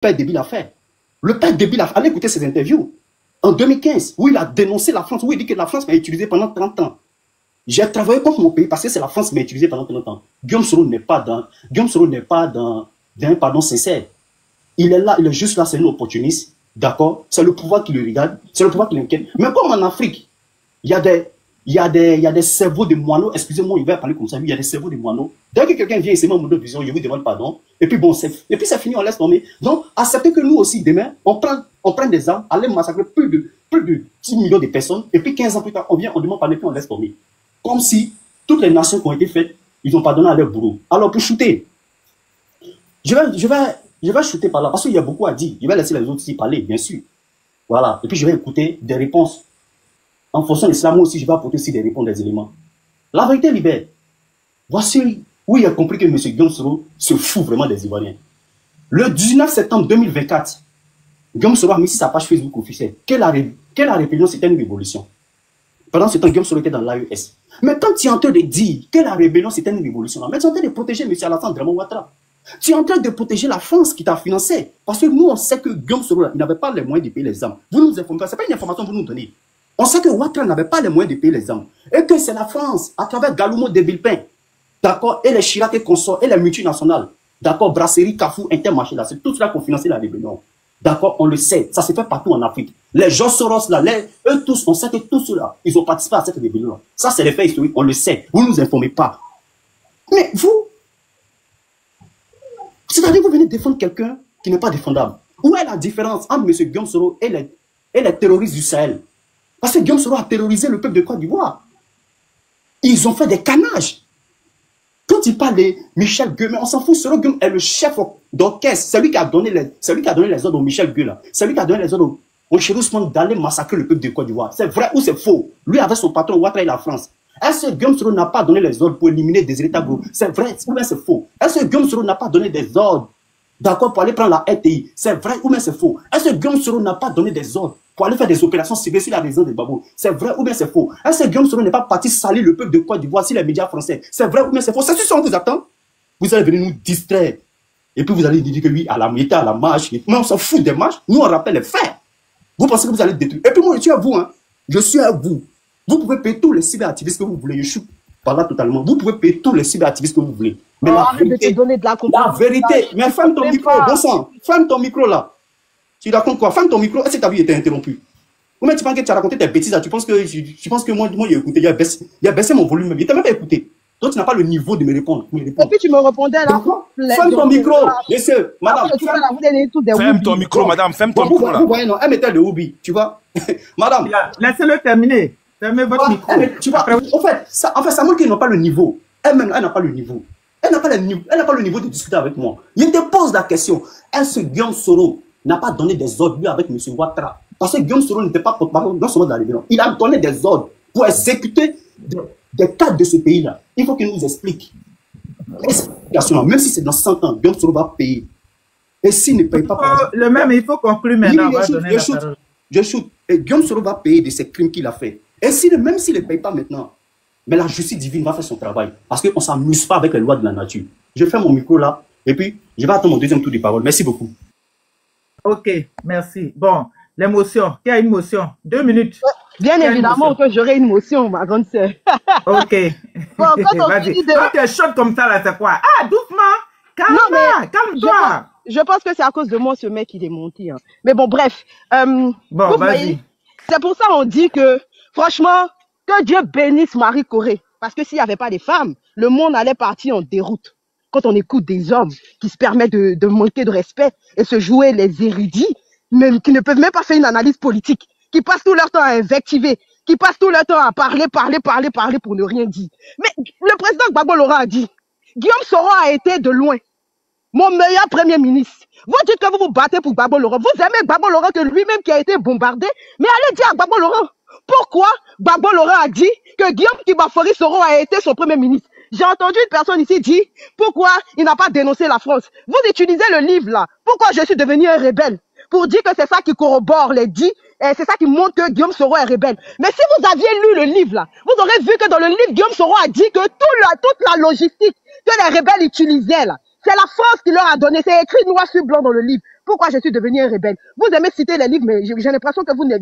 père débile a fait. Le père débile a fait. Allez écouter ses interviews. En 2015, où il a dénoncé la France, où il dit que la France m'a utilisé pendant 30 ans. J'ai travaillé contre mon pays parce que c'est la France qui m'a utilisé pendant 30 ans. Guillaume Soro n'est pas d'un pardon sincère. Il est là, il est juste là, c'est un opportuniste. D'accord? C'est le pouvoir qui le regarde, c'est le pouvoir qui l'inquiète. Mais comme en Afrique, il y a des cerveaux de moineaux, excusez-moi, il va parler comme ça, il y a des cerveaux de moineaux. Dès que quelqu'un vient et c'est mon mode de vision, je vous demande pardon. Et puis bon, c'est fini, on laisse tomber. Donc, acceptez que nous aussi, demain, on prend des armes, aller massacrer plus de 10 millions de personnes, et puis 15 ans plus tard, on vient, on demande pardon, puis on laisse tomber. Comme si toutes les nations qui ont été faites, ils ont pardonné à leur bourreau. Alors, pour shooter, je vais shooter par là, parce qu'il y a beaucoup à dire. Je vais laisser les autres ici parler, bien sûr. Voilà. Et puis, je vais écouter des réponses. En fonction de cela, moi aussi, je vais apporter aussi des réponses, des éléments. La vérité libère. Voici où il a compris que M. Guillaume Soro se fout vraiment des Ivoiriens. Le 19 septembre 2024, Guillaume Soro a mis sur sa page Facebook officielle que la rébellion, c'était une révolution. Pendant ce temps, Guillaume Soro était dans l'AES. Mais quand tu es en train de dire que la rébellion, c'était une révolution, mais tu es en train de protéger M. Alassane Draman Ouattara. Tu es en train de protéger la France qui t'a financé. Parce que nous, on sait que Guillaume Soro n'avait pas les moyens de payer les armes. Vous nous informez pas. Ce n'est pas une information que vous nous donnez. On sait que Ouattara n'avait pas les moyens de payer les armes. Et que c'est la France, à travers Galoumo de Villepin, d'accord, et les Chirac et consorts, et les multinationales, d'accord, Brasserie, Carrefour, Intermarché, là, c'est tout cela qui ont financé la rébellion. D'accord, on le sait, ça se fait partout en Afrique. Les Georges Soros, là, eux tous, on sait que tous ceux-là, ils ont participé à cette rébellion. Ça, c'est les faits historiques, on le sait. Vous ne nous informez pas. Mais vous, c'est-à-dire que vous venez défendre quelqu'un qui n'est pas défendable. Où est la différence entre M. Guillaume Soro et les terroristes du Sahel? Parce que Guillaume Soro a terrorisé le peuple de Côte d'Ivoire. Ils ont fait des canages. Quand il parle de Michel Gueux, mais on s'en fout, Soro Guillaume est le chef d'orchestre. C'est lui qui a donné les ordres au Michel Gueux, là. C'est lui qui a donné les ordres au Chérif Ousmane d'aller massacrer le peuple de Côte d'Ivoire. C'est vrai ou c'est faux? Lui avec son patron Ouattara et la France. Est-ce que Guillaume Soro n'a pas donné les ordres pour éliminer des États gros? C'est vrai ou bien c'est faux? Est-ce que Guillaume Soro n'a pas donné des ordres, d'accord, pour aller prendre la RTI? C'est vrai ou bien c'est faux? Est-ce que Guillaume Soro n'a pas donné des ordres pour aller faire des opérations ciblées sur la résidence des Babou? C'est vrai ou bien c'est faux? Est-ce que Guillaume Soro n'est pas parti salir le peuple de Côte d'Ivoire sur les médias français? C'est vrai ou bien c'est faux? C'est sûr qu'on vous attend. Vous allez venir nous distraire. Et puis vous allez dire que lui, il était à la marche. Mais on s'en fout des marches. Nous, on rappelle les faits. Vous pensez que vous allez détruire. Et puis moi, je suis à vous. Hein. Je suis à vous. Vous pouvez payer tous les cyberactivistes que vous voulez. Je suis par là totalement. Vous pouvez payer tous les cyberactivistes que vous voulez. Mais la vérité, mais ferme ton micro, bon sang. Ferme ton micro là. Tu racontes quoi? Ferme ton micro. Est-ce que ta vie était interrompue? Ou même tu penses que tu as raconté tes bêtises là. Tu penses que moi j'ai écouté. Il a baissé mon volume. Il t'a même pas écouté. Donc tu n'as pas le niveau de me répondre. Et puis tu me répondais là. Ferme ton micro. Laissez, madame. Ferme ton micro, madame. Ferme ton micro là. Vous voyez, non, elle mettait le hobby, tu vois. Madame. Laissez-le terminer. Fermez votre micro. Tu vois, en fait, ça montre qu'ils n'ont pas le niveau. Elle-même, elle n'a pas le niveau. Elle n'a pas le niveau de discuter avec moi. Je te pose la question. Est-ce que Guillaume Soro n'a pas donné des ordres lui avec M. Ouattara? Parce que Guillaume Soro n'était pas porte-parole non seulement de la rébellion. Il a donné des ordres pour exécuter des cadres de ce pays-là. Il faut qu'il nous explique. Même si c'est dans 100 ans, Guillaume Soro va payer. Et s'il ne paye pas... il faut conclure maintenant. Je shoot. Et Guillaume Soro va payer de ces crimes qu'il a fait. Et même s'il ne paye pas maintenant, mais la justice divine va faire son travail. Parce qu'on ne s'amuse pas avec les lois de la nature. Je fais mon micro là, et puis je vais attendre mon deuxième tour de parole. Merci beaucoup. Ok, merci. Bon, l'émotion. Qui a une motion? 2 minutes. Bien évidemment que j'aurai une motion, ma grande sœur. Ok. Bon, vas-y. Quand tu es chaude comme ça, là, c'est quoi? Ah, doucement. Calme-toi. Je pense que c'est à cause de moi, ce mec, qui est monté. Hein. Mais bon, bref. Bon, vas-y. C'est pour ça qu'on dit que, franchement, que Dieu bénisse Marie Corée. Parce que s'il n'y avait pas des femmes, le monde allait partir en déroute. Quand on écoute des hommes qui se permettent de manquer de respect et se jouer les érudits, même, qui ne peuvent même pas faire une analyse politique, qui passent tout leur temps à invectiver, qui passent tout leur temps à parler pour ne rien dire. Mais le président Gbagbo Laurent a dit, Guillaume Soro a été de loin mon meilleur premier ministre. Vous dites que vous vous battez pour Gbagbo Laurent. Vous aimez Gbagbo Laurent que lui-même qui a été bombardé. Mais allez dire à Gbagbo Laurent, pourquoi Gbagbo Laurent a dit que Guillaume Kibafori Soro a été son premier ministre? J'ai entendu une personne ici dire, pourquoi il n'a pas dénoncé la France? Vous utilisez le livre là. Pourquoi je suis devenu un rebelle? Pour dire que c'est ça qui corrobore les dits, et c'est ça qui montre que Guillaume Soro est rebelle. Mais si vous aviez lu le livre là, vous aurez vu que dans le livre, Guillaume Soro a dit que toute la logistique que les rebelles utilisaient là, c'est la France qui leur a donné. C'est écrit noir sur blanc dans le livre. Pourquoi je suis devenu un rebelle? Vous aimez citer les livres, mais j'ai l'impression que vous ne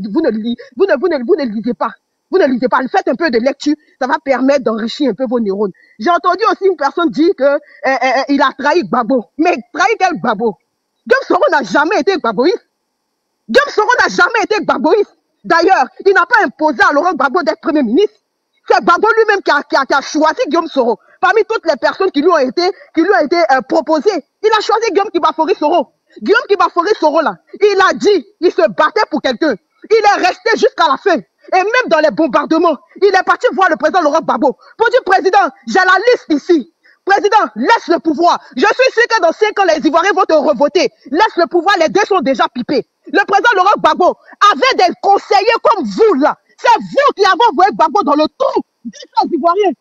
lisez pas. Vous ne lisez pas. Faites un peu de lecture, ça va permettre d'enrichir un peu vos neurones. J'ai entendu aussi une personne dire que il a trahi Gbagbo. Mais trahi quel Gbagbo? Guillaume Soro n'a jamais été Gbagboïste. Guillaume Soro n'a jamais été Gbagboïste. D'ailleurs, il n'a pas imposé à Laurent Gbagbo d'être Premier ministre. C'est Gbagbo lui-même qui a choisi Guillaume Soro. Parmi toutes les personnes qui lui ont été proposées, il a choisi Guillaume Kibafori Soro. Guillaume Kibafori Soro, là, il a dit, il se battait pour quelqu'un. Il est resté jusqu'à la fin. Et même dans les bombardements, il est parti voir le président Laurent Gbagbo pour dire, président, j'ai la liste ici. Président, laisse le pouvoir. Je suis sûr que dans 5 ans, les Ivoiriens vont te revoter. Laisse le pouvoir, les dés sont déjà pipés. Le président Laurent Gbagbo avait des conseillers comme vous, là. C'est vous qui avez envoyé Gbagbo dans le trou. Dites aux Ivoiriens.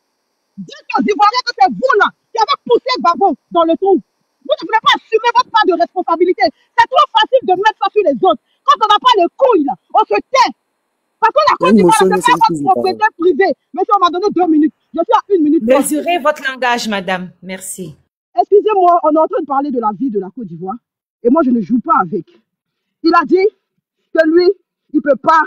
Dites aux Ivoiriens que c'est vous, là, qui avez poussé Gbagbo dans le trou. Vous ne voulez pas assumer votre part de responsabilité. C'est trop facile de mettre ça sur les autres. Quand on n'a pas les couilles, là, on se tait. Parce que la Côte d'Ivoire, c'est pas votre propriété privée. Monsieur, on m'a donné 2 minutes. Je suis à 1 minute. Mesurez votre langage, madame. Merci. Excusez-moi, on est en train de parler de la vie de la Côte d'Ivoire. Et moi, je ne joue pas avec. Il a dit que lui, il peut pas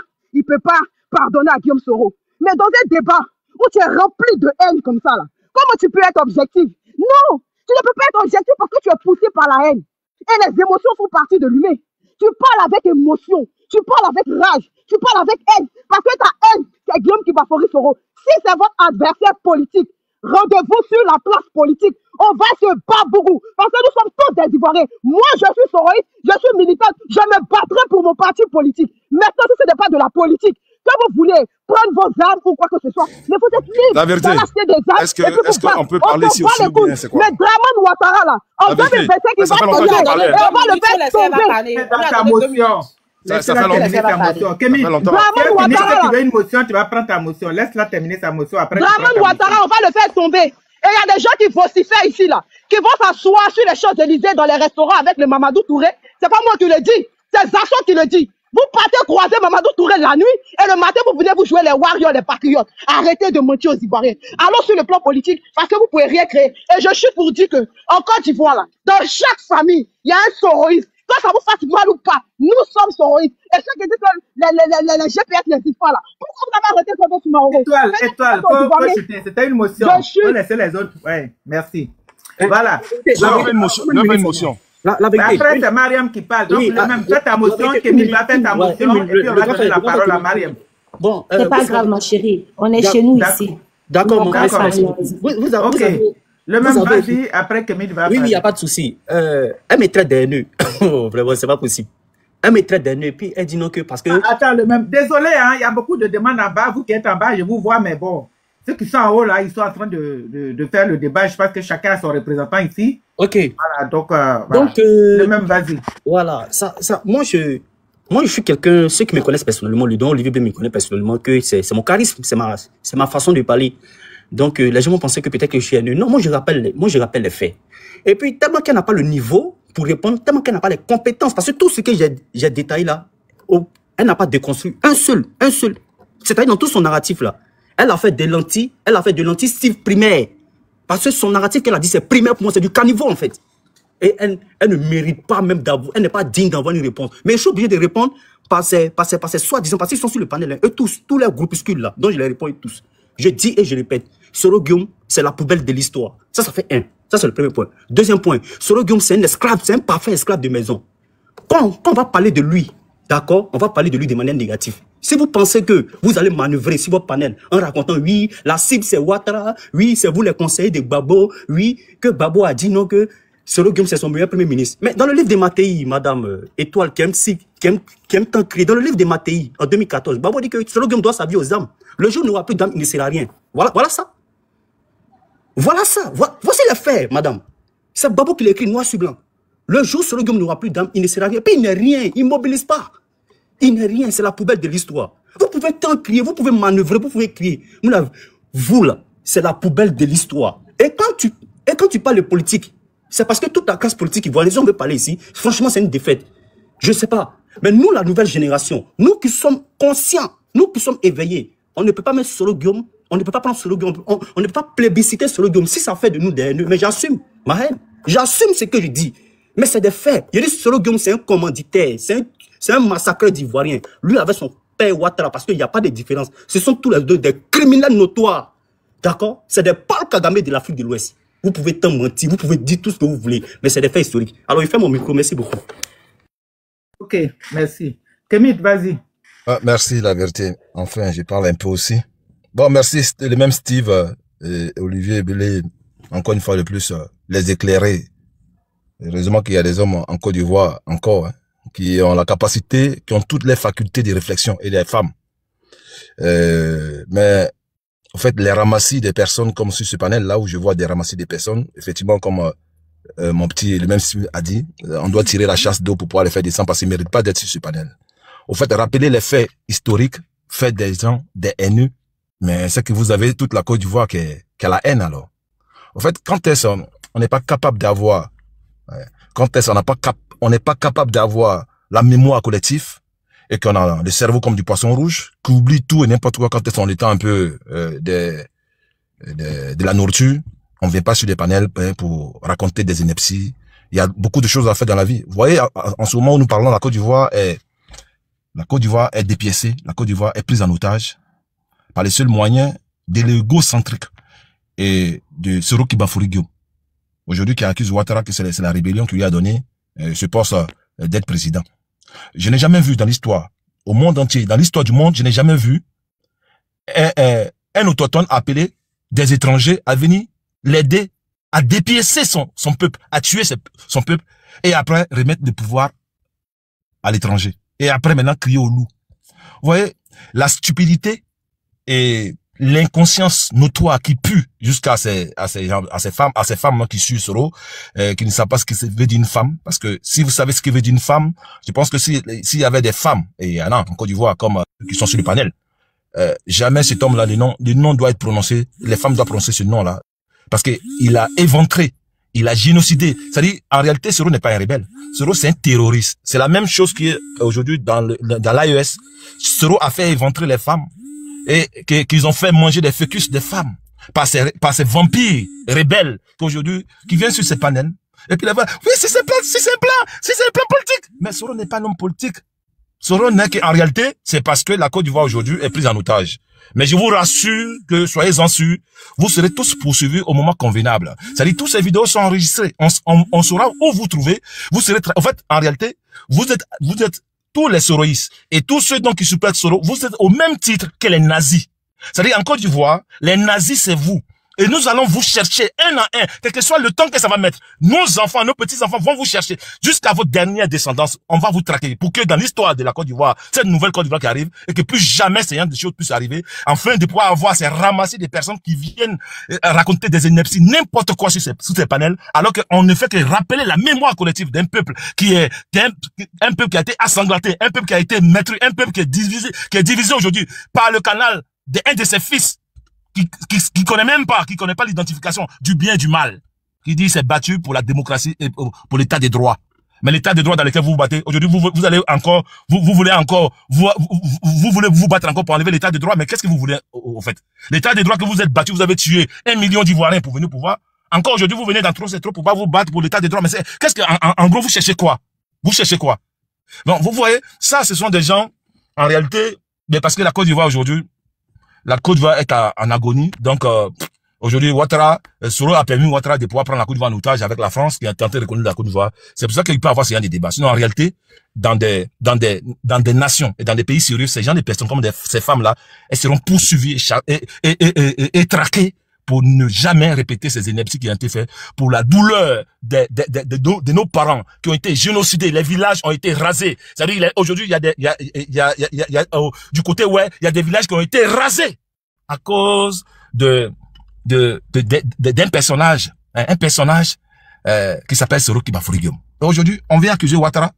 pardonner à Guillaume Soro. Mais dans un débat où tu es rempli de haine comme ça, là, comment tu peux être objectif? Non, tu ne peux pas être objectif parce que tu es poussé par la haine. Et les émotions font partie de l'humain. Tu parles avec émotion, tu parles avec rage, tu parles avec haine. Parce que ta haine, c'est Guillaume Kibafori Soro. Si c'est votre adversaire politique, rendez-vous sur la place politique. On va se Babougou. Parce que nous sommes tous des Ivoiriens. Moi, je suis soroïste, je suis militante. Je me battrai pour mon parti politique. Maintenant, si ce n'est pas de la politique, que vous voulez prendre vos armes ou quoi que ce soit, mais vous êtes libre la vérité, d'acheter des armes. est-ce qu'on peut parler ici aussi ou bien c'est quoi? Mais Draman Ouattara, là, en 2025, il va tomber. Et on va le faire tomber. Dans ta motion. Ça fait longtemps. Kémy, tu veux une motion, tu vas prendre ta motion. Laisse-la terminer sa motion. Après, Draman Ouattara, on va le faire tomber. Et il y a des gens qui vocifèrent ici, là, qui vont s'asseoir sur les Champs-Élysées dans les restaurants avec le Mamadou Touré. C'est pas moi qui le dis, c'est Zacho qui le dit. Vous partez croiser Mamadou Touré la nuit et le matin, vous venez vous jouer les warriors, les patriotes. Arrêtez de mentir aux Ivoiriens. Allons sur le plan politique parce que vous pouvez rien créer. Et je chute pour dire que, en Côte d'Ivoire, là, dans chaque famille, il y a un soroïste. Que ça vous fasse mal ou pas, nous sommes soroïstes. Et ceux qui disent que les GPS n'existent pas là, pourquoi vous avez arrêté Kodo Soumaoro? Étoile, c'était une motion. On laisse les autres. Ouais, merci. Voilà. Levez une motion. Après, c'est Mariam qui parle. Donc, même, fais ta motion, Kémy va faire ta motion, et puis on va donner la parole à Mariam. Bon, c'est pas grave, ma chérie. On est chez nous ici. D'accord, mon frère. Vous avez. Le même vas-y, après Kémy va parler. Oui, il n'y a pas de souci. Elle me traite des nœuds. Vraiment, c'est pas possible. Elle me traite des nœuds, puis elle dit non que parce que... Attends, le même. Désolé, hein, il y a beaucoup de demandes en bas. Vous qui êtes en bas, je vous vois, mais bon. Ceux qui sont en haut, là, ils sont en train de faire le débat. Je pense que chacun a son représentant ici. Ok. Voilà, donc, voilà. Le même, vas-y. Voilà, moi, je suis quelqu'un, ceux qui me connaissent personnellement, le don Olivier me connaît personnellement, que c'est mon charisme, c'est ma façon de parler. Donc, les gens vont penser que peut-être que je suis haineux. Non, moi, je rappelle les faits. Et puis, tellement qu'elle n'a pas le niveau pour répondre, tellement qu'elle n'a pas les compétences, parce que tout ce que j'ai détaillé là, elle n'a pas déconstruit un seul. C'est-à-dire dans tout son narratif là. Elle a fait de l'anti-Steve primaire. Parce que son narratif qu'elle a dit, c'est primaire pour moi, c'est du caniveau en fait. Et elle ne mérite pas même d'avoir, elle n'est pas digne d'avoir une réponse. Mais je suis obligé de répondre par ces soi-disant, parce qu'ils sont sur le panel, eux tous les groupuscules là, dont je les réponds tous. Je dis et je répète, Soro Guillaume, c'est la poubelle de l'histoire. Ça fait un. Ça, c'est le premier point. Deuxième point, Soro Guillaume, c'est un esclave, c'est un parfait esclave de maison. Quand on va parler de lui, d'accord, on va parler de lui de manière négative. Si vous pensez que vous allez manœuvrer sur votre panel en racontant, oui, la cible c'est Ouattara, oui, c'est vous les conseillers de Gbagbo, oui, que Gbagbo a dit non, que Soro Guillaume c'est son meilleur premier ministre. Mais dans le livre de Mattei, madame Étoile, qui aime tant crier, dans le livre de Mattei, en 2014, Gbagbo dit que Soro Guillaume doit sa vie aux âmes. Le jour où il n'y aura plus d'âme, il ne sera rien. Voilà ça. Voilà ça. Voici les faits, madame. C'est Gbagbo qui l'écrit noir sur blanc. Le jour où Soro Guillaume n'aura plus d'âme, il ne sera rien. Puis il n'est rien, il ne mobilise pas. Il n'est rien, c'est la poubelle de l'histoire. Vous pouvez tant crier, vous pouvez manœuvrer, vous pouvez crier. Vous là, c'est la poubelle de l'histoire. Et quand tu parles de politique, c'est parce que toute la classe politique ivoirienne, on veut parler ici, franchement c'est une défaite. Je ne sais pas. Mais nous, la nouvelle génération, nous qui sommes conscients, nous qui sommes éveillés, on ne peut pas mettre Soro Guillaume, on ne peut pas prendre Soro Guillaume, on ne peut pas plébisciter Soro Guillaume si ça fait de nous des haineux. Mais j'assume ma haine. J'assume ce que je dis. Mais c'est des faits. Il dit Soro Guillaume, c'est un commanditaire, c'est un massacreur d'Ivoiriens. Lui avec son père Ouattara, parce qu'il n'y a pas de différence. Ce sont tous les deux des criminels notoires. D'accord? C'est des Paul Kagame de l'Afrique de l'Ouest. Vous pouvez tant mentir, vous pouvez dire tout ce que vous voulez, mais c'est des faits historiques. Alors, il fait mon micro. Merci beaucoup. Ok, merci. Kemit, vas-y. Ah, merci, la vérité. Enfin, je parle un peu aussi. Bon, merci, le même Steve et Olivier Belé, encore une fois de plus, les éclairer. Heureusement qu'il y a des hommes en Côte d'Ivoire, encore, hein, qui ont la capacité, qui ont toutes les facultés de réflexion, et des femmes. Mais, en fait, les ramassis des personnes, comme sur ce panel, là où je vois des ramassis des personnes, effectivement, comme mon petit, le même Steve a dit, on doit tirer la chasse d'eau pour pouvoir les faire descendre parce qu'ils ne méritent pas d'être sur ce panel. Au fait, rappeler les faits historiques, faits des gens, des haineux, mais c'est que vous avez toute la Côte d'Ivoire qui a la haine alors. En fait, quand est-ce on n'est pas capable d'avoir, quand est-ce on n'est pas capable d'avoir la mémoire collective et qu'on a le cerveau comme du poisson rouge, qui oublie tout et n'importe quoi quand est-ce on est un peu de la nourriture, on ne vient pas sur des panels pour raconter des inepties. Il y a beaucoup de choses à faire dans la vie. Vous voyez, en ce moment où nous parlons, la Côte d'Ivoire est dépiécée, la Côte d'Ivoire est prise en otage par les seuls moyens de l'égocentrique et de Soro Guillaume. Aujourd'hui, qui accuse Ouattara que c'est la rébellion qui lui a donné ce poste d'être président. Je n'ai jamais vu dans l'histoire, au monde entier, dans l'histoire du monde, je n'ai jamais vu un autochtone appeler des étrangers à venir l'aider à dépiécer son peuple, à tuer son peuple, et après remettre le pouvoir à l'étranger. Et après maintenant crier au loup. Vous voyez, la stupidité et l'inconscience notoire qui pue jusqu'à ces femmes qui suivent Soro, qui ne savent pas ce que veut dire une femme. Parce que si vous savez ce que veut dire une femme, je pense que s'il y avait des femmes, et il y en a en Côte d'Ivoire comme qui sont sur le panel, jamais cet homme-là, le nom doit être prononcé, les femmes doivent prononcer ce nom-là. Parce que il a éventré, il a génocidé. C'est-à-dire, en réalité, Soro n'est pas un rebelle. Soro, c'est un terroriste. C'est la même chose qu'aujourd'hui dans l'AES. Soro a fait éventrer les femmes et qu'ils ont fait manger des fœtus des femmes par ces vampires rebelles qui viennent sur ces panels. Et puis, oui, c'est un plan politique. Mais Soro n'est pas un homme politique. Soro n'est qu'en réalité, c'est parce que la Côte d'Ivoire aujourd'hui est prise en otage. Mais je vous rassure que, soyez-en sûrs, vous serez tous poursuivis au moment convenable. C'est-à-dire, toutes ces vidéos sont enregistrées. On saura où vous trouvez. Vous serez, en fait, en réalité, vous êtes tous les soroïstes et tous ceux qui supportent Soro, vous êtes au même titre que les nazis. C'est-à-dire, en Côte d'Ivoire, les nazis, c'est vous. Et nous allons vous chercher un à un, quel que soit le temps que ça va mettre. Nos enfants, nos petits-enfants vont vous chercher jusqu'à votre dernière descendance. On va vous traquer pour que dans l'histoire de la Côte d'Ivoire, cette nouvelle Côte d'Ivoire qui arrive, et que plus jamais ce genre de choses puissent arriver, afin de pouvoir avoir ces ramasser des personnes qui viennent raconter des inepties, n'importe quoi sur ces panels, alors qu'on ne fait que rappeler la mémoire collective d'un peuple qui est un peuple qui a été assanglanté, un peuple qui a été maîtrisé, un peuple qui est divisé aujourd'hui par le canal d'un de ses fils, qui connaît même pas, qui connaît pas l'identification du bien et du mal, qui dit s'est battu pour la démocratie et pour l'état des droits. Mais l'état des droits dans lequel vous vous battez, aujourd'hui vous allez encore, vous voulez vous battre encore pour enlever l'état des droits, mais qu'est-ce que vous voulez au fait? L'état des droits que vous êtes battu, vous avez tué 1 million d'Ivoiriens pour venir au pouvoir. Encore aujourd'hui vous venez dans trop c'est trop pour pas vous battre pour l'état des droits, mais qu'est-ce que, en gros vous cherchez quoi? Vous cherchez quoi? Donc vous voyez, ça ce sont des gens, en réalité, mais parce que la Côte d'Ivoire aujourd'hui, la Côte d'Ivoire est en agonie. Donc, aujourd'hui, Soro a permis Ouattara de pouvoir prendre la Côte d'Ivoire en otage avec la France qui a tenté de reconnaître la Côte d'Ivoire. C'est pour ça qu'il peut y avoir ce genre de débats. Sinon, en réalité, dans des nations et dans des pays sérieux, ces gens de personnes comme ces femmes-là, elles seront poursuivies et traquées pour ne jamais répéter ces inepties qui ont été faites, pour la douleur de nos parents qui ont été génocidés, les villages ont été rasés. C'est-à-dire, aujourd'hui, du côté ouais, il y a des villages qui ont été rasés à cause d'un personnage, un personnage qui s'appelle Soro Guillaume. Aujourd'hui, on vient accuser Ouattara.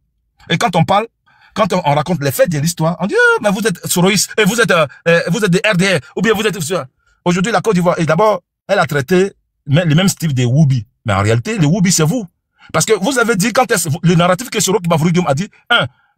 Et quand on parle, quand on raconte les faits de l'histoire, on dit, oh, mais vous êtes soroïste, et vous êtes des RDR, ou bien vous êtes... Aujourd'hui, la Côte d'Ivoire, et d'abord, elle a traité le même style des Woubi. Mais en réalité, les Woubi, c'est vous. Parce que vous avez dit, le narratif que Soro Guillaume a dit,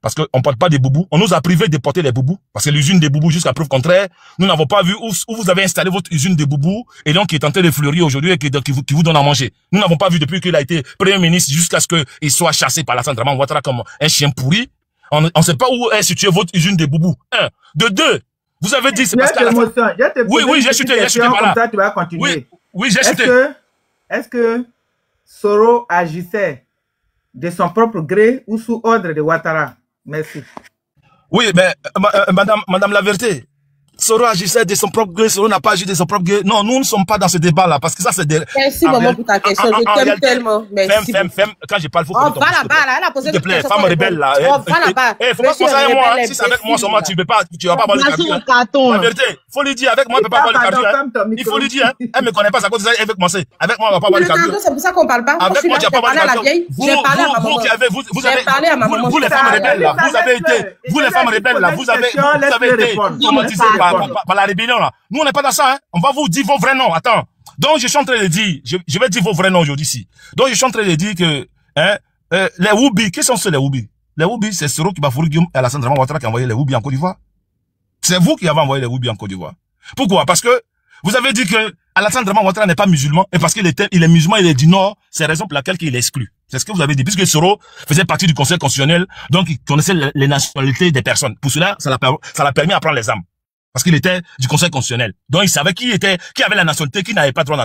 parce qu'on ne porte pas des boubous. On nous a privé de porter les boubous, parce que l'usine des boubous, jusqu'à preuve contraire, nous n'avons pas vu où vous avez installé votre usine de boubous, et donc qui est en train de fleurir aujourd'hui et qui vous donne à manger. Nous n'avons pas vu depuis qu'il a été Premier ministre jusqu'à ce qu'il soit chassé par Alassane Dramane Ouattara comme un chien pourri. On ne sait pas où est située votre usine de boubous. Un. De deux, vous avez dit c'est parce que oui, j'ai chuté par là. Ça, tu vas continuer. Oui, j'ai chuté. Est-ce que Soro agissait de son propre gré ou sous ordre de Ouattara? Merci. Oui, mais madame la vérité, Soro agissait de son propre gré, Soro n'a pas agi de son propre gré. Non, nous ne sommes pas dans ce débat-là, parce que ça, c'est des... Merci, maman, pour ta question. Je t'aime tellement. Merci. Femme, quand je parle, il faut que tu va là-bas, là. Elle a posé une question. S'il te plaît, femme rebelle, là. Va là-bas. Faut pas penser à moi. Si c'est avec moi seulement, tu vas pas avoir le carton. La vérité, faut lui dire, avec moi, elle ne peut pas avoir le carton. Il faut lui dire, elle ne me connaît pas, ça cause ça, elle veut commencer. Avec moi, elle ne va pas avoir le carton. C'est pour ça qu'on parle pas. Avec moi, tu vas pas avoir le carton. Vous, les femmes rebelles, là, vous avez été, vous, les femmes rebelles, là, vous avez été traumatisées par la rébellion, là. Nous, on n'est pas dans ça, hein. On va vous dire vos vrais noms. Attends. Donc, je suis en train de dire, je vais dire vos vrais noms aujourd'hui ici. Donc, je suis en train de dire que, les Woubi, qui sont ceux les Woubi? Les Woubi, c'est Soro Kibafourou Guillaume et Alassane Dramane Ouattara qui a envoyé les Woubi en Côte d'Ivoire. C'est vous qui avez envoyé les Woubi en Côte d'Ivoire. Pourquoi? Parce que vous avez dit que Alassane Dramane Ouattara n'est pas musulman et parce qu'il est musulman, il est du Nord, c'est la raison pour laquelle il est exclu. C'est ce que vous avez dit. Puisque Soro faisait partie du Conseil constitutionnel, donc il connaissait les nationalités des personnes. Pour cela, ça l'a permis à prendre les armes. Parce qu'il était du Conseil constitutionnel. Donc, il savait qui avait la nationalité, qui n'avait pas droit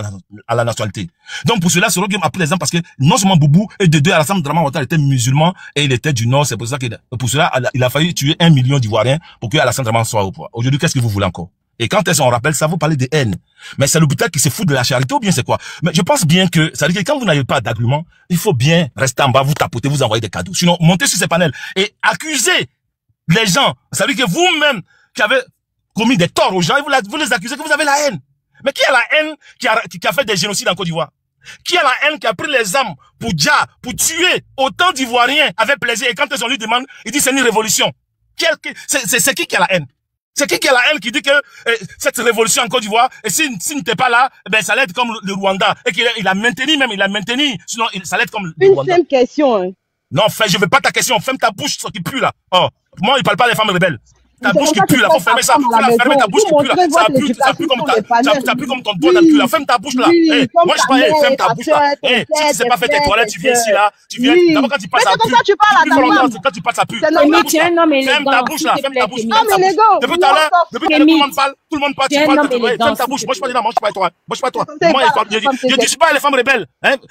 à la nationalité. Donc, pour cela, Soro Guillaume a pris les armes parce que non seulement Boubou, et de deux, Alassane Dramane Ouattara était musulman et il était du Nord. C'est pour ça pour cela, il a failli tuer 1 million d'Ivoiriens pour que Alassane Dramane soit au pouvoir. Aujourd'hui, qu'est-ce que vous voulez encore? Et quand est-ce qu'on rappelle ça, vous parlez de haine. Mais c'est l'hôpital qui se fout de la charité ou bien c'est quoi? Mais je pense bien que, ça veut dire que quand vous n'avez pas d'argument, il faut bien rester en bas, vous tapoter, vous envoyer des cadeaux. Sinon, montez sur ces panels et accusez les gens. Ça veut dire que vous-même, qui avez commis des torts aux gens, et vous les accusez que vous avez la haine. Mais qui a la haine qui a fait des génocides en Côte d'Ivoire? Qui a la haine qui a pris les armes pour tuer autant d'Ivoiriens avec plaisir et quand on lui demande, il dit c'est une révolution. C'est qui a la haine? C'est qui a la haine qui dit que cette révolution en Côte d'Ivoire, et s'il n'était pas là, ben ça allait être comme le Rwanda. Et qu'il a maintenu, sinon ça allait être comme le Rwanda. Une seule question. Hein. Non, je veux pas ta question, ferme ta bouche, ça qui pue là. Oh, moi il parle pas des femmes rebelles. Ta bouche qui pue là, faut fermer ça, faut fermer ta bouche qui pue là. Ça pue comme ton doigt dans le cul là. Ferme ta bouche là. Moi je parle, ferme ta bouche là. Si tu sais pas faire tes toilettes, tu viens ici là, tu viens. D'abord quand tu passes ça pue. Quand tu passes ça pue. Ferme ta bouche là, ferme ta bouche. Depuis tout à l'heure, depuis que tout le monde parle, tu parles. Ferme ta bouche. Moi je parle là, moi je parle toi. Moi je parle toi. Moi je dis pas les femmes rebelles.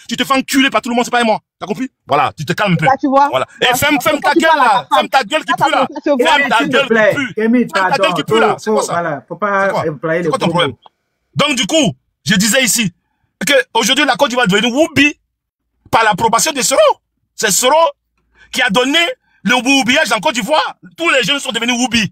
Tu te fais enculer par tout le monde, c'est pas moi. T'as compris? Voilà, tu te calmes un peu. Voilà. Et ferme ta gueule là. Ferme ta gueule qui pue là. Ferme ta gueule qui pue. Ta gueule qui pue là. C'est quoi ça? Voilà, faut pas employer le problème. Donc du coup, je disais ici que aujourd'hui la Côte d'Ivoire est devenue Woubi par l'approbation de Soro. C'est Soro qui a donné le Woubillage en Côte d'Ivoire. Tous les jeunes sont devenus Woubi.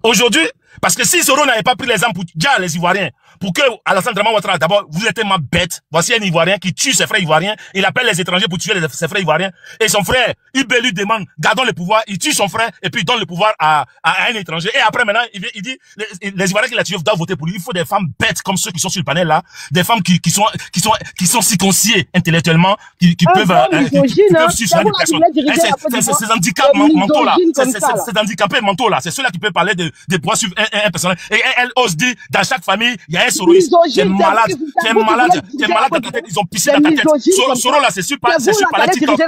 Aujourd'hui, parce que si Soro n'avait pas pris les armes pour dire les Ivoiriens, pour que Alassane Dramane Ouattara, d'abord, vous êtes tellement bête. Voici un Ivoirien qui tue ses frères Ivoiriens. Il appelle les étrangers pour tuer ses frères Ivoiriens. Et son frère, il lui demande, gardons le pouvoir. Il tue son frère et puis il donne le pouvoir à un étranger. Et après, maintenant, il dit, les Ivoiriens qu'il a tués doivent voter pour lui. Il faut des femmes bêtes comme ceux qui sont sur le panel là. Des femmes qui sont circoncisées intellectuellement, qui peuvent sucer des personnes. Ces handicaps mentaux là. Ces handicapés mentaux là. C'est ceux-là qui peuvent parler de pouvoir suivre un personnage. Et elle ose dire, dans chaque famille, il y a un Soroiste. Tu es malade dans ta tête, ils ont pissé dans ta tête. Soro là, c'est sur palais TikTok.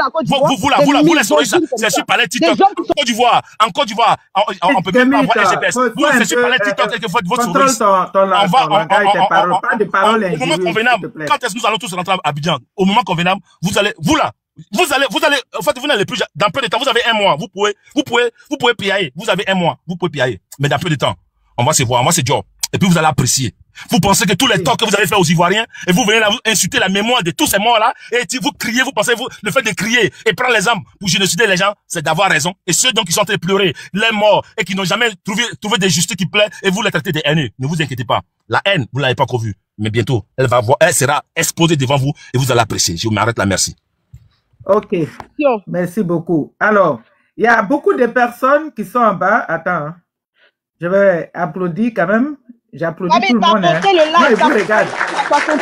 Vous les Soroistes, c'est sur palais TikTok. En Côte d'Ivoire, on peut même pas avoir un GPS. Vous, c'est sur palais TikTok et que votre Soroiste. On va, au moment convenable, quand est-ce que nous allons tous rentrer à Abidjan? Au moment convenable, vous allez, en fait, vous n'allez plus, dans peu de temps, vous avez un mois, vous pouvez piailler. Vous avez un mois, vous pouvez piailler. Mais dans peu de temps, on va se voir, moi c'est job. Et puis vous allez apprécier. Vous pensez que tous les torts que vous avez fait aux Ivoiriens, et vous venez là, vous insulter la mémoire de tous ces morts-là, et vous criez, vous pensez, le fait de crier et prendre les armes pour génocider les gens, c'est d'avoir raison. Et ceux donc qui sont en train de pleurer, les morts, et qui n'ont jamais trouvé des justices qui plaît, et vous les traitez des haineux. Ne vous inquiétez pas. La haine, vous l'avez pas encore vue. Mais bientôt, elle sera exposée devant vous, et vous allez apprécier. Je m'arrête là, merci. Ok. Merci beaucoup. Alors, il y a beaucoup de personnes qui sont en bas. Attends. Je vais applaudir quand même. J'applaudis tout le monde. Hein. Moi, je vous regarde.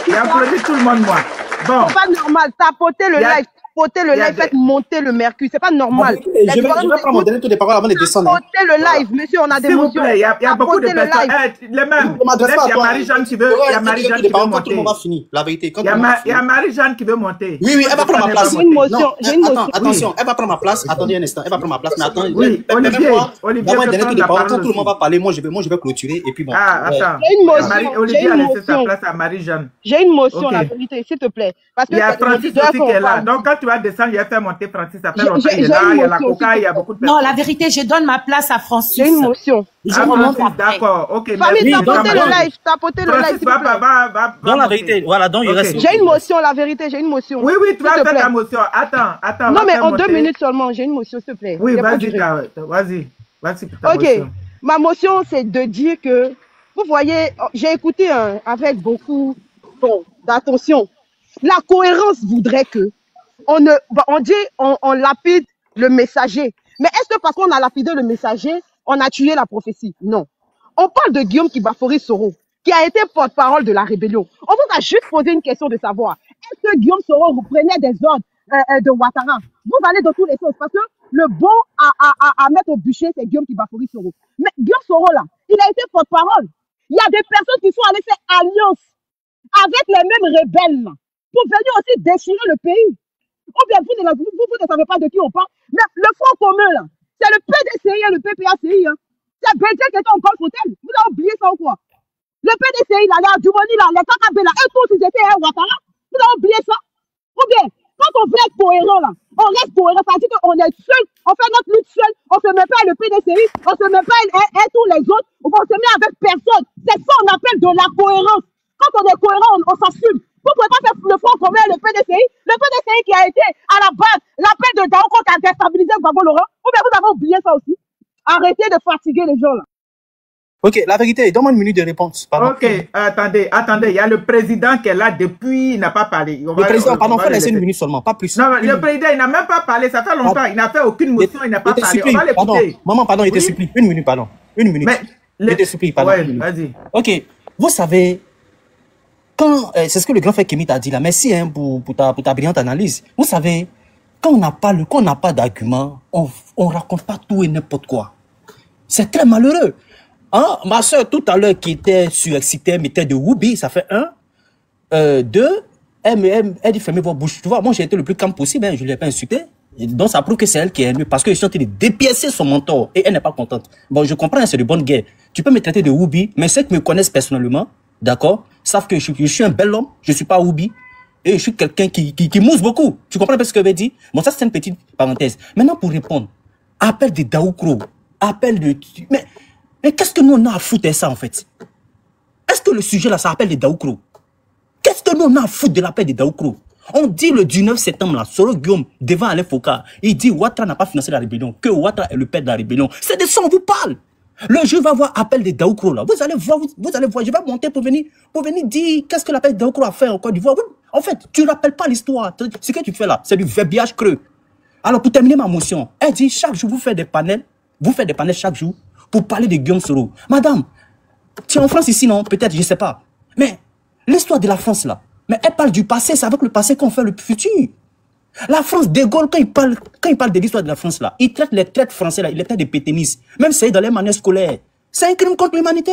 J'applaudis tout le monde, moi. Bon. C'est pas normal. Tapoter le live. Tapotez le live, faites monter le mercure. C'est pas normal. Je vais prendre mon dernier tour de parole avant de descendre. Tapotez le live, monsieur, on a des motions. Il y a beaucoup de personnes. Les mêmes. Il y a Marie-Jeanne qui veut monter. Tout le monde va finir. La vérité. Il y a Marie-Jeanne qui veut monter. Oui, elle va prendre ma place. J'ai une motion. Attention, elle va prendre ma place. Attendez un instant, elle va prendre ma place. Mais attendez, Olivier, quand tout le monde va parler, moi je vais clôturer et puis bon. Attends. J'ai une motion. Olivier a laissé sa place à Marie-Jeanne. J'ai une motion, la vérité, s'il te plaît. Parce que il y a Francis aussi qui est là. Donc quand tu vas descendre, il va faire monter Francis. Ça fait longtemps qu'il est là. Il y a la coca, il y a beaucoup de personnes. Non, la vérité, je donne ma place à Francis. J'ai une motion. Je remonte après. D'accord, ok. Famille, tapotez le live, tapotez le live. Va. Dans la vérité, voilà, donc il reste. J'ai une motion, la vérité, j'ai une motion. Oui, tu vas faire ta motion. Attends. Non, mais en 2 minutes seulement, j'ai une motion, s'il te plaît. Oui, vas-y. Ok, ma motion, c'est de dire que, vous voyez, j'ai écouté avec beaucoup d'attention. La cohérence voudrait que on lapide le messager. Mais est-ce que parce qu'on a lapidé le messager, on a tué la prophétie? Non. On parle de Guillaume Kibafori Soro, qui a été porte-parole de la rébellion. On vous a juste posé une question de savoir, est-ce que Guillaume Soro reprenait des ordres de Ouattara? Vous allez dans tous les sens, parce que le bon à mettre au bûcher, c'est Guillaume Kibafori Soro. Mais Guillaume Soro, là, il a été porte-parole. Il y a des personnes qui sont allées faire alliance avec les mêmes rebelles, là, pour venir aussi déchirer le pays. Ou bien vous ne savez pas de qui on parle. Mais le Front commun, là, c'est le PDCI et le PPACI. Hein. C'est Bédier qui était encore fauteuil. Vous avez oublié ça ou quoi? Le PDCI, là, les Dumoni, là, les KKB, là, et tous, ils étaient Ouattara. Vous avez oublié ça? Ou bien, quand on veut être cohérent, là, on reste cohérent. Ça veut dire qu'on est seul, on fait notre lutte seul, on se met pas le PDCI, on se met pas tous les autres, on se met avec personne. C'est ça qu'on appelle de la cohérence. Quand on est cohérent, on s'assume. Vous ne pouvez pas faire le Front commun et le PDCI. Le PDCI qui a été à la base l'appel de Daoko qui a déstabilisé Gbagbo Laurent. Ou bien vous avez oublié ça aussi. Arrêtez de fatiguer les gens là. Ok, la vérité, donne-moi une minute de réponse. Pardon. Ok, attendez, il y a le président qui est là depuis, il n'a pas parlé. Le président, pardon, faut laisser une minute seulement, pas plus. Non, le président, il n'a même pas parlé, ça fait longtemps, il n'a fait aucune motion, il n'a pas parlé. On va l'écouter. Maman, pardon, il te supplie. Une minute, pardon. Une minute. Je te supplie, pardon. Ouais, vas-y. Ok, vous savez, quand, c'est ce que le grand frère Kémy t'a dit là, merci hein, pour ta brillante analyse. Vous savez, quand on n'a pas d'argument, on raconte pas tout et n'importe quoi. C'est très malheureux. Hein? Ma soeur, tout à l'heure, qui était surexcitée, mettait de Woubi, ça fait 1. 2, elle dit fermez vos bouches. Tu vois, moi j'ai été le plus calme possible, hein, je ne l'ai pas insulté. Et donc ça prouve que c'est elle qui est mieux parce que je suis en train de dépiécer son mentor et elle n'est pas contente. Bon, je comprends, c'est de bonne guerre. Tu peux me traiter de Woubi, mais ceux qui me connaissent personnellement, d'accord, savent que je suis un bel homme, je ne suis pas Woubi. Et je suis quelqu'un qui mousse beaucoup. Tu comprends un peu ce que je veux dire? Bon, ça c'est une petite parenthèse. Maintenant, pour répondre, appel de Daoukro, appel de... Mais qu'est-ce que nous on a à foutre de ça en fait? Est-ce que le sujet là, ça appelle des Daoukro? Qu'est-ce que nous on a à foutre de l'appel des Daoukro? On dit le 19 septembre là, Soro Guillaume, devant Alain Foka, il dit Ouattara n'a pas financé la rébellion, que Ouattara est le père de la rébellion. C'est de ça on vous parle. Le jeu va avoir appel des Daoukro là. Vous allez voir, je vais monter pour venir dire qu'est-ce que l'appel des Daoukro a fait en Côte d'Ivoire. En fait, tu ne rappelles pas l'histoire. Ce que tu fais là, c'est du verbiage creux. Alors pour terminer ma motion, elle dit chaque jour vous faites des panels chaque jour pour parler de Guillaume Soro. Madame, tu es en France ici, non? Peut-être, je ne sais pas. Mais l'histoire de la France, là, mais elle parle du passé, c'est avec le passé qu'on fait le futur. La France, De Gaulle, quand il parle de l'histoire de la France, là, il traite les traites français, là, il les traite de péténistes. Même si c'est dans les manuels scolaires. C'est un crime contre l'humanité.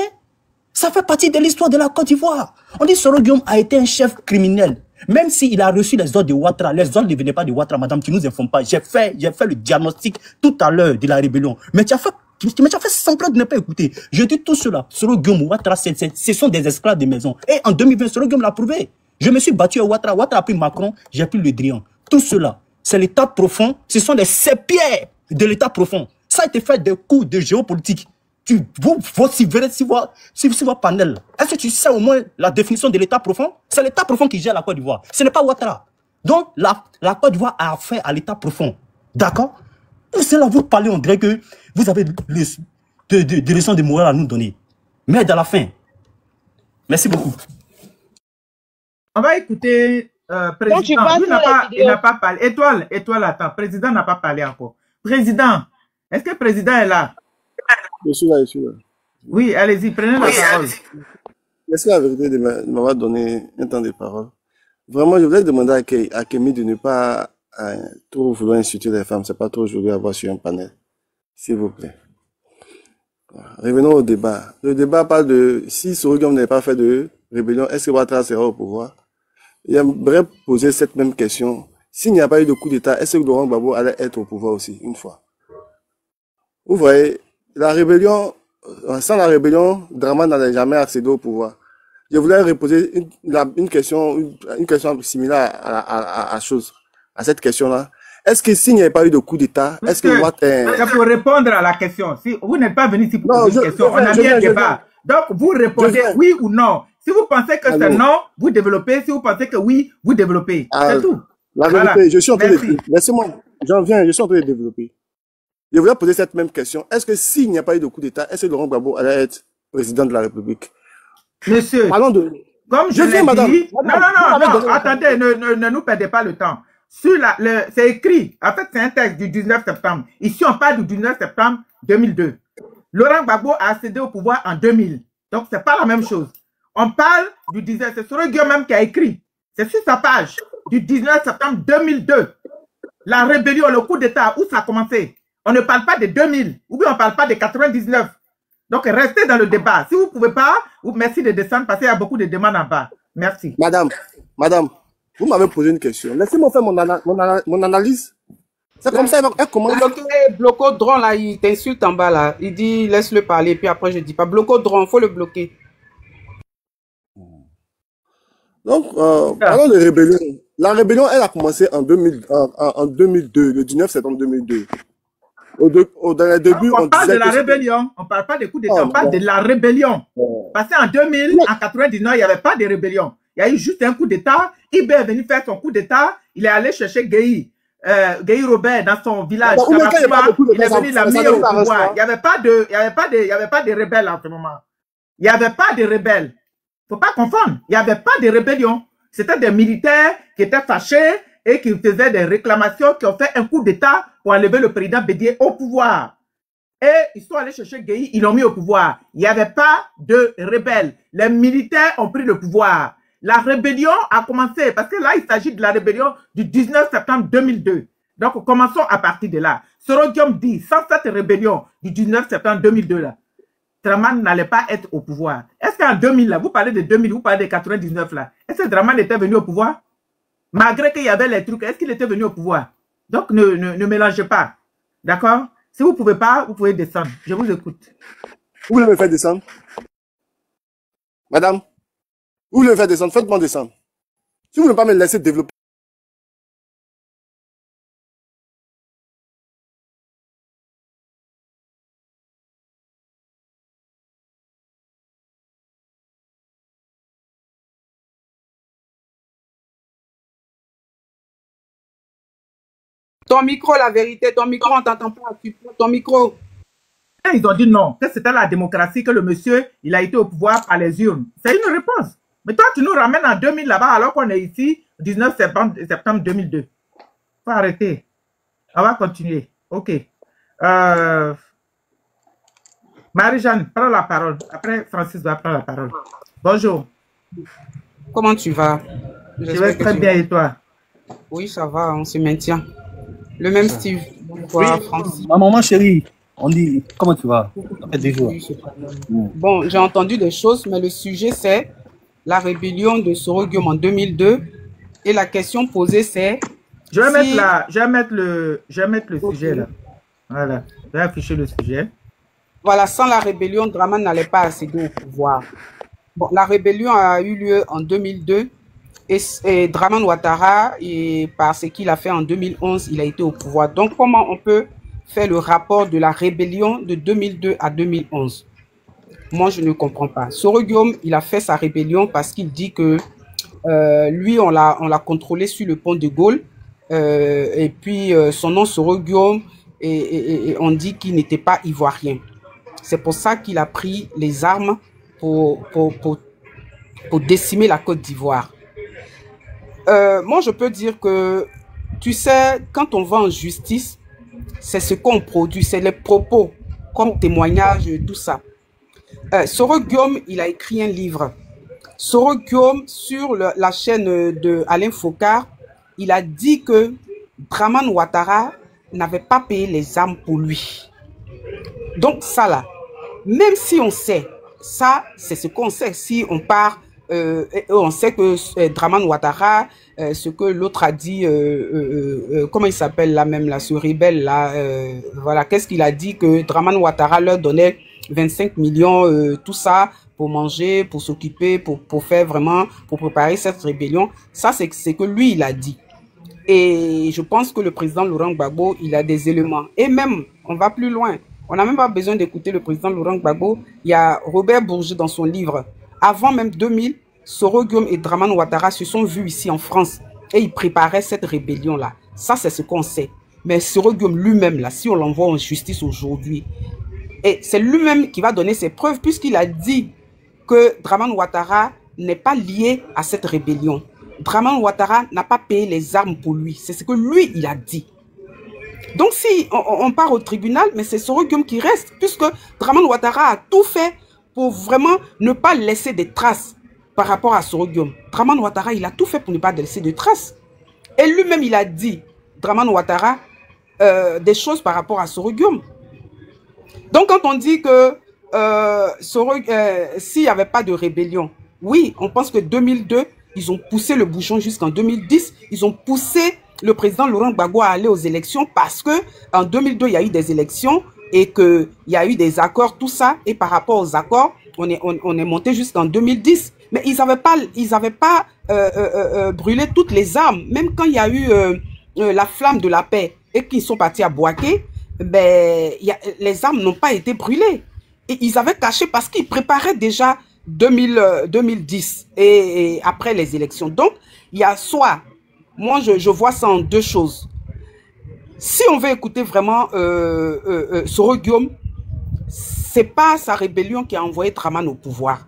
Ça fait partie de l'histoire de la Côte d'Ivoire. On dit Soro Guillaume a été un chef criminel. Même s'il a reçu les ordres de Ouattara, les ordres ne venaient pas de Ouattara, madame, tu ne nous informes pas. J'ai fait le diagnostic tout à l'heure de la rébellion. Mais tu as fait semblant de ne pas écouter. Je dis tout cela. Soro Guillaume, Ouattara, ce sont des esclaves de maison. Et en 2020, Soro Guillaume l'a prouvé. Je me suis battu à Ouattara. Ouattara a pris Macron, j'ai pris le Drian. Tout cela, c'est l'état profond. Ce sont les pierres de l'état profond. Ça a été fait des coups de géopolitique. Vous verrez si vous panel. Est-ce que tu sais au moins la définition de l'état profond? C'est l'état profond qui gère la Côte d'Ivoire. Ce n'est pas Ouattara. Donc, la Côte d'Ivoire a affaire à l'état profond. D'accord? C'est là, vous parlez, on dirait que vous avez des leçons de morale à nous donner. Mais à la fin. Merci beaucoup. On va écouter président. Il n'a pas parlé. Étoile, attends. Président n'a pas parlé encore. Président, est-ce que le président est là? Je suis là. Oui, allez-y, prenez la parole. Merci la vérité de m'avoir donné un temps de parole. Vraiment, je voulais demander à Kémy de ne pas trop vouloir insulter les femmes, c'est pas trop joli à voir sur un panel. S'il vous plaît. Voilà. Revenons au débat. Le débat parle de si Soro Guillaume n'avait pas fait de rébellion, est-ce que Ouattara sera au pouvoir? J'aimerais poser cette même question. S'il n'y a pas eu de coup d'État, est-ce que Laurent Gbagbo allait être au pouvoir aussi, une fois? Vous voyez, la rébellion, sans la rébellion, Dramane n'allait jamais accéder au pouvoir. Je voulais reposer une question similaire à cette question-là. Est-ce que s'il n'y avait pas eu de coup d'État, est-ce que Ouattara... Pour répondre à la question, si vous n'êtes pas venu ici pour poser une question, on a mis un débat. Donc, vous répondez oui ou non. Si vous pensez que c'est non, vous développez. Si vous pensez que oui, vous développez. C'est tout. La vérité, je suis en train de... Laissez-moi, j'en viens, je suis en train de développer. Je voulais poser cette même question. Est-ce que s'il n'y a pas eu de coup d'État, est-ce que Laurent Gbagbo allait être président de la République? Monsieur, comme je l'ai dit... Non, attendez, ne nous perdez pas le temps. C'est écrit, en fait, c'est un texte du 19 septembre. Ici, on parle du 19 septembre 2002. Laurent Gbagbo a accédé au pouvoir en 2000. Donc, c'est pas la même chose. On parle du 19, c'est Soro Guillaume même qui a écrit. C'est sur sa page du 19 septembre 2002. La rébellion, le coup d'État, où ça a commencé? On ne parle pas de 2000, ou bien on ne parle pas de 99. Donc, restez dans le débat. Si vous ne pouvez pas, merci de descendre parce qu'il y a beaucoup de demandes en bas. Merci. Madame, vous m'avez posé une question. Laissez-moi faire mon analyse. C'est comme ça, elle commence. Bloco Dron, là, il t'insulte en bas, là. Il dit, laisse-le parler, puis après, je dis pas. Bloco Dron, il faut le bloquer. Donc, parlons de rébellion. La rébellion, elle a commencé en 2002, le 19 septembre 2002. Dans les débuts, on parle de la rébellion. On ne parle pas des coups d'État, on parle de la rébellion. Parce qu'en 2000, en 99, il n'y avait pas de rébellion. Il y a eu juste un coup d'État. Ibé est venu faire son coup d'État. Il est allé chercher Gueye Robert dans son village. Il est venu la mis au pouvoir. Il n'y avait pas de rebelles en ce moment. Il n'y avait pas de rebelles. Il ne faut pas confondre. Il n'y avait pas de rébellion. C'était des militaires qui étaient fâchés et qui faisaient des réclamations, qui ont fait un coup d'État pour enlever le président Bédié au pouvoir. Et ils sont allés chercher Gueye, ils l'ont mis au pouvoir. Il n'y avait pas de rebelles. Les militaires ont pris le pouvoir. La rébellion a commencé, parce que là, il s'agit de la rébellion du 19 septembre 2002. Donc, commençons à partir de là. Soro Guillaume dit, sans cette rébellion du 19 septembre 2002, là, Dramane n'allait pas être au pouvoir. Est-ce qu'en 2000, là, vous parlez de 2000, vous parlez de 99, là, est-ce que Dramane était venu au pouvoir? Malgré qu'il y avait les trucs, est-ce qu'il était venu au pouvoir? Donc, ne mélangez pas. D'accord? Si vous ne pouvez pas, vous pouvez descendre. Je vous écoute. Vous voulez me faire descendre? Madame, vous voulez me faire descendre? Faites-moi descendre. Si vous ne voulez pas me laisser développer. Ton micro, la vérité, ton micro, on ne t'entend pas. Ton micro. Ils ont dit non, que c'était la démocratie, que le monsieur, il a été au pouvoir par les urnes. C'est une réponse. Mais toi, tu nous ramènes en 2000 là-bas, alors qu'on est ici, 19 septembre 2002. Faut arrêter. On va continuer. OK. Marie-Jeanne, prends la parole. Après, Francis va prendre la parole. Bonjour. Comment tu vas? Je vais très bien, et toi? Oui, ça va, on se maintient. Le même Steve. Bonjour, Francis. Ma maman chérie, on dit, comment tu vas? Ça fait 2 jours. Bon, j'ai entendu des choses, mais le sujet, c'est la rébellion de Soro Guillaume en 2002. Et la question posée, c'est... Je vais mettre le sujet là. Voilà, je vais afficher le sujet. Voilà, sans la rébellion, Dramane n'allait pas accéder au pouvoir. Bon, la rébellion a eu lieu en 2002. Et Dramane Ouattara, par ce qu'il a fait en 2011, il a été au pouvoir. Donc, comment on peut faire le rapport de la rébellion de 2002 à 2011? Moi, je ne comprends pas. Soro Guillaume, il a fait sa rébellion parce qu'il dit que lui, on l'a contrôlé sur le pont de Gaulle. Et puis, son nom, Soro Guillaume, et on dit qu'il n'était pas ivoirien. C'est pour ça qu'il a pris les armes pour décimer la Côte d'Ivoire. Moi, je peux dire que, tu sais, quand on va en justice, c'est ce qu'on produit, c'est les propos, comme témoignage, tout ça. Soro Guillaume, il a écrit un livre. Soro Guillaume, sur la chaîne de Alain Focard, il a dit que Draman Ouattara n'avait pas payé les armes pour lui. Donc ça là, même si on sait, ça c'est ce qu'on sait, si on part, on sait que Draman Ouattara, ce que l'autre a dit, comment il s'appelle là même, là, ce rebelle là, voilà, qu'est-ce qu'il a dit, que Draman Ouattara leur donnait 25 millions, tout ça, pour manger, pour s'occuper, pour faire vraiment, pour préparer cette rébellion. Ça, c'est que lui, il a dit. Et je pense que le président Laurent Gbagbo, il a des éléments. Et même, on va plus loin. On n'a même pas besoin d'écouter le président Laurent Gbagbo. Il y a Robert Bourgi dans son livre. Avant même 2000, Soro Guillaume et Draman Ouattara se sont vus ici en France. Et ils préparaient cette rébellion-là. Ça, c'est ce qu'on sait. Mais Soro Guillaume lui-même, là, si on l'envoie en justice aujourd'hui, et c'est lui-même qui va donner ses preuves, puisqu'il a dit que Draman Ouattara n'est pas lié à cette rébellion. Draman Ouattara n'a pas payé les armes pour lui. C'est ce que lui, il a dit. Donc si on part au tribunal, mais c'est Soro Guillaume qui reste, puisque Draman Ouattara a tout fait pour vraiment ne pas laisser des traces par rapport à Soro Guillaume. Draman Ouattara, il a tout fait pour ne pas laisser de traces. Et lui-même, il a dit, Draman Ouattara, des choses par rapport à Soro Guillaume. Donc quand on dit que s'il n'y avait pas de rébellion, oui, on pense que 2002, ils ont poussé le bouchon jusqu'en 2010. Ils ont poussé le président Laurent Gbagbo à aller aux élections parce que en 2002, il y a eu des élections et qu'il y a eu des accords, tout ça. Et par rapport aux accords, on est monté jusqu'en 2010. Mais ils n'avaient pas brûlé toutes les armes. Même quand il y a eu la flamme de la paix et qu'ils sont partis à Bouaké, ben, les armes n'ont pas été brûlées. Et ils avaient caché parce qu'ils préparaient déjà 2010 et après les élections. Donc, il y a soit, moi je vois ça en deux choses. Si on veut écouter vraiment Soro Guillaume, c'est pas sa rébellion qui a envoyé Draman au pouvoir.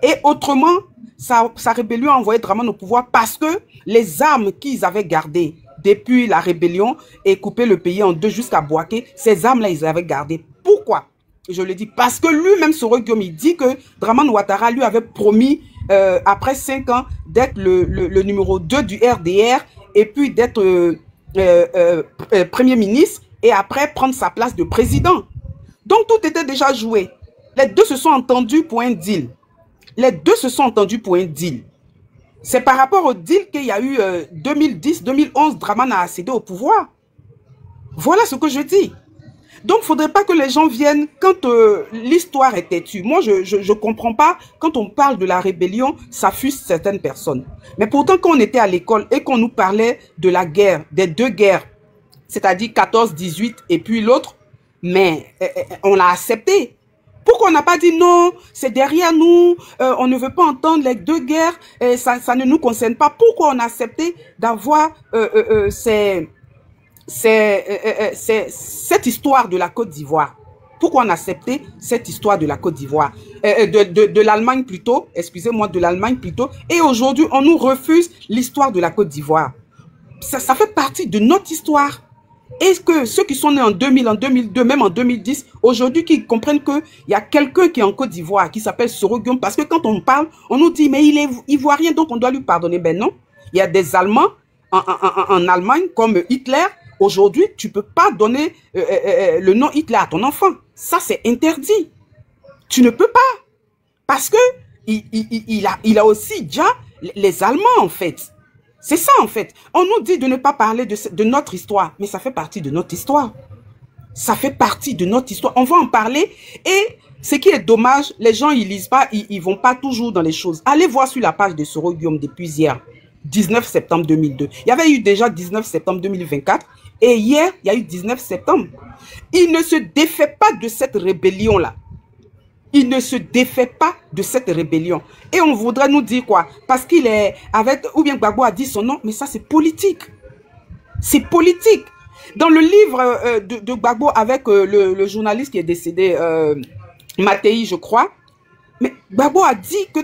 Et autrement, sa rébellion a envoyé Draman au pouvoir parce que les armes qu'ils avaient gardées depuis la rébellion et coupé le pays en deux jusqu'à Bouaké, ces armes-là, ils les avaient gardées. Pourquoi? Je le dis parce que lui-même, Soro Guillaume, il dit que Draman Ouattara lui avait promis, après 5 ans, d'être le numéro 2 du RDR et puis d'être Premier ministre et après prendre sa place de président. Donc tout était déjà joué. Les deux se sont entendus pour un deal. Les deux se sont entendus pour un deal. C'est par rapport au deal qu'il y a eu 2010-2011, Draman a accédé au pouvoir. Voilà ce que je dis. Donc, il ne faudrait pas que les gens viennent quand l'histoire est têtue. Moi, je ne comprends pas quand on parle de la rébellion, ça fuse certaines personnes. Mais pourtant, quand on était à l'école et qu'on nous parlait de la guerre, des deux guerres, c'est-à-dire 14-18 et puis l'autre, mais on l'a accepté. Pourquoi on n'a pas dit non, c'est derrière nous, on ne veut pas entendre les deux guerres, ça ne nous concerne pas. Pourquoi on a accepté d'avoir cette histoire de la Côte d'Ivoire? Pourquoi on a accepté cette histoire de la Côte d'Ivoire, de l'Allemagne plutôt, excusez-moi, de l'Allemagne plutôt, et aujourd'hui on nous refuse l'histoire de la Côte d'Ivoire. Ça fait partie de notre histoire. Est-ce que ceux qui sont nés en 2000, en 2002, même en 2010, aujourd'hui, qui comprennent qu'il y a quelqu'un qui est en Côte d'Ivoire, qui s'appelle Soro Guillaume, parce que quand on parle, on nous dit, mais il est ivoirien, donc on doit lui pardonner. Ben non, il y a des Allemands en Allemagne, comme Hitler. Aujourd'hui, tu ne peux pas donner le nom Hitler à ton enfant. Ça, c'est interdit. Tu ne peux pas. Parce que il a aussi déjà les Allemands, en fait. C'est ça, en fait. On nous dit de ne pas parler de notre histoire, mais ça fait partie de notre histoire. Ça fait partie de notre histoire. On va en parler. Et ce qui est dommage, les gens, ils lisent pas, ils vont pas toujours dans les choses. Allez voir sur la page de Soro Guillaume depuis hier, 19 septembre 2002. Il y avait eu déjà 19 septembre 2024. Et hier, il y a eu 19 septembre. Il ne se défait pas de cette rébellion-là. Il ne se défait pas de cette rébellion. Et on voudrait nous dire quoi? Parce qu'il est avec, ou bien Gbagbo a dit son nom, mais ça c'est politique. C'est politique. Dans le livre de Gbagbo avec le journaliste qui est décédé, Mattei, je crois, mais Gbagbo a dit que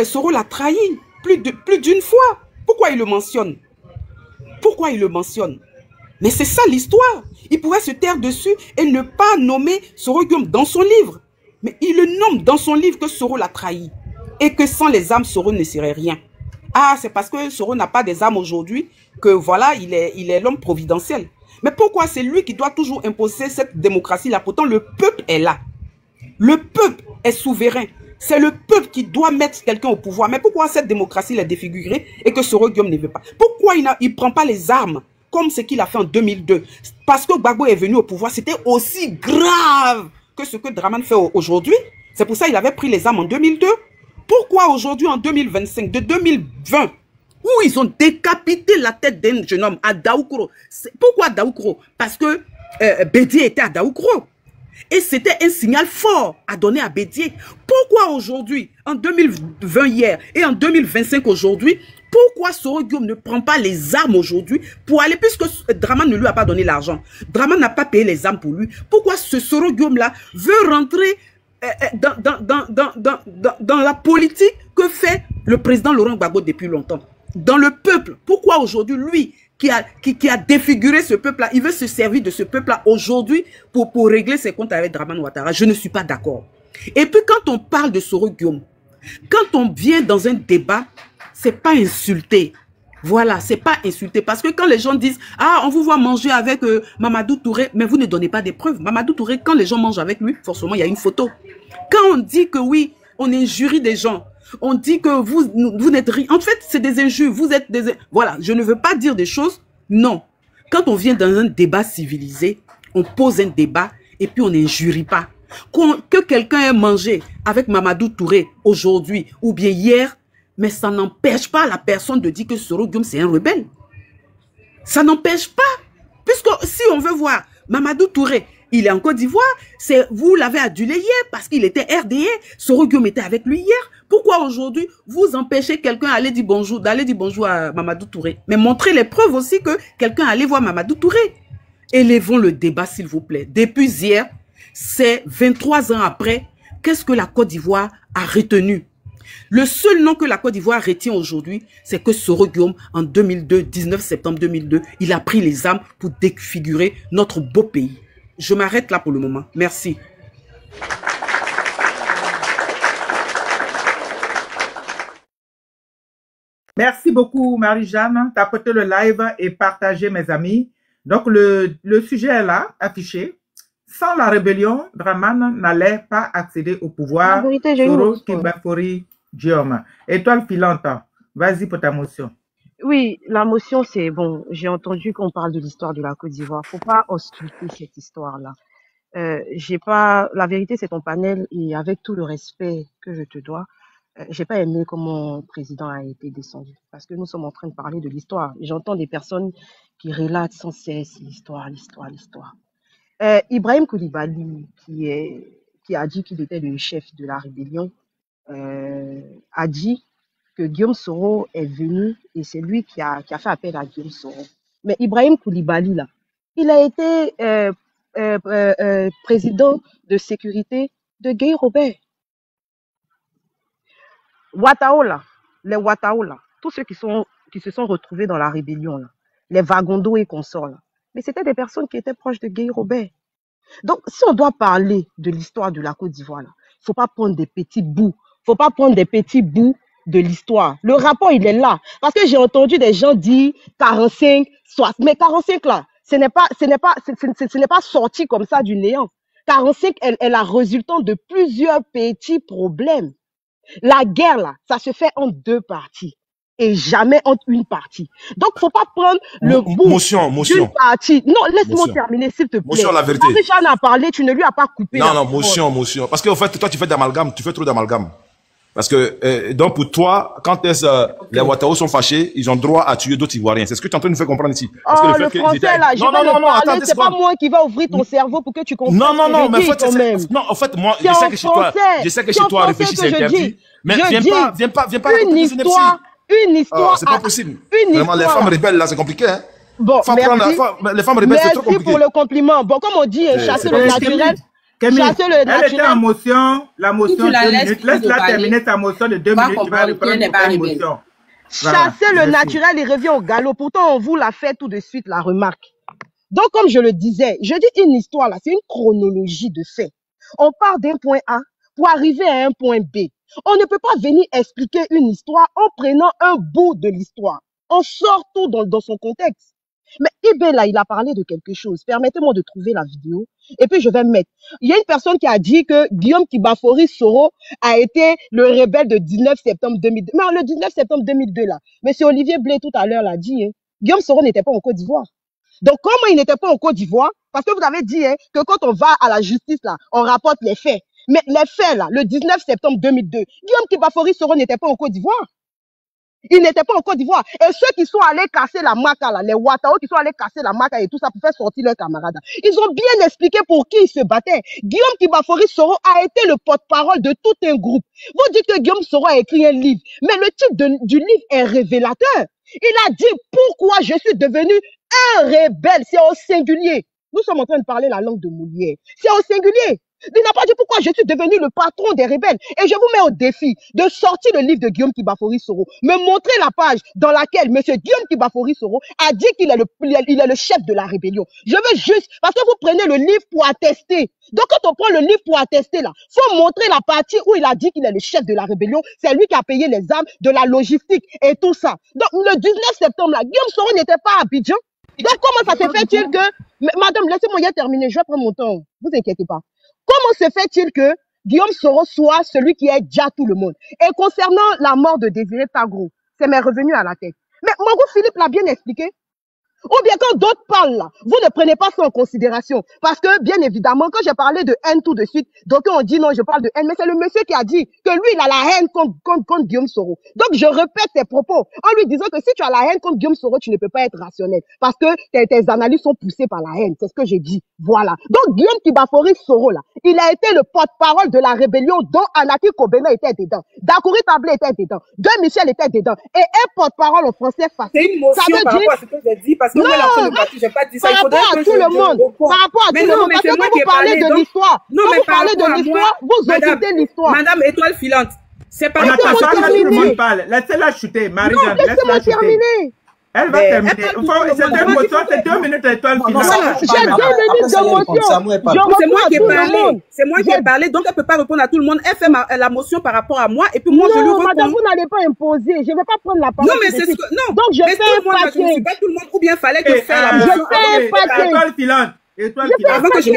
Soro l'a trahi plus d'une fois. Pourquoi il le mentionne? Pourquoi il le mentionne? Mais c'est ça l'histoire. Il pourrait se taire dessus et ne pas nommer Soro Guillaume dans son livre. Mais il le nomme dans son livre que Soro l'a trahi. Et que sans les armes, Soro ne serait rien. Ah, c'est parce que Soro n'a pas des armes aujourd'hui que voilà, il est l'homme providentiel. Mais pourquoi c'est lui qui doit toujours imposer cette démocratie-là? Pourtant, le peuple est là. Le peuple est souverain. C'est le peuple qui doit mettre quelqu'un au pouvoir. Mais pourquoi cette démocratie est défigurée et que Soro Guillaume ne veut pas? Pourquoi il ne prend pas les armes comme ce qu'il a fait en 2002? Parce que Gbagbo est venu au pouvoir, c'était aussi grave que ce que Dramane fait aujourd'hui. C'est pour ça qu'il avait pris les armes en 2002. Pourquoi aujourd'hui, en 2025, de 2020, où ils ont décapité la tête d'un jeune homme à Daoukro? Pourquoi Daoukro? Parce que Bédié était à Daoukro. Et c'était un signal fort à donner à Bédié. Pourquoi aujourd'hui, en 2020 hier et en 2025 aujourd'hui, pourquoi Soro Guillaume ne prend pas les armes aujourd'hui pour aller, puisque Dramane ne lui a pas donné l'argent, Dramane n'a pas payé les armes pour lui, pourquoi ce Soro Guillaume-là veut rentrer dans la politique que fait le président Laurent Gbagbo depuis longtemps? Dans le peuple, pourquoi aujourd'hui, lui, qui a défiguré ce peuple-là, il veut se servir de ce peuple-là aujourd'hui pour régler ses comptes avec Dramane Ouattara? Je ne suis pas d'accord. Et puis quand on parle de Soro Guillaume, quand on vient dans un débat, c'est pas insulter. Voilà, c'est pas insulter. Parce que quand les gens disent, ah, on vous voit manger avec Mamadou Touré, mais vous ne donnez pas des preuves. Mamadou Touré, quand les gens mangent avec lui, forcément, il y a une photo. Quand on dit que oui, on injurie des gens, on dit que vous n'êtes rien. En fait, c'est des injures. Vous êtes des... Voilà, je ne veux pas dire des choses. Non. Quand on vient dans un débat civilisé, on pose un débat et puis on n'injurie pas. Que quelqu'un ait mangé avec Mamadou Touré aujourd'hui ou bien hier, mais ça n'empêche pas la personne de dire que Soro Guillaume c'est un rebelle. Ça n'empêche pas. Puisque si on veut voir Mamadou Touré, il est en Côte d'Ivoire, vous l'avez adulé hier parce qu'il était RDA, Soro Guillaume était avec lui hier. Pourquoi aujourd'hui vous empêchez quelqu'un d'aller dire bonjour à Mamadou Touré? Mais montrez les preuves aussi que quelqu'un allait voir Mamadou Touré. Élevons le débat s'il vous plaît. Depuis hier, c'est 23 ans après, qu'est-ce que la Côte d'Ivoire a retenu? Le seul nom que la Côte d'Ivoire retient aujourd'hui, c'est que Soro Guillaume, en 2002, 19 septembre 2002, il a pris les armes pour défigurer notre beau pays. Je m'arrête là pour le moment. Merci. Merci beaucoup, Marie-Jeanne. Tapotez le live et partagez, mes amis. Donc, le sujet est là, affiché. Sans la rébellion, Dramane n'allait pas accéder au pouvoir. La vérité, j'ai Soro Kibafori Guillaume. Étoile filante, vas-y pour ta motion. Oui, la motion, c'est bon. J'ai entendu qu'on parle de l'histoire de la Côte d'Ivoire. Faut pas ausculter cette histoire-là. La vérité, c'est ton panel et avec tout le respect que je te dois, j'ai pas aimé comment le président a été descendu parce que nous sommes en train de parler de l'histoire. J'entends des personnes qui relatent sans cesse l'histoire. Ibrahim Koulibaly, qui a dit qu'il était le chef de la rébellion, a dit que Guillaume Soro est venu et c'est lui qui a fait appel à Guillaume Soro. Mais Ibrahim Koulibaly, là, il a été président de sécurité de Guy Robert. Ouattao, là, les Ouattao, là, tous ceux qui se sont retrouvés dans la rébellion, là, les Vagondo et consorts, là, mais c'était des personnes qui étaient proches de Guy Robert. Donc, si on doit parler de l'histoire de la Côte d'Ivoire, il ne faut pas prendre des petits bouts. Il ne faut pas prendre des petits bouts de l'histoire. Le rapport, il est là. Parce que j'ai entendu des gens dire 45, 60. Mais 45, là, ce n'est pas sorti comme ça du néant. 45 est la résultante de plusieurs petits problèmes. La guerre, là, ça se fait en deux parties. Et jamais entre une partie. Donc, faut pas prendre le bout d'une partie. Non, laisse-moi terminer, s'il te plaît. Motion, la vérité. Quand Jean a parlé, tu ne lui as pas coupé. Non, motion. Parce qu'en fait, toi, tu fais d'amalgame, tu fais trop d'amalgame. Parce que, donc, pour toi, quand les Ouattao sont fâchés, ils ont droit à tuer d'autres Ivoiriens. C'est ce que tu es en train de nous faire comprendre ici. Parce que le français, là, attends, c'est pas moi qui va ouvrir ton cerveau pour que tu comprennes. Non, mais en fait, moi, je sais que chez toi, réfléchir, c'est interdit. Mais viens pas, une histoire. C'est pas possible. Vraiment, les femmes rebelles, là, c'est compliqué, hein. Bon, merci. Les femmes rebelles, c'est trop compliqué. Merci pour le compliment. Bon, comme on dit, chasser le naturel. Elle était en motion, la motion de 2 minutes. Laisse-la terminer sa motion de 2 minutes. Tu vas reprendre une motion. Chasser le naturel, il revient au galop. Pourtant, on vous l'a fait tout de suite, la remarque. Donc, comme je le disais, je dis une histoire, là, c'est une chronologie de faits. On part d'un point A pour arriver à un point B. On ne peut pas venir expliquer une histoire en prenant un bout de l'histoire. On sort tout dans son contexte. Mais Ibé, là, il a parlé de quelque chose. Permettez-moi de trouver la vidéo. Et puis, je vais mettre. Il y a une personne qui a dit que Guillaume Kibafori Soro a été le rebelle de 19 septembre 2002. Non, le 19 septembre 2002, là. Monsieur Olivier Blé, tout à l'heure, l'a dit. Hein. Guillaume Soro n'était pas en Côte d'Ivoire. Donc, comment il n'était pas en Côte d'Ivoire? Parce que vous avez dit hein, que quand on va à la justice, là, on rapporte les faits. Mais les faits, là, le 19 septembre 2002, Guillaume Kibafori Soro n'était pas en Côte d'Ivoire. Il n'était pas en Côte d'Ivoire. Et ceux qui sont allés casser la Maka, là, les Ouattao qui sont allés casser la Maka et tout ça pour faire sortir leurs camarades, ils ont bien expliqué pour qui ils se battaient. Guillaume Kibafori Soro a été le porte-parole de tout un groupe. Vous dites que Guillaume Soro a écrit un livre, mais le titre du livre est révélateur. Il a dit pourquoi je suis devenu un rebelle. C'est au singulier. Nous sommes en train de parler la langue de Moulière. C'est au singulier. Il n'a pas dit pourquoi je suis devenu le patron des rebelles. Et je vous mets au défi de sortir le livre de Guillaume Kibafori Soro. Me montrer la page dans laquelle M. Guillaume Kibafori Soro a dit qu'il est le chef de la rébellion. Je veux juste, parce que vous prenez le livre pour attester. Donc quand on prend le livre pour attester là, faut montrer la partie où il a dit qu'il est le chef de la rébellion. C'est lui qui a payé les armes, de la logistique et tout ça. Donc le 19 septembre là, Guillaume Soro n'était pas à Abidjan. Donc comment ça se fait-il que... Madame, laissez-moi y terminer, je vais prendre mon temps. Vous inquiétez pas. Comment se fait-il que Guillaume Soro soit celui qui aide déjà tout le monde? Et concernant la mort de Désiré Tagro, c'est m'est revenu à la tête. Mais Mongo Philippe l'a bien expliqué. Ou bien quand d'autres parlent là, vous ne prenez pas ça en considération. Parce que, bien évidemment, quand j'ai parlé de haine tout de suite, donc on dit non, je parle de haine, mais c'est le monsieur qui a dit que lui, il a la haine contre Guillaume Soro. Donc je répète tes propos en lui disant que si tu as la haine contre Guillaume Soro, tu ne peux pas être rationnel. Parce que tes analyses sont poussées par la haine. C'est ce que j'ai dit. Voilà. Donc Guillaume Kibafori Soro là, il a été le porte-parole de la rébellion dont Anaki Kobena était dedans. Dakouri Tablé était dedans. De Michel était dedans. Et un porte-parole en français facile. C'est une motion par rapport à ce que j'ai dit, parce que non, j'ai pas dit ça. Par rapport à tout le monde. Par rapport à tout le monde. Parce que vous parlez de l'histoire. Quand vous parlez de l'histoire, vous occultez l'histoire. Madame Étoile Filante, c'est pas tout le monde parle. Laissez-la chuter, Marie-Jeanne. Laissez-moi terminer. Elle va terminer. C'est une motion, c'est 2 minutes Étoile Filante. J'ai 2 minutes de motion. C'est moi qui ai parlé. C'est moi qui ai parlé, donc elle ne peut pas répondre à tout le monde. Elle fait la motion par rapport à moi, et puis moi je lui réponds. Non, madame, vous n'allez pas imposer. Je ne vais pas prendre la parole. Non, mais c'est ce que... Non. Donc je fais un paquet. Je ne suis pas tout le monde, ou bien fallait que je fasse la motion. Je fais un paquet. Étoile Filante. Avant que je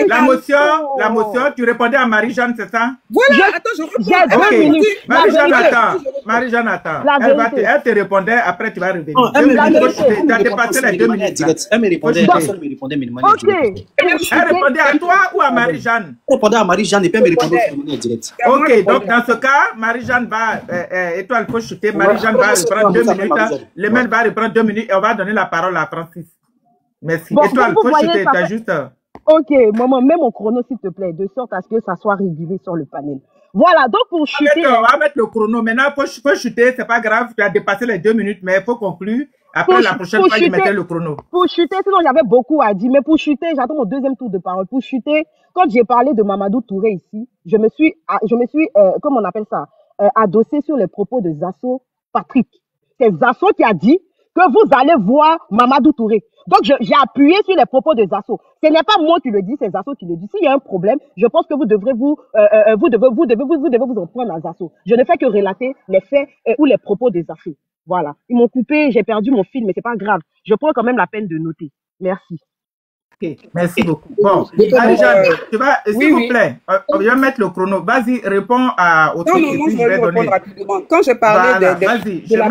la motion, tu répondais à Marie-Jeanne, c'est ça? Voilà, attends, je réponds. J'ai 2 minutes. Marie-Jeanne, attends. Elle te répondait, après tu vas revenir. Tu as dépassé les 2 minutes. Elle me répondait, personne ne me répondait, mais elle répondait à toi ou à Marie-Jeanne? Elle répondait à Marie-Jeanne et puis elle me répondait de manière directe. Ok, donc dans ce cas, Marie-Jeanne va, Étoile, faut chuter, Marie-Jeanne va reprendre 2 minutes, le mail va reprendre 2 minutes et on va donner la parole à Francis. Merci. Bon, Étoile, faut chuter, t'as juste... Ok, maman, mets mon chrono s'il te plaît, de sorte à ce que ça soit régulé sur le panel. Voilà, donc pour chuter... On va mettre le chrono. Maintenant, faut chuter, c'est pas grave, tu as dépassé les 2 minutes, mais il faut conclure. Après, la prochaine fois, je mettais le chrono. Pour chuter, sinon j'avais beaucoup à dire, mais pour chuter, j'attends mon deuxième tour de parole. Pour chuter, quand j'ai parlé de Mamadou Touré ici, je me suis comment on appelle ça, adossé sur les propos de Zasso Patrick. C'est Zasso qui a dit que vous allez voir Mamadou Touré. Donc, j'ai appuyé sur les propos de Zasso. Ce n'est pas moi qui le dis, c'est Zasso qui le dit. S'il y a un problème, je pense que vous devez vous en prendre à Zasso. Je ne fais que relater les faits ou les propos de Zasso. Voilà. Ils m'ont coupé, j'ai perdu mon fil, mais c'est pas grave. Je prends quand même la peine de noter. Merci. Ok, merci beaucoup. Bon, Marie-Jeanne, tu vas, s'il vous plaît, on va mettre le chrono. Vas-y, réponds au truc. Non, je vais répondre rapidement. Quand je parlais de la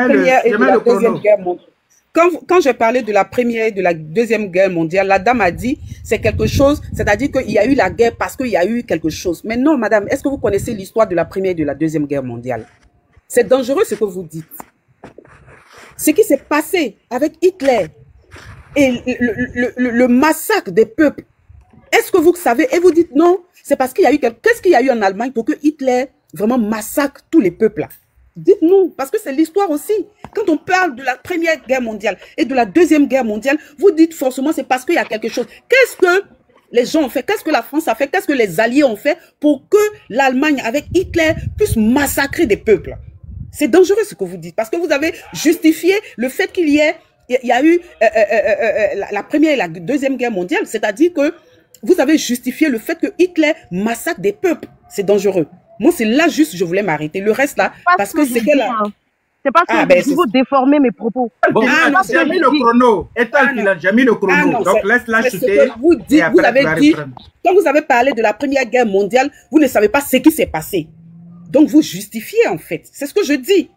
première et de la deuxième guerre mondiale, quand j'ai parlé de la première et de la deuxième guerre mondiale, la dame a dit c'est quelque chose, c'est-à-dire qu'il y a eu la guerre parce qu'il y a eu quelque chose. Mais non, madame, est-ce que vous connaissez l'histoire de la première et de la deuxième guerre mondiale? C'est dangereux ce que vous dites. Ce qui s'est passé avec Hitler et le massacre des peuples, est-ce que vous savez? Et vous dites non, c'est parce qu'il y a eu qu'est-ce qu'il y a eu en Allemagne pour que Hitler vraiment massacre tous les peuples là? Dites-nous, parce que c'est l'histoire aussi. Quand on parle de la première guerre mondiale et de la deuxième guerre mondiale, vous dites forcément c'est parce qu'il y a quelque chose. Qu'est-ce que les gens ont fait? Qu'est-ce que la France a fait? Qu'est-ce que les Alliés ont fait pour que l'Allemagne, avec Hitler, puisse massacrer des peuples? C'est dangereux ce que vous dites, parce que vous avez justifié le fait qu'il y a eu la première et la deuxième guerre mondiale, c'est-à-dire que vous avez justifié le fait que Hitler massacre des peuples. C'est dangereux. Moi, c'est là juste je voulais m'arrêter. Le reste là, parce que c'est que là... C'est pas ça, il faut déformer mes propos. Bon, j'ai mis le chrono. J'ai mis le chrono. Donc laisse-la chuter. Vous dites, vous avez dit, quand vous avez parlé de la Première Guerre mondiale, vous ne savez pas ce qui s'est passé. Donc vous justifiez en fait. C'est ce que je dis.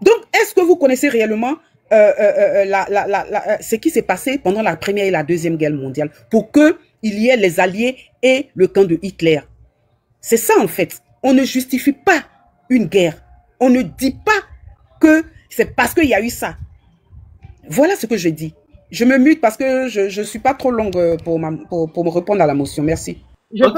Donc est-ce que vous connaissez réellement ce qui s'est passé pendant la Première et la Deuxième Guerre mondiale pour qu'il y ait les Alliés et le camp de Hitler? C'est ça en fait. On ne justifie pas une guerre. On ne dit pas que c'est parce qu'il y a eu ça. Voilà ce que je dis. Je me mute parce que je ne suis pas trop longue pour me répondre à la motion. Merci. Comme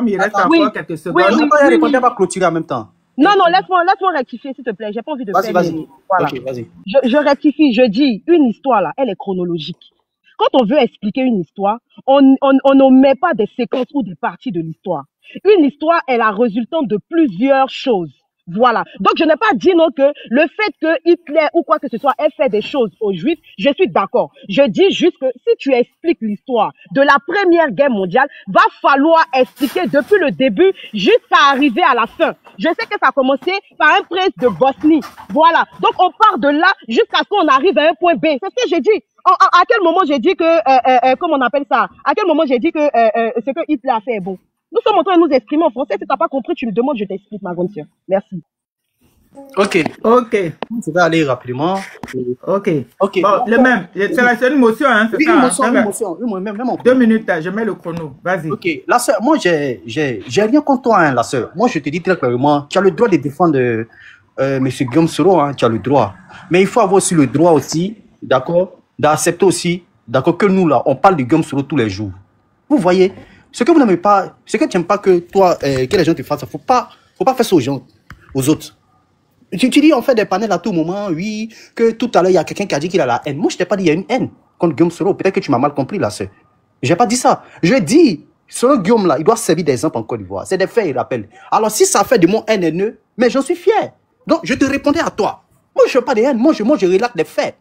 il reste encore quelques secondes. On ne pas clôturer en même temps. Non, laisse-moi rectifier, s'il te plaît. J'ai pas envie de faire... Vas-y. Voilà. Okay, vas-y. Je rectifie, je dis, une histoire, là, elle est chronologique. Quand on veut expliquer une histoire, on ne met pas des séquences ou des parties de l'histoire. Une histoire est la résultante de plusieurs choses. Voilà. Donc, je n'ai pas dit non que le fait que Hitler ou quoi que ce soit ait fait des choses aux Juifs, je suis d'accord. Je dis juste que si tu expliques l'histoire de la Première Guerre mondiale, va falloir expliquer depuis le début jusqu'à arriver à la fin. Je sais que ça a commencé par un prince de Bosnie. Voilà. Donc, on part de là jusqu'à ce qu'on arrive à un point B. C'est ce que j'ai dit. À quel moment j'ai dit que, comment on appelle ça? À quel moment j'ai dit que ce que Hitler a fait est bon? Nous sommes en train de nous exprimer en français. Si tu n'as pas compris, tu me demandes, je t'explique, ma grande sœur. Merci. Ok. Je vais aller rapidement. Ok. Bon, le même. C'est une motion, hein? Oui, une motion. Même 2 minutes, je mets le chrono. Vas-y. Ok. La sœur, moi, j'ai rien contre toi, hein, la sœur. Moi, je te dis très clairement, tu as le droit de défendre M. Guillaume Soro, hein, tu as le droit. Mais il faut avoir aussi le droit aussi, d'accord, d'accepter aussi, d'accord, que nous, là, on parle de Guillaume Soro tous les jours. Vous voyez? Ce que vous n'aimez pas, ce que tu n'aimes pas que toi, que les gens te fassent, faut pas faire ça aux gens, aux autres. Tu dis, on fait des panels à tout moment, oui, que tout à l'heure, il y a quelqu'un qui a dit qu'il a la haine. Moi, je t'ai pas dit qu'il y a une haine contre Guillaume Soro. Peut-être que tu m'as mal compris, là, sœur. J'ai pas dit ça. Je dis, ce Guillaume, là, il doit servir d'exemple en Côte d'Ivoire. C'est des faits, il rappelle. Alors, si ça fait de mon haineux, mais j'en suis fier. Donc, je te répondais à toi. Moi, je ne fais pas de haine. Moi, je relate des faits.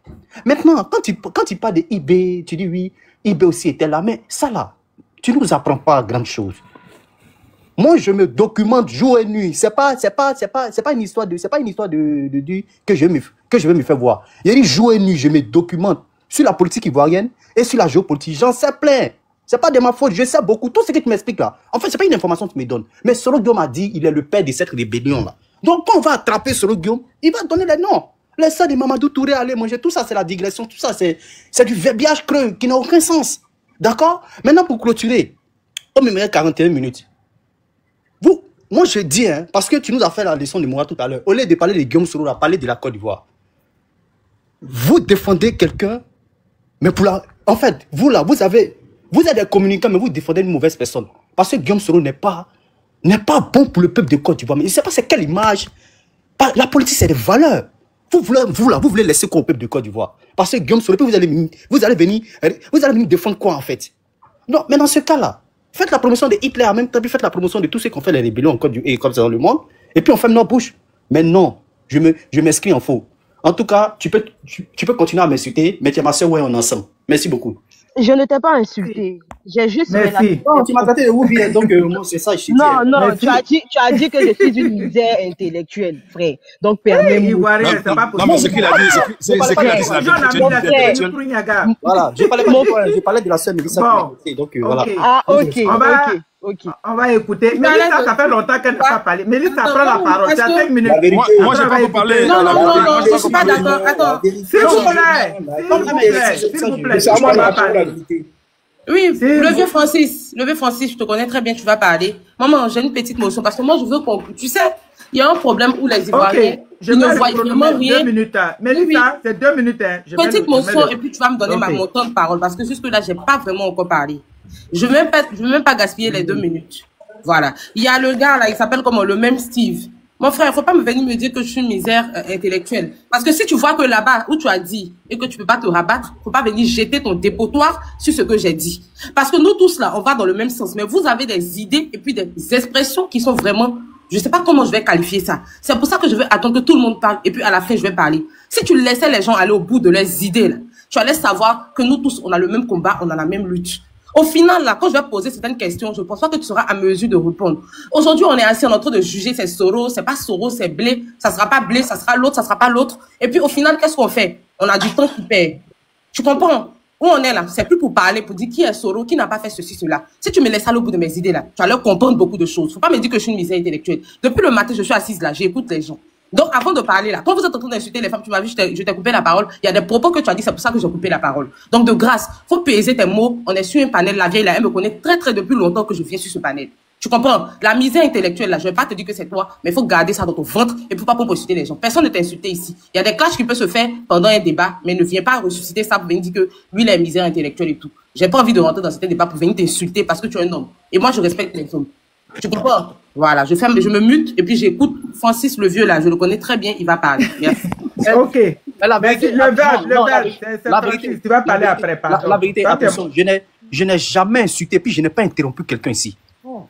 Maintenant, quand tu parles de IB, tu dis oui, IB aussi était là. Mais ça, là, tu ne nous apprends pas grand chose. Moi, je me documente jour et nuit. C'est pas une histoire que je vais me faire voir. Il y a dit jour et nuit, je me documente sur la politique ivoirienne et sur la géopolitique. J'en sais plein. C'est pas de ma faute. Je sais beaucoup. Tout ce que tu m'expliques là. En fait, c'est pas une information que tu me donnes. Mais Soro Guillaume a dit, il est le père de cette rébellion là. Donc, quand on va attraper Soro Guillaume, il va donner les noms. Les sœurs de Mamadou Touré aller manger. Tout ça, c'est la digression. Tout ça, c'est du verbiage creux qui n'a aucun sens. D'accord? Maintenant, pour clôturer, on me met 41 minutes. Moi, je dis, hein, parce que tu nous as fait la leçon de morale tout à l'heure, au lieu de parler de Guillaume Soro, on a parlé de la Côte d'Ivoire. Vous défendez quelqu'un, mais en fait, vous êtes des communicants, mais vous défendez une mauvaise personne. Parce que Guillaume Soro n'est pas bon pour le peuple de Côte d'Ivoire. Mais je ne sais pas c'est quelle image. La politique, c'est des valeurs. Vous voulez laisser quoi au peuple de Côte d'Ivoire? Parce que Guillaume Soro, vous allez venir défendre quoi en fait? Non, mais dans ce cas-là, faites la promotion de Hitler en même temps, puis faites la promotion de tous ceux qui ont fait les rébellions en Côte d'Ivoire et comme ça dans le monde. Et puis on ferme nos bouches. Mais non, je m'inscris en faux. En tout cas, tu peux continuer à m'insulter, mais tu es ma soeur, ouais, on est ensemble. Merci beaucoup. Je ne t'ai pas insulté. J'ai juste... Merci. Non, tu m'as traité de Woubi, donc c'est ça, je suis Non, tu as dit que je suis une misère intellectuelle, frère. Donc, permets-moi. Non, mais ce qu'il a dit, c'est qu'il a dit, c'est la vérité. Voilà, je parlais de la sœur Mélissa. Donc, voilà. Ah, ok. On va écouter. Mélissa, ça fait longtemps qu'elle n'a pas parlé. Mélissa, prends la parole. Tu as 5 minutes. Moi, je ne vais pas parler. Non, je ne suis pas d'accord. Attends. S'il vous plaît. C'est à moi de parler. Oui, le vieux Francis, je te connais très bien, tu vas parler. Maman, j'ai une petite motion parce que moi, je veux qu'on... Tu sais, il y a un problème où les Ivoiriens ne voient vraiment rien. 2 minutes. Mélissa, c'est 2 minutes. Petite motion et puis tu vas me donner mon temps de parole parce que jusque-là, je n'ai pas vraiment encore parlé. Je ne veux même pas gaspiller les 2 minutes. Voilà. Il y a le gars là, il s'appelle comment? Le même Steve. Mon frère, il ne faut pas me venir me dire que je suis une misère intellectuelle. Parce que si tu vois que là-bas, où tu as dit, et que tu ne peux pas te rabattre, il ne faut pas venir jeter ton dépotoir sur ce que j'ai dit. Parce que nous tous là, on va dans le même sens. Mais vous avez des idées et puis des expressions qui sont vraiment... Je ne sais pas comment je vais qualifier ça. C'est pour ça que je vais attendre que tout le monde parle et puis à la fin, je vais parler. Si tu laissais les gens aller au bout de leurs idées, là, tu allais savoir que nous tous, on a le même combat, on a la même lutte. Au final, là, quand je vais poser certaines questions, je ne pense pas que tu seras à mesure de répondre. Aujourd'hui, on est assis en train de juger, c'est Soros, c'est pas Soros, c'est Blé, ça sera pas Blé, ça sera l'autre, ça sera pas l'autre. Et puis, au final, qu'est-ce qu'on fait? On a du temps qui perd. Tu comprends? Où on est là, c'est plus pour parler, pour dire qui est Soros, qui n'a pas fait ceci, cela. Si tu me laisses aller au bout de mes idées là, tu vas leur comprendre beaucoup de choses. Faut pas me dire que je suis une misère intellectuelle. Depuis le matin, je suis assise là, j'écoute les gens. Donc, avant de parler là, quand vous êtes en train d'insulter les femmes, tu m'as vu, je t'ai coupé la parole. Il y a des propos que tu as dit, c'est pour ça que j'ai coupé la parole. Donc, de grâce, faut peser tes mots. On est sur un panel, la vieille là, elle me connaît très depuis longtemps que je viens sur ce panel. Tu comprends? La misère intellectuelle là, je vais pas te dire que c'est toi, mais il faut garder ça dans ton ventre et puis pas pour insulter les gens. Personne ne t'a insulté ici. Il y a des clashs qui peuvent se faire pendant un débat, mais ne viens pas ressusciter ça pour venir dire que lui, il a une misère intellectuelle et tout. J'ai pas envie de rentrer dans ce débat pour venir t'insulter parce que tu es un homme. Et moi, je respecte les hommes. Tu comprends? Voilà, je me mute et puis j'écoute Francis le vieux là, je le connais très bien, il va parler. Merci. Ok. Merci. C'est Francis, tu vas parler après. La vérité, attention, je n'ai jamais insulté, puis je n'ai pas interrompu quelqu'un ici.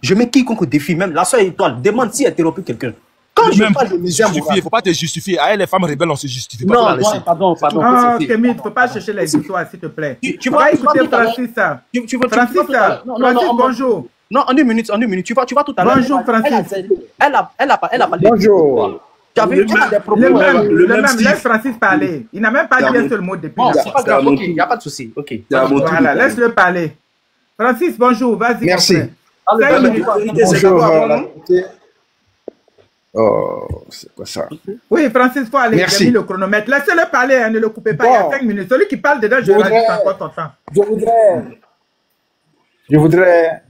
Je mets quiconque au défi, même la soeur Étoile, demande si elle a interrompu quelqu'un. Quand je parle de misère, il ne faut pas te justifier. Ah, les femmes rebelles, on se justifie pas. Non, pardon. Ah, Kémy, il ne faut pas chercher les histoires, s'il te plaît. Tu vas écouter Francis, ça. Francis, bonjour. Non, en une minute, tu vas tout à l'heure. Bonjour, Francis. Elle a parlé. Bonjour. Tu as vu, le même, laisse Francis parler. Il n'a même pas dit un seul mot depuis. C'est pas grave, ok, il n'y a pas de souci. Ok. Voilà, laisse-le parler. Francis, bonjour, vas-y. Merci. Bonjour. Oh, c'est quoi ça? Oui, Francis, il faut aller. J'ai mis le chronomètre. Laissez-le parler, hein, ne le coupez pas. Il y a 5 minutes. Celui qui parle dedans, je rajoute encore ton temps. Je voudrais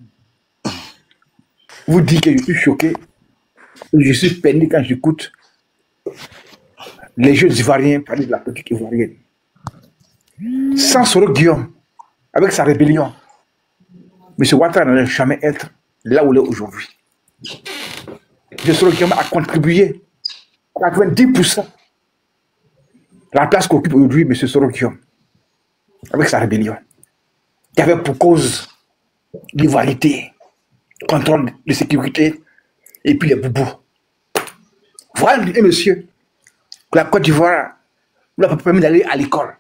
vous dire que je suis choqué. Je suis peiné quand j'écoute les jeunes Ivoiriens parler de la politique ivoirienne. Sans Soro Guillaume, avec sa rébellion, M. Ouattara n'allait jamais être là où il est aujourd'hui. M. Soro Guillaume a contribué à 90% à la place qu'occupe aujourd'hui M. Soro Guillaume, avec sa rébellion, qui avait pour cause l'ivoirité, contrôle de sécurité, et puis les boubous. Voilà, monsieur, que la Côte d'Ivoire ne l'a pas permis d'aller à l'école.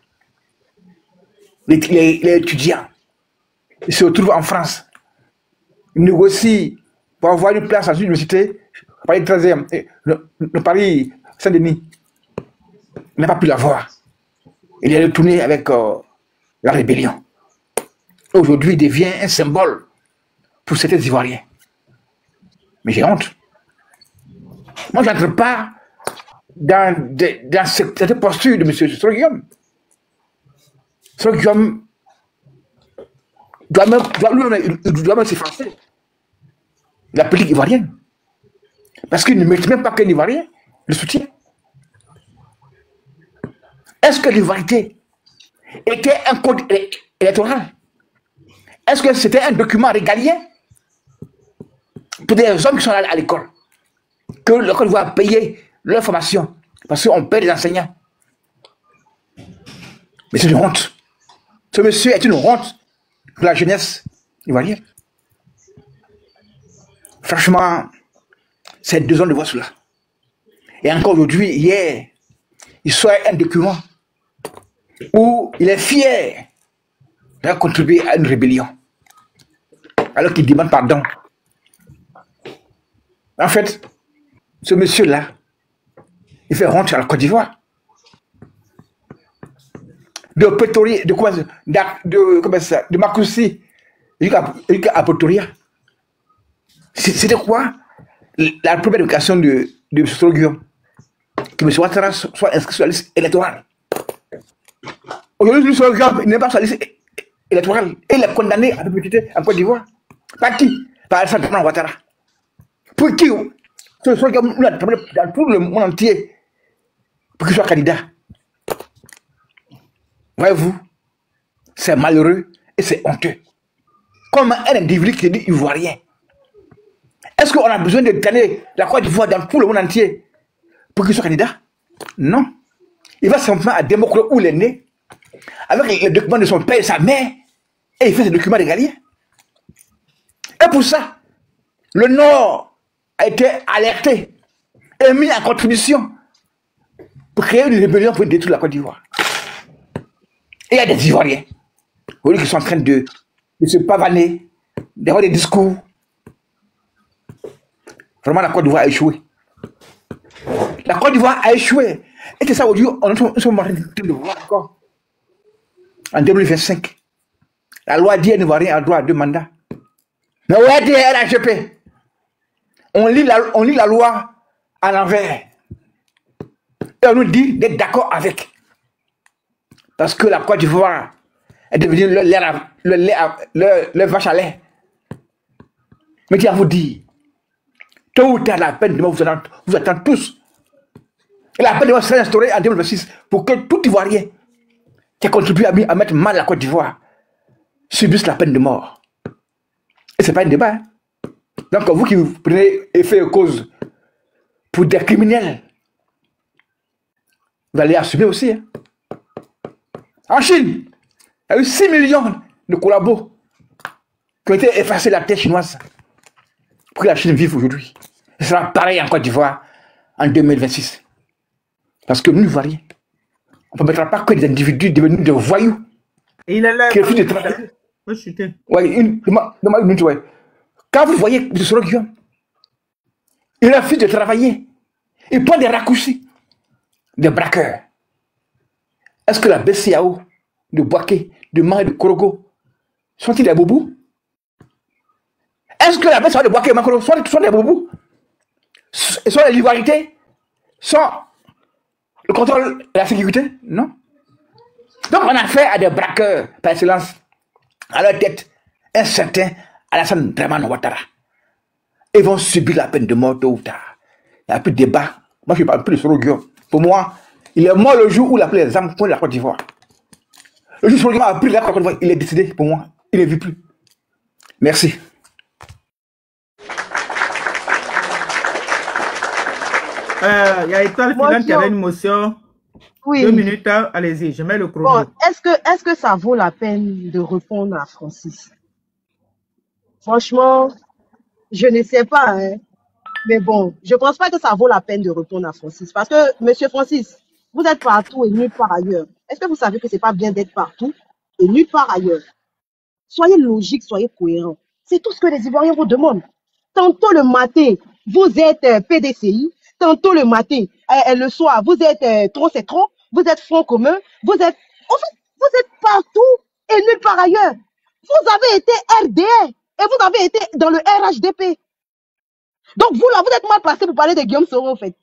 Les étudiants, ils se retrouvent en France. Ils négocient pour avoir une place à l'université, Paris 13e, le Paris Saint-Denis. Il n'a pas pu l'avoir. Il est retourné avec la rébellion. Aujourd'hui, il devient un symbole pour certains Ivoiriens. Mais j'ai honte. Moi, je n'entre pas dans cette posture de M. Soro Guillaume. Soro Guillaume doit même s'effacer de la politique ivoirienne. Parce qu'il ne mérite même pas qu'un Ivoirien le soutienne. Est-ce que l'ivoirité était un code électoral? Est-ce que c'était un document régalien pour des hommes qui sont à l'école? Que l'école va payer leur formation parce qu'on paie les enseignants. Mais c'est une honte. Ce monsieur est une honte pour la jeunesse ivoirienne. Franchement, c'est 2 ans de voir cela. Et encore aujourd'hui, hier, il sort un document où il est fier d'avoir contribué à une rébellion. Alors qu'il demande pardon. En fait, ce monsieur-là, il fait honte à la Côte d'Ivoire. De Marcoussi jusqu'à Pretoria. C'était quoi la première éducation de M. Soro Guillaume? Que M. Ouattara soit inscrit sur la liste électorale. Aujourd'hui, M. Soro Guillaume n'est pas sur la liste électorale. Et il est condamné à perpétuité en Côte d'Ivoire. Par qui? Par Alassane Ouattara. Pour qui? Soro Guillaume dans tout le monde entier pour qu'il soit candidat. Voyez-vous, c'est malheureux et c'est honteux. Comme un individu qui dit ivoirien. Est-ce qu'on a besoin de gagner la Côte d'Ivoire dans tout le monde entier pour qu'il soit candidat? Non. Il va simplement à Démocrate où il est né, avec les documents de son père et sa mère, et il fait ses documents régaliens. Et pour ça, le Nord a été alerté et mis en contribution pour créer une rébellion pour détruire la Côte d'Ivoire. Et il y a des Ivoiriens qui sont en train de de se pavaner, d'avoir des discours. Vraiment, la Côte d'Ivoire a échoué. La Côte d'Ivoire a échoué. Et c'est ça aujourd'hui, on est en train de voir encore. En 2025, la loi dit qu'un Ivoirien a droit à 2 mandats. Mais où est RHP? On lit la loi à l'envers. Et on nous dit d'être d'accord avec. Parce que la Côte d'Ivoire est devenue le vache à lait. Mais je vous dis, tôt ou tard, la peine de mort vous attend tous. Et la peine de mort sera instaurée en 2026 pour que tout Ivoirien qui a contribué à mettre mal la Côte d'Ivoire subisse la peine de mort. Et ce n'est pas un débat. Hein? Donc, vous qui vous prenez effet et cause pour des criminels, vous allez assumer aussi. Hein? En Chine, il y a eu 6 millions de collabos qui ont été effacés de la terre chinoise pour que la Chine vive aujourd'hui. Ce sera pareil en Côte d'Ivoire en 2026. Parce que nous, Ivoiriens, on ne permettra pas que des individus devenus des voyous Et il est là. qui refusent de travailler. Ouais, ouais. Quand vous voyez M. Soro Guillaume, il refuse de travailler. Il prend des raccourcis, des braqueurs. Est-ce que la BCAO de Boaké, de Mans et de Korogo sont-ils des boubous? Est-ce que la BCAO de Boaké et de Korogo sont des boubous? Sont les l'ivoirité? Sont le contrôle de la sécurité? Non. Donc on a affaire à des braqueurs par excellence. À leur tête, un certain Alassane Dramane Ouattara. Ils vont subir la peine de mort tôt ou tard. Il n'y a plus de débat. Moi, je ne parle plus de Soro Guillaume. Pour moi, il est mort le jour où il a pris les armes contre la Côte d'Ivoire. Le jour où Soro Guillaume a pris la Côte d'Ivoire, il est décidé pour moi. Il ne vit plus. Merci. Il y a Étoile Filante qui avait une motion. Oui. 2 minutes, allez-y, je mets le chrono. Bon, est-ce que ça vaut la peine de répondre à Francis? Franchement, je ne sais pas, hein. Mais bon, je ne pense pas que ça vaut la peine de répondre à Francis. Parce que, monsieur Francis, vous êtes partout et nulle part ailleurs. Est-ce que vous savez que ce n'est pas bien d'être partout et nulle part ailleurs? Soyez logique, soyez cohérent. C'est tout ce que les Ivoiriens vous demandent. Tantôt le matin, vous êtes PDCI. Tantôt le matin, le soir, vous êtes trop c'est trop. Vous êtes Front commun. Vous êtes, en fait, vous êtes partout et nulle part ailleurs. Vous avez été RDR et vous avez été dans le RHDP. Donc vous là, vous êtes mal placé pour parler de Guillaume Soro en fait.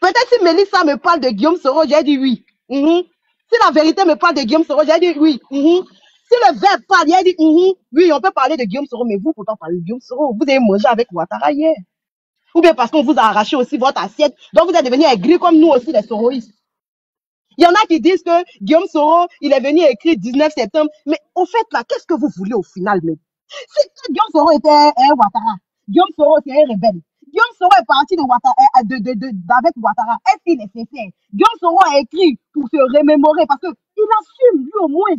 Peut-être si Mélissa me parle de Guillaume Soro, j'ai dit oui. Si la vérité me parle de Guillaume Soro, j'ai dit oui. Si le verbe parle, j'ai dit oui, on peut parler de Guillaume Soro, mais vous, pourtant, parlez de Guillaume Soro. Vous avez mangé avec Ouattara hier. Ou bien parce qu'on vous a arraché aussi votre assiette, donc vous êtes devenus aigris comme nous aussi, les soroïstes. Il y en a qui disent que Guillaume Soro, il est venu écrire 19 septembre. Mais au fait, là, qu'est-ce que vous voulez au final, mais si Guillaume Soro était un Ouattara, Guillaume Soro, c'est un rebelle. Guillaume Soro est parti de Ouattara, d'avec Ouattara. Est-ce qu'il est sincère? Guillaume Soro a écrit pour se remémorer parce qu'il assume, lui au moins.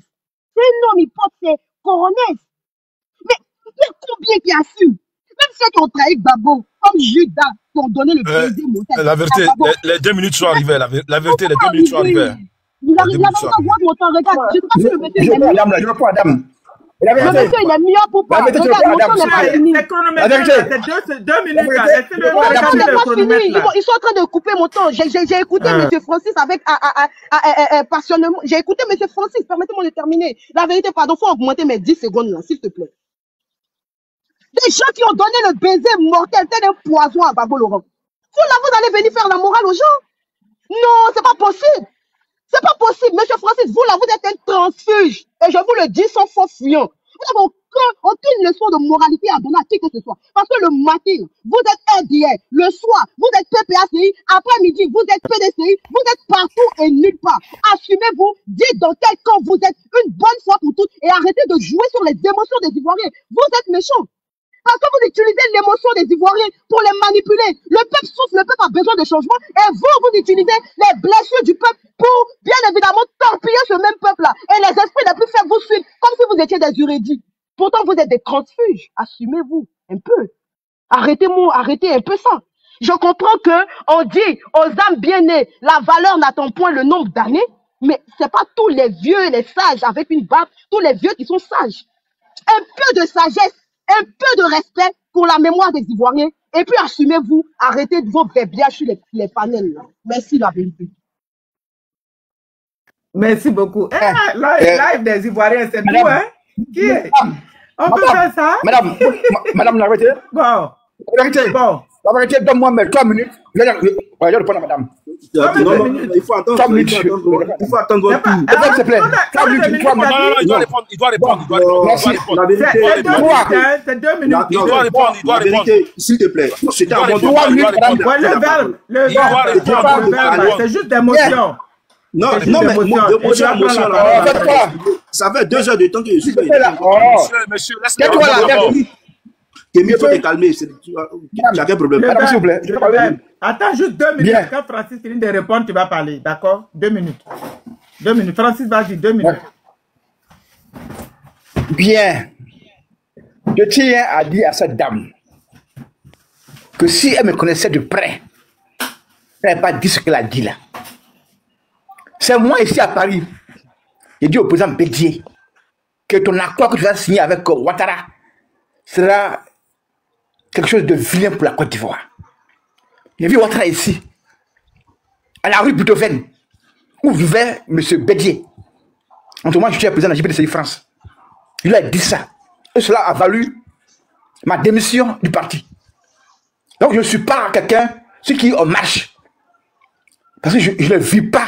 C'est un homme hypothèse, c'est coroner. Mais il y a combien qui assument? Même ceux qui ont trahi Gbagbo, comme Judas, qui ont donné le baiser mortel. La vérité, les 2 minutes sont arrivées. La vérité, les 2 minutes sont arrivées. Il a même pas voir mon temps. Regarde, je ne sais pas si le monsieur est mieux. Je reprends Adam. Le monsieur, il est mieux pour pas. Regarde, mon temps n'est pas fini. C'est 2 minutes. Ils sont en train de couper mon temps. J'ai écouté M. Francis avec passionnément. J'ai écouté M. Francis. Permettez-moi de terminer. La vérité, pardon, il faut augmenter mes 10 secondes là, s'il te plaît. Des gens qui ont donné le baiser mortel, tel un poison à Gbagbo Laurent. Vous là, vous allez venir faire la morale aux gens? Non, c'est pas possible. C'est pas possible. Monsieur Francis, vous là, vous êtes un transfuge. Et je vous le dis sans faux fuyant. Vous n'avez aucune leçon de moralité à donner à qui que ce soit. Parce que le matin, vous êtes RDR. Le soir, vous êtes PPACI. Après-midi, vous êtes PDCI. Vous êtes partout et nulle part. Assumez-vous. Dites dans quel camp vous êtes une bonne fois pour toutes. Et arrêtez de jouer sur les émotions des Ivoiriens. Vous êtes méchants. Parce que vous utilisez l'émotion des Ivoiriens pour les manipuler. Le peuple souffre, le peuple a besoin de changement. Et vous utilisez les blessures du peuple pour, bien évidemment, torpiller ce même peuple-là. Et les esprits les plus faibles vous suivent comme si vous étiez des juridis. Pourtant, vous êtes des transfuges. Assumez-vous un peu. Arrêtez un peu ça. Je comprends que on dit aux âmes bien-nées, la valeur n'attend point le nombre d'années. Mais c'est pas tous les vieux et les sages avec une barbe, tous les vieux qui sont sages. Un peu de sagesse, un peu de respect pour la mémoire des Ivoiriens. Et puis assumez-vous, arrêtez de vos bébiages sur les panels. Là. Merci la vérité. Merci beaucoup. Live des Ivoiriens, c'est tout, hein? Qui est? On peut faire ça? Madame la vérité. Bon. La vérité, donne-moi mes 3 minutes. Je vais répondre à madame. Il faut attendre. 3 minutes. Il faut attendre un tour. S'il te plaît. 3 minutes, 3 minutes. Non, il doit répondre. Il doit répondre. Merci. La vérité. C'est 2 minutes. Il doit répondre. Il doit répondre. S'il te plaît. C'était un bon 3 minutes, madame. Ouais, le verbe, c'est juste des motions. Non, mais d'émotion à motion là. Ça fait 2 heures de temps que je suis là. Monsieur, Tais-toi là. Kémy, il faut te calmer. Tu as quel problème? Madame, s'il vous plaît. Attends juste 2 minutes. Quand Francis finit de répondre, tu vas parler. D'accord? 2 minutes. 2 minutes. Francis, vas-y, 2 minutes. Bien. Je tiens à dire à cette dame que si elle me connaissait de près, elle n'aurait pas dit ce qu'elle a dit là. C'est moi ici à Paris. J'ai dit au président Bédié que ton accord que tu vas signer avec Ouattara sera quelque chose de vilain pour la Côte d'Ivoire. J'ai vu Ouattara ici, à la rue Beethoven, où vivait M. Bédié. En tout cas, je suis président de la JPDCI France. Il a dit ça. Et cela a valu ma démission du parti. Donc je ne suis pas quelqu'un, ce qui en marche. Parce que je ne vis pas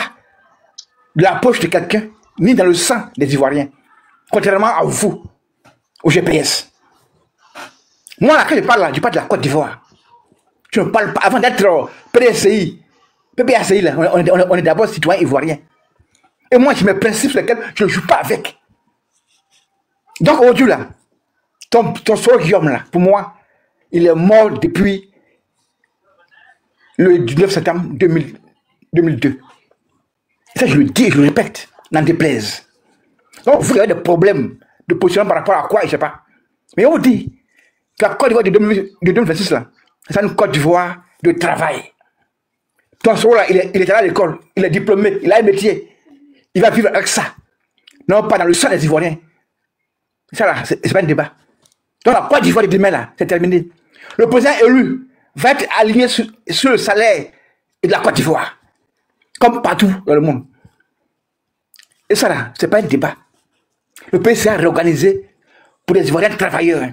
de la poche de quelqu'un, ni dans le sang des Ivoiriens. Contrairement à vous, au GPS. Moi, là, quand je parle de la Côte d'Ivoire. Je ne parle pas, avant d'être PDCI, PPACI, là, on est d'abord citoyen ivoirien. Et moi, j'ai mes principes sur lesquels je ne joue pas avec. Donc, aujourd'hui, là, ton soeur Guillaume, là, pour moi, il est mort depuis le 19 septembre 2002. Et ça, je le dis, je le répète, n'en déplaise. Donc, vous avez des problèmes de positionnement par rapport à quoi, je ne sais pas. Mais on dit que la Côte d'Ivoire de 2026, là, c'est une Côte d'Ivoire de travail. Ton soeur, là, il est allé à l'école, il est diplômé, il a un métier. Il va vivre avec ça. Non, pas dans le sang des Ivoiriens. Ça, là, c'est pas un débat. Donc, la Côte d'Ivoire de demain, là, c'est terminé. Le président élu va être aligné sur le salaire de la Côte d'Ivoire. Comme partout dans le monde. Et ça, là, c'est pas un débat. Le pays s'est réorganisé pour des Ivoiriens travailleurs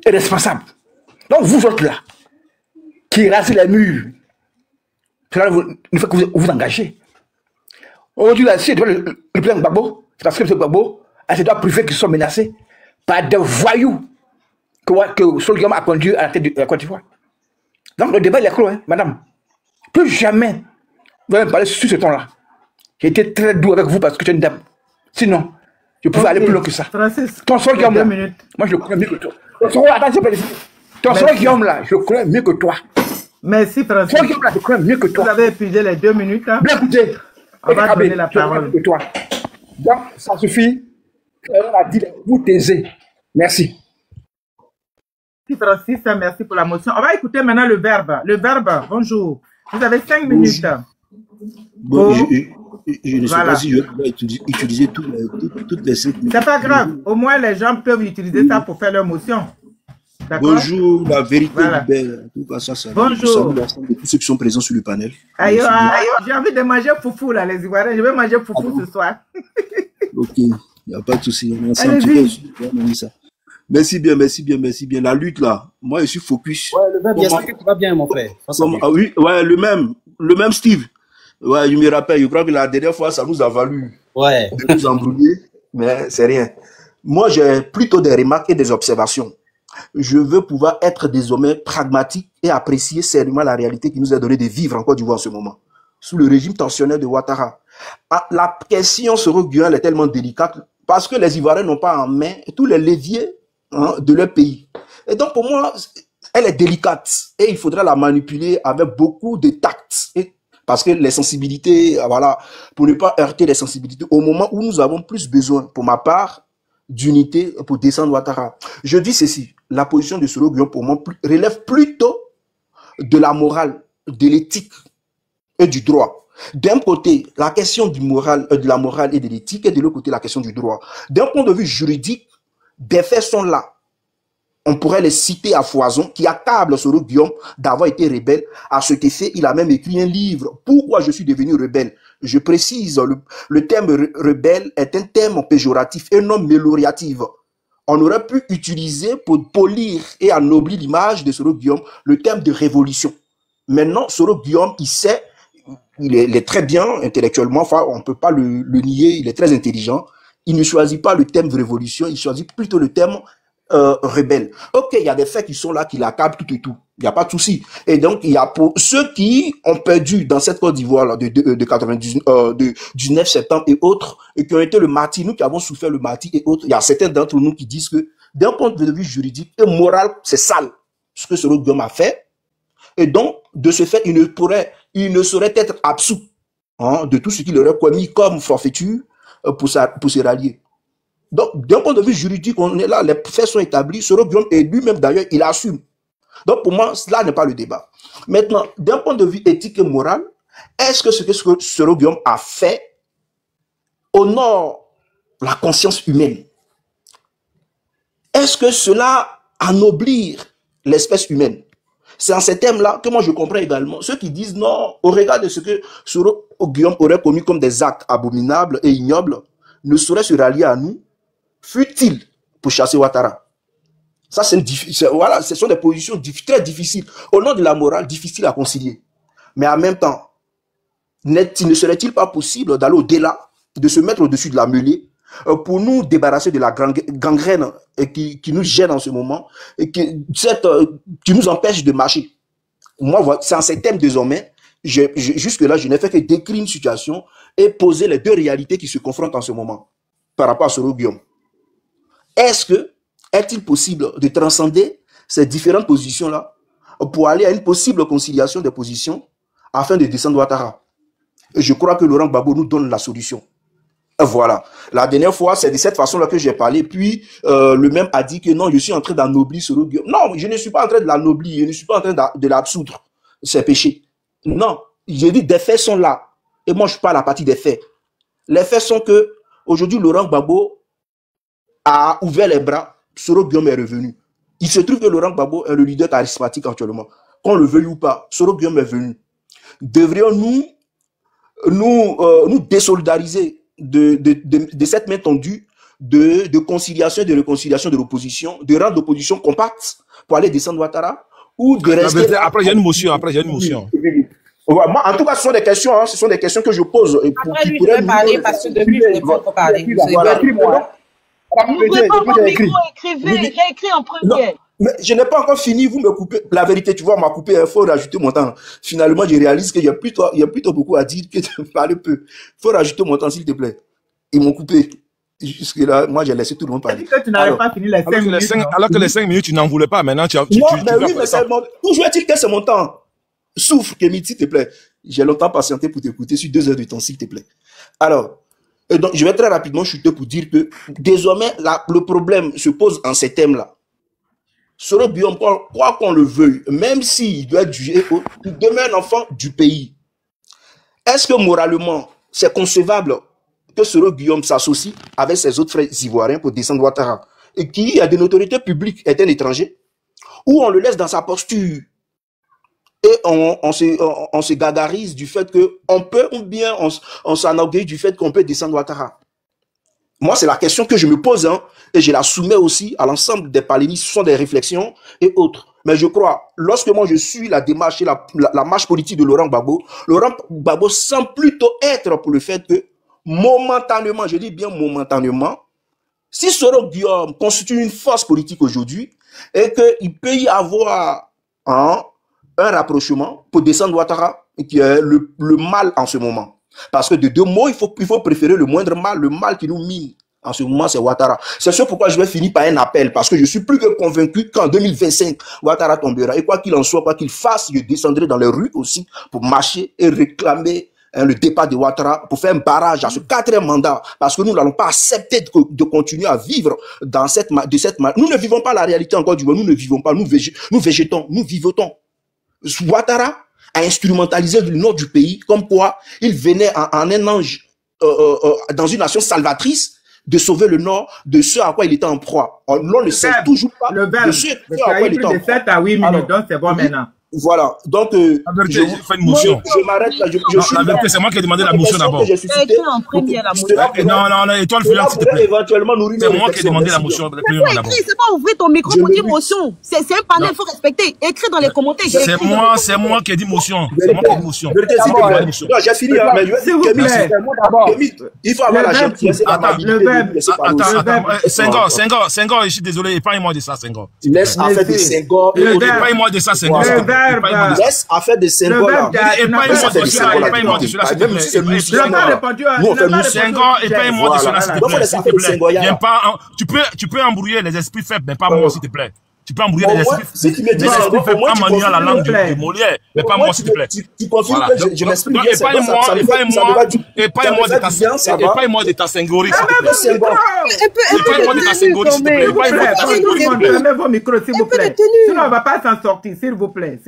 et responsables. Donc, vous autres, là, qui rasez les murs, cela ne fait que vous engagez. Aujourd'hui, là, si le président Gbagbo, c'est parce que M. Gbagbo a ses droits privés qui sont menacés par des voyous que Sol a conduit à la tête de la Côte d'Ivoire. Donc, le débat, il est clos, hein, madame. Plus jamais, vous allez me parler sur ce ton-là. J'ai été très doux avec vous parce que tu es une dame. Sinon, je pouvais aller plus loin que ça. Francis, ton Sol Guillaume, là, moi, je le connais mieux que toi. Ton Sol Guillaume, là, je le connais mieux que toi. Merci, Francis. Sol Guillaume, là, je le connais mieux que toi. Vous avez épuisé les 2 minutes. Hein? Bien écoutez. On va donner la parole. De toi. Donc, ça suffit. On a dit, vous taisez. Merci. Francis, merci pour la motion. On va écouter maintenant le verbe. Le verbe, bonjour. Vous avez 5 minutes. Bon, je ne sais pas si je vais utiliser toutes les 5 minutes. C'est pas grave. Au moins, les gens peuvent utiliser ça pour faire leur motion. Bonjour, la vérité libère. En tout cas, ça. Bonjour. L'ensemble de tous ceux qui sont présents sur le panel. Aïe, j'ai envie de manger foufou, là, les Ivoiriens. Je vais manger foufou ce soir. Ok, il n'y a pas de souci. Merci bien. La lutte, là, moi, je suis focus. Ouais, le verbe, bien sûr que tu vas bien, mon frère. Oui, ouais, le même Steve. Ouais, je me rappelle, je crois que la dernière fois, ça nous a valu de nous embrouiller, mais c'est rien. Moi, j'ai plutôt des remarques et des observations. Je veux pouvoir être désormais pragmatique et apprécier sérieusement la réalité qui nous est donnée de vivre en Côte d'Ivoire en ce moment, sous le régime tensionnel de Ouattara. La question sur le Guyane est tellement délicate parce que les Ivoiriens n'ont pas en main tous les leviers de leur pays. Et donc, pour moi, elle est délicate et il faudra la manipuler avec beaucoup de tact. Parce que les sensibilités, voilà, pour ne pas heurter les sensibilités, au moment où nous avons plus besoin, pour ma part, d'unité pour descendre Ouattara. Je dis ceci, la position de Soro Guillaume, pour moi, relève plutôt de la morale, de l'éthique et du droit. D'un côté, la question de la morale et de l'éthique, et de l'autre côté, la question du droit. D'un point de vue juridique, des faits sont là. On pourrait les citer à foison, qui accablent Soro Guillaume d'avoir été rebelle. À cet effet, il a même écrit un livre. Pourquoi je suis devenu rebelle? Je précise, le terme rebelle est un terme péjoratif et non mélioratif. On aurait pu utiliser pour polir et anoblir l'image de Soro Guillaume le terme de révolution. Maintenant, Soro Guillaume, il est très bien intellectuellement, enfin, on ne peut pas le nier, il est très intelligent. Il ne choisit pas le terme de révolution, il choisit plutôt le terme rebelle. Ok, il y a des faits qui sont là, qui l'accablent tout et tout. Il n'y a pas de souci. Et donc, il y a pour ceux qui ont perdu dans cette Côte d'Ivoire de 19 septembre et autres, et qui ont été le martyr, nous qui avons souffert le martyr et autres, il y a certains d'entre nous qui disent que d'un point de vue juridique et moral, c'est sale ce que Soro Guillaume a fait. Et donc, de ce fait, il ne saurait être absous de tout ce qu'il aurait commis comme forfaiture pour se rallier. Donc, d'un point de vue juridique, on est là, les faits sont établis. Soro Guillaume, et lui-même d'ailleurs, il assume. Donc, pour moi, cela n'est pas le débat. Maintenant, d'un point de vue éthique et moral, est-ce que ce que Soro Guillaume a fait honore la conscience humaine? Est-ce que cela anoblit l'espèce humaine? C'est en ces termes-là que moi je comprends également ceux qui disent non, au regard de ce que Soro Guillaume aurait commis comme des actes abominables et ignobles, ne saurait se rallier à nous, fut-il pour chasser Ouattara. Ça, voilà, ce sont des positions très difficiles. Au nom de la morale, difficiles à concilier. Mais en même temps, ne serait-il pas possible d'aller au-delà, de se mettre au-dessus de la mêlée, pour nous débarrasser de la gangrène qui nous gêne en ce moment, et qui nous empêche de marcher. Moi, c'est en ces thèmes désormais, jusque-là, je n'ai fait que décrire une situation et poser les deux réalités qui se confrontent en ce moment par rapport à Soro Guillaume. Est-il possible de transcender ces différentes positions-là pour aller à une possible conciliation des positions afin de descendre Ouattara? Et je crois que Laurent Gbagbo nous donne la solution. Voilà. La dernière fois, c'est de cette façon-là que j'ai parlé. Puis, le même a dit que non, je suis en train d'anoblir Soro Guillaume. Non, je ne suis pas en train de l'anoblir. Je ne suis pas en train de l'absoudre. C'est péché. Non. J'ai dit, des faits sont là. Et moi, je parle à la partie des faits. Les faits sont que, aujourd'hui, Laurent Gbagbo a ouvert les bras. Soro Guillaume est revenu. Il se trouve que Laurent Gbagbo est le leader charismatique actuellement. Qu'on le veuille ou pas, Soro Guillaume est venu. Devrions-nous nous désolidariser de cette main tendue de conciliation et de réconciliation de l'opposition, de rendre l'opposition compacte pour aller descendre Ouattara, ou de rester... Après, il y a une motion. Moi, en tout cas, ce sont des questions, ce sont des questions que je pose. Après, lui, je vais parler parce que depuis, je n'ai pas encore parlé. N'ouvrez pas votre micro, écrivez, réécris en premier. Mais je n'ai pas encore fini, vous me coupez. La vérité, tu vois, on m'a coupé, il faut rajouter mon temps. Finalement, je réalise qu'il y a plutôt beaucoup à dire que de parler peu. Il faut rajouter mon temps, s'il te plaît. Ils m'ont coupé. Jusque-là, moi, j'ai laissé tout le monde parler. Que tu n'avais pas fini les 5 minutes. Alors que les 5 minutes, tu n'en voulais pas. Maintenant, non, mais oui, mais c'est mon... Toujours est-il que c'est mon temps. Souffre, Kémy, s'il te plaît. J'ai longtemps patienté pour t'écouter sur 2 heures de temps, s'il te plaît. Alors, donc, je vais très rapidement chuter pour dire que désormais, le problème se pose en ces thèmes-là. Soro Guillaume, quoi qu'on le veuille, même s'il doit être jugé, il demeure un enfant du pays. Est-ce que moralement, c'est concevable que Soro Guillaume s'associe avec ses autres frères ivoiriens pour descendre Ouattara et qui, à des autorités publiques, est un étranger, ou on le laisse dans sa posture et on se gargarise du fait qu'on peut, ou bien on s'enorgueille du fait qu'on peut descendre Ouattara. Moi, c'est la question que je me pose, et je la soumets aussi à l'ensemble des palénistes. Ce sont des réflexions et autres. Mais je crois, lorsque moi je suis la démarche et la marche politique de Laurent Gbagbo semble plutôt être pour le fait que, momentanément, je dis bien momentanément, si Soro Guillaume constitue une force politique aujourd'hui, et qu'il peut y avoir un rapprochement pour descendre Ouattara, qui est le mal en ce moment. Parce que de 2 mots, il faut préférer le moindre mal. Le mal qui nous mine en ce moment, c'est Ouattara. C'est ce pourquoi je vais finir par un appel. Parce que je suis plus que convaincu qu'en 2025, Ouattara tombera. Et quoi qu'il en soit, quoi qu'il fasse, je descendrai dans les rues aussi pour marcher et réclamer le départ de Ouattara, pour faire un barrage à ce 4e mandat. Parce que nous n'allons pas accepter de continuer à vivre dans cette manière. Nous ne vivons pas la réalité encore du monde. Nous ne vivons pas. Nous végétons. Nous vivotons. Ouattara a instrumentalisé le nord du pays, comme quoi il venait en un ange dans une nation salvatrice de sauver le Nord de ce à quoi il était en proie. On ne sait toujours pas de ce à quoi il était en proie. De 7 à 8 minutes, donc c'est bon maintenant. Voilà, donc je fais une motion. Je m'arrête là. La vérité, c'est moi qui ai demandé la motion d'abord. En premier, la motion. Non, étoile filante, s'il te plaît. C'est moi qui ai demandé la motion d'abord. C'est pas ouvrir ton micro pour dire motion. C'est un panel, il faut respecter. Écris dans les commentaires. C'est moi qui ai dit motion. C'est moi qui ai dit motion. Non, j'ai fini. S'il vous plaît. Il faut avoir la gentillesse. Attends, Senghor, je suis désolé, épargne-moi de ça, Senghor. Laisse affaire de Senghor. Épargne-moi de ça, Senghor. Laisse affaire de Senghor. Épargne-moi de cela, s'il te plaît. Senghor, épargne-moi de cela, s'il te plaît. Tu peux embrouiller les esprits faibles, mais pas moi, s'il te plaît. Tu peux embrouiller les esprits faibles en maniant la langue de Molière, mais pas moi, s'il te plaît. Tu confirmes que je m'exprime bien. Épargne-moi de ta Senghorie, s'il te plaît. Épargne-moi de ta Senghorie, s'il te plaît. Fermez vos micros, s'il vous plaît. Sinon, on ne va pas s'en sortir, s'il vous plaît.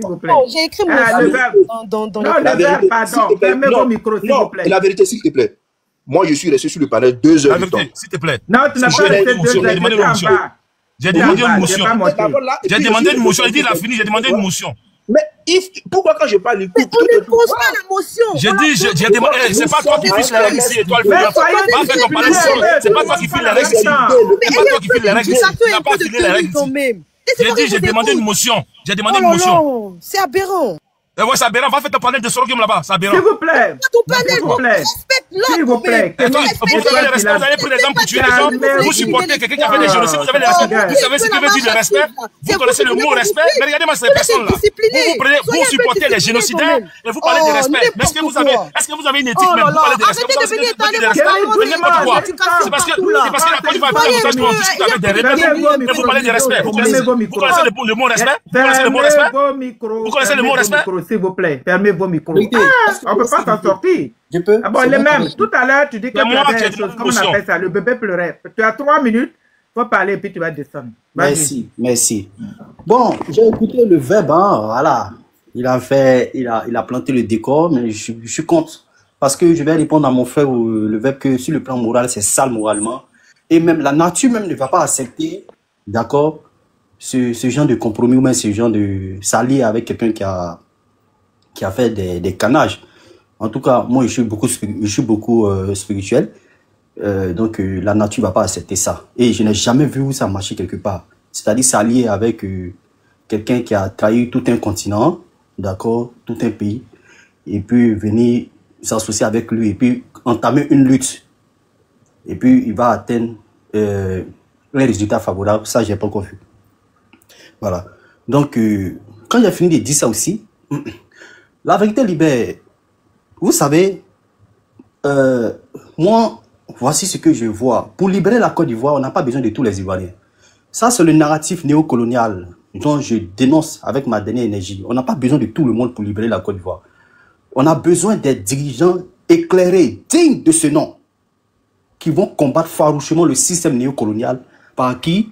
J'ai écrit mon verbe dans le verbe, pardon. Fermez vos micros, s'il vous plaît. La vérité, s'il te plaît. Moi, je suis resté sur le panel 2 heures. La vérité, s'il te plaît. Non, tu n'as pas resté 2 heures. J'ai demandé une motion. J'ai demandé une motion. Il dit il a fini, j'ai demandé une motion. Mais pourquoi quand je parle, il coupe? On ne pose pas la motion. J'ai demandé. C'est pas toi qui fiches les règles ici, étoile filante. C'est pas toi qui files les règles ici. C'est pas toi qui files les règles ici. Tu n'as pas filé les règles ici. J'ai demandé une motion. J'ai demandé une motion. Non, c'est aberrant. Ouais, c'est aberrant. Va faire ton panel de Sorogium là-bas. C'est aberrant. S'il vous plaît. Ton panel, respecte-le. S'il vous plaît. Vous avez le respect, vous allez prendre des gens pour tuer des gens. Vous supportez quelqu'un qui a fait des génocides, vous avez le respect. Vous savez ce que veut dire le respect? Vous connaissez le mot respect? Mais regardez-moi ces personnes-là. Vous supportez les génocidaires et vous parlez de respect. Mais est-ce que vous avez une éthique même? Vous parlez de respect. Vous savez ce que vous dites de respect? Mais n'importe quoi. C'est parce que la Côte d'Ivoire est plus avantage pour discuter avec des rebelles. Mais vous parlez de respect. Vous connaissez le mot respect? Vous connaissez le mot respect? Vous connaissez le mot respect? S'il vous plaît. Fermez vos micros. On ne peut pas s'en sortir. Je peux. Ah bon, les mêmes. Tout à l'heure, tu dis que tu avais des choses. Comment on appelle ça? Le bébé pleurait. Tu as 3 minutes. Il faut parler et puis tu vas descendre. Merci. Bon, j'ai écouté le verbe. Voilà. Il a planté le décor, mais je suis contre. Parce que je vais répondre à mon frère le verbe que sur le plan moral, c'est sale moralement. Et même la nature même ne va pas accepter, d'accord, ce genre de compromis ou même ce genre de s'allier avec quelqu'un qui a fait des canages. En tout cas, moi, je suis beaucoup spirituel. Donc, la nature ne va pas accepter ça. Et je n'ai jamais vu où ça marcher quelque part. C'est-à-dire s'allier avec quelqu'un qui a trahi tout un continent, d'accord, tout un pays, et puis venir s'associer avec lui, et puis entamer une lutte. Et puis, il va atteindre un résultat favorable. Ça, je n'ai pas encore vu. Voilà. Donc, quand j'ai fini de dire ça aussi, la vérité libère. Vous savez, moi, voici ce que je vois. Pour libérer la Côte d'Ivoire, on n'a pas besoin de tous les Ivoiriens. Ça, c'est le narratif néocolonial dont je dénonce avec ma dernière énergie. On n'a pas besoin de tout le monde pour libérer la Côte d'Ivoire. On a besoin des dirigeants éclairés, dignes de ce nom, qui vont combattre farouchement le système néocolonial par qui,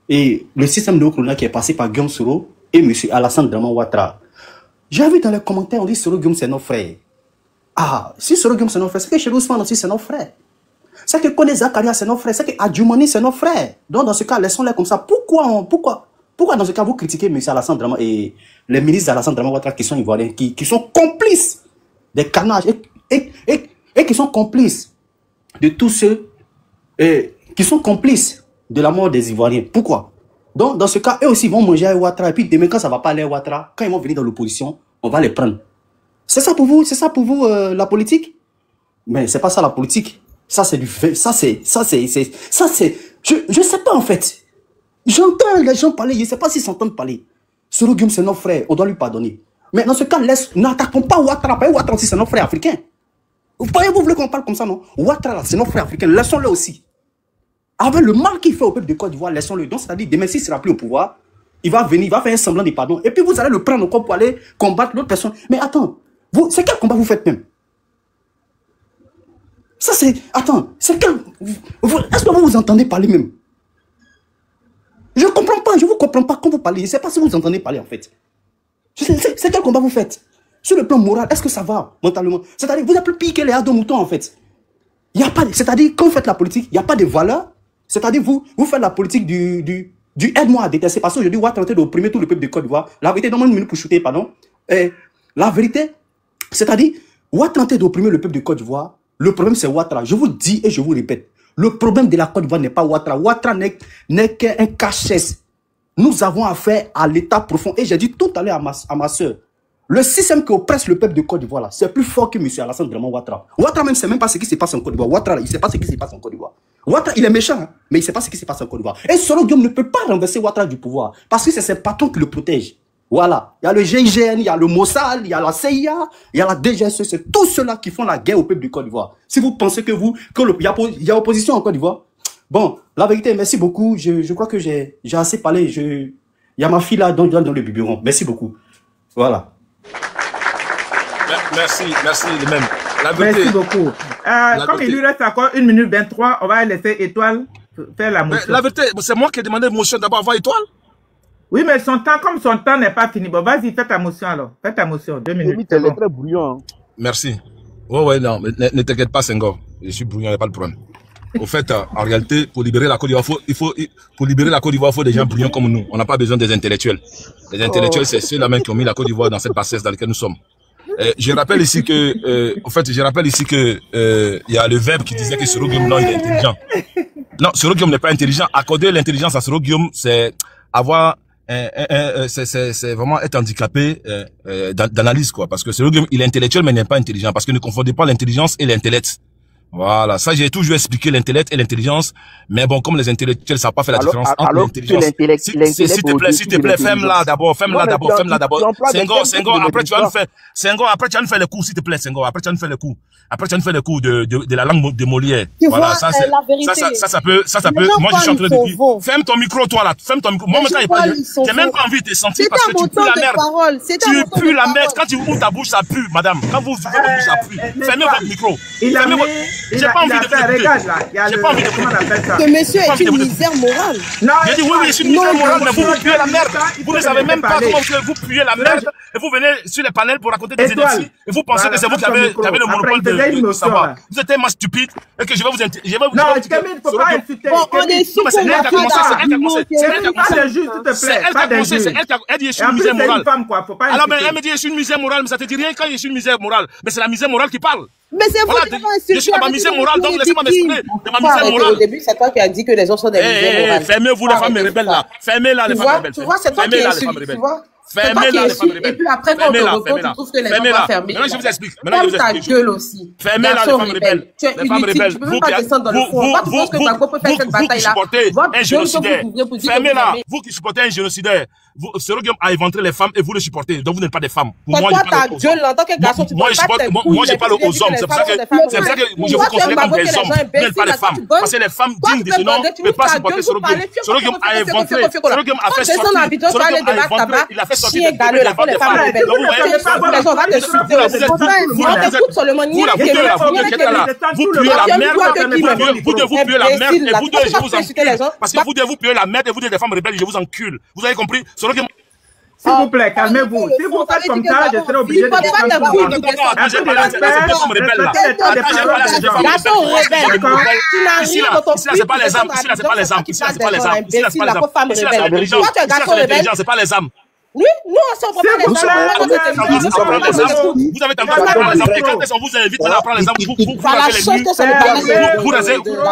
et le système néocolonial qui est passé par Guillaume Soro et M. Alassane Draman Ouattara. J'ai vu dans les commentaires, on dit Soro Guillaume, c'est nos frères. Ah, si Soro Guillaume, c'est nos frères, c'est que chez Ousmane aussi, c'est nos frères. C'est que Kone Zakaria, c'est nos frères. C'est que Adjoumani, c'est nos frères. Donc, dans ce cas, laissons-les comme ça. Pourquoi dans ce cas, vous critiquez M. Alassane Draman et les ministres d'Alassane Draman Ouattara qui sont ivoiriens, qui sont complices des carnages et qui sont complices de tous ceux qui sont complices de la mort des Ivoiriens. Pourquoi? Donc, dans ce cas, eux aussi vont manger à Ouattara. Et puis, demain, quand ça ne va pas aller à Ouattara, quand ils vont venir dans l'opposition, on va les prendre. C'est ça pour vous la politique? Mais c'est pas ça la politique. Ça, c'est du fait. Ça, c'est. Je sais pas, en fait. J'entends les gens parler. Je ne sais pas s'ils s'entendent parler. Soro Guillaume, c'est notre frère. On doit lui pardonner. Mais dans ce cas, n'attaquons pas Ouattara. Ouattara aussi, c'est notre frère africain. Vous voulez qu'on parle comme ça, non? Ouattara, c'est notre frère africain. Laissons-le aussi. Avec le mal qu'il fait au peuple de Côte d'Ivoire, laissons-le. Donc, c'est-à-dire, demain, s'il ne sera plus au pouvoir, il va venir, il va faire un semblant de pardon. Et puis, vous allez le prendre au corps pour aller combattre l'autre personne. Mais attends, c'est quel combat vous faites même? Ça, c'est... Attends, c'est quel... Est-ce que vous entendez parler même? Je ne comprends pas, je ne vous comprends pas quand vous parlez. Je ne sais pas si vous entendez parler, en fait. C'est quel combat vous faites? Sur le plan moral, est-ce que ça va, mentalement? C'est-à-dire, vous êtes plus pire que les hares de mouton, en fait. Il y a pas, c'est-à-dire, quand vous faites la politique, il n'y a pas de valeur. C'est-à-dire, vous faites la politique du aide-moi à détester. Parce qu'aujourd'hui, Ouattara est en train d'opprimer tout le peuple de Côte d'Ivoire. La vérité, donne-moi une minute pour shooter, pardon. La vérité, c'est-à-dire, Ouattara est en train d'opprimer le peuple de Côte d'Ivoire. Le problème, c'est Ouattara. Je vous dis et je vous répète. Le problème de la Côte d'Ivoire n'est pas Ouattara. Ouattara n'est qu'un cache-cesse. Nous avons affaire à l'état profond. Et j'ai dit tout à l'heure à ma soeur, le système qui oppresse le peuple de Côte d'Ivoire, c'est plus fort que M. Alassane Draman Ouattara. Ouattara même ne sait même pas ce qui se passe en Côte d'Ivoire. Ouattara, il ne sait pas ce qui se passe en Côte d'Ivoire. Ouattara, il est méchant, hein, mais il ne sait pas ce qui se passe en Côte d'Ivoire. Et Soro Guillaume ne peut pas renverser Ouattara du pouvoir, parce que c'est ses patrons qui le protègent. Voilà. Il y a le GIGN, il y a le Mossad, il y a la CIA, il y a la DGSE. C'est tous ceux-là qui font la guerre au peuple du Côte d'Ivoire. Si vous pensez qu'il y a opposition en Côte d'Ivoire, bon, la vérité, merci beaucoup. Je crois que j'ai assez parlé. Il y a ma fille là dans le biberon. Merci beaucoup. Voilà. Merci de même. La vérité, merci beaucoup. Comme il lui reste encore 1 minute 23, on va laisser Étoile faire la motion. La vérité, c'est moi qui ai demandé motion d'abord avant Étoile. Oui, mais comme son temps n'est pas fini, bon, vas-y, fais ta motion alors. Fais ta motion, 2 minutes. C'est très brouillon. Hein. Merci. Ouais, non, ne t'inquiète pas, Senghor. Je suis brouillon, il n'y a pas de problème. Au fait, en réalité, pour libérer la Côte d'Ivoire, pour libérer la Côte d'Ivoire, il faut des gens brillants comme nous. On n'a pas besoin des intellectuels. Les intellectuels, c'est ceux-là même qui ont mis la Côte d'Ivoire dans cette bassesse dans laquelle nous sommes. Je rappelle ici que, il y a le verbe qui disait que Soro Guillaume, non, il est intelligent. Non, Soro Guillaume n'est pas intelligent. Accorder l'intelligence à Soro Guillaume, c'est avoir, c'est vraiment être handicapé d'analyse, quoi. Parce que Soro Guillaume, il est intellectuel, mais il n'est pas intelligent. Parce que ne confondez pas l'intelligence et l'intellect. Voilà, ça j'ai toujours expliqué l'intellect et l'intelligence, mais bon, comme les intellectuels savent pas faire la différence entre l'intelligence. S'il te plaît, ferme-la d'abord. Senghor, après tu vas nous faire le coup, s'il te plaît, Senghor. Après tu vas nous faire le coup de la langue de Molière. Voilà, ça peut, moi je suis en train de dire, ferme ton micro, toi là, ferme ton micro. Moi maintenant, j'ai même pas envie de te sentir parce que tu pues la merde. Tu pues la merde. Quand tu ouvres ta bouche, ça pue, madame. Quand vous ouvrez votre bouche, ça pue. Fermez votre micro. J'ai pas envie de vous écouter. J'ai pas envie de vous écouter. Que monsieur est une misère morale. J'ai dit oui, je suis une misère morale, mais vous puez la merde. Vous ne savez même pas comment vous puez la merde. Et vous venez sur les panels pour raconter des idées. Et vous pensez que c'est vous qui avez le monopole de savoir. Vous êtes tellement stupide et que je vais vous intéresser. Non, Camille, il ne faut pas insulter. On est sûr que c'est elle qui a commencé. C'est elle qui a commencé. C'est elle qui a commencé. C'est elle qui a Elle dit je suis une misère morale. Alors, elle me dit je suis une misère morale, mais ça te dit rien quand je suis une misère morale. Mais c'est la misère morale qui parle. Mais c'est vous qui avez insulté. Je suis dans ma misère morale, donc laissez-moi m'exprimer. De ma misère morale. Au début, c'est toi qui as dit que les autres sont des misères morales. Fermez-vous les femmes rebelles là. Fermez-la les femmes rebelles. Tu vois, c'est toi qui insultes. Tu vois. Fermez-la les femmes rebelles. Et puis après, quand on te reprend, tu trouves que les gens vont fermer. Maintenant, je vous explique. Ferme ta gueule aussi. Fermez-la les femmes rebelles. Tu es inutile. Tu peux même pas descendre dans le fond. Moi, tu penses que Gbagbo peut faire cette bataille-là. Un génocidaire. Fermez-la. Vous qui supportez un génocidaire. Soro Guillaume a inventé les femmes et vous le supportez. Donc vous n'êtes pas des femmes. Pour moi, ta gueule en tant que garçon, tu moi, je parle aux hommes. C'est pour ça que je vous considère comme des hommes. Vous n'êtes pas des femmes. Parce que les femmes dignes de ce nom ne peuvent pas supporter Soro Guillaume. Soro Guillaume a inventé. Soro Guillaume a fait sortir. Il a fait sortir les femmes rebelles. Les gens vont te supporter. On t'écoute seulement. Vous puez la merde. Vous devez puer la merde et vous deux, je vous encule. Parce que vous devez puer la merde et vous deux, des femmes rebelles, je vous encule. Vous avez compris? S'il vous plaît, calmez-vous. Si vous faites comme ça, je serai obligé de c'est pas les âmes. Ici, là, c'est pas les âmes. Ici, là, c'est pas les âmes. Ici, là, c'est pas les âmes. Ici, là, c'est l'intelligence. Ici, là, c'est l'intelligence. C'est pas les âmes. Oui, nous, on prend pas les âmes. Vous avez tendance à prendre les âmes. Et quand on vous invite à prendre les âmes, vous la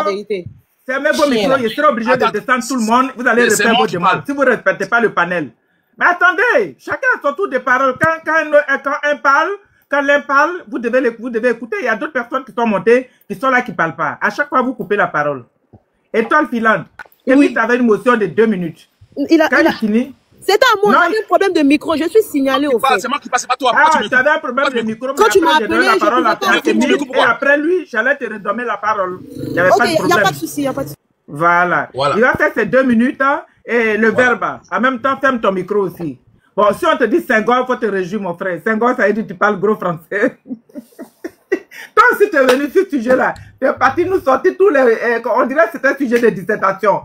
vérité. Fermez vos micros, je serai obligé de descendre tout le monde. Vous allez refaire vos demandes si vous ne respectez pas le panel. Mais attendez, chacun a son tour de parole. Quand l'un parle, vous devez écouter. Il y a d'autres personnes qui sont montées, qui sont là, qui ne parlent pas. À chaque fois, vous coupez la parole. Étoile filante, Kémy avait une motion de 2 minutes. Quand il finit... C'est à moi, j'avais un problème de micro, je suis signalé au fait. C'est moi qui passe, c'est pas toi. Tu avais un problème de micro, quand tu m'as appelé, la parole à Kémy, et après lui, j'allais te redonner la parole. Il n'y avait pas de problème. Il n'y a pas de souci, il n'y a pas de souci. Voilà. Il va faire ces 2 minutes, hein, et le verbe. En même temps, ferme ton micro aussi. Bon, si on te dit Senghor, il faut te réjouir, mon frère. Senghor, ça veut dire que tu parles gros français. Toi aussi, tu es venu sur ce sujet-là. Tu es parti nous sortir tous les... on dirait que c'était un sujet de dissertation.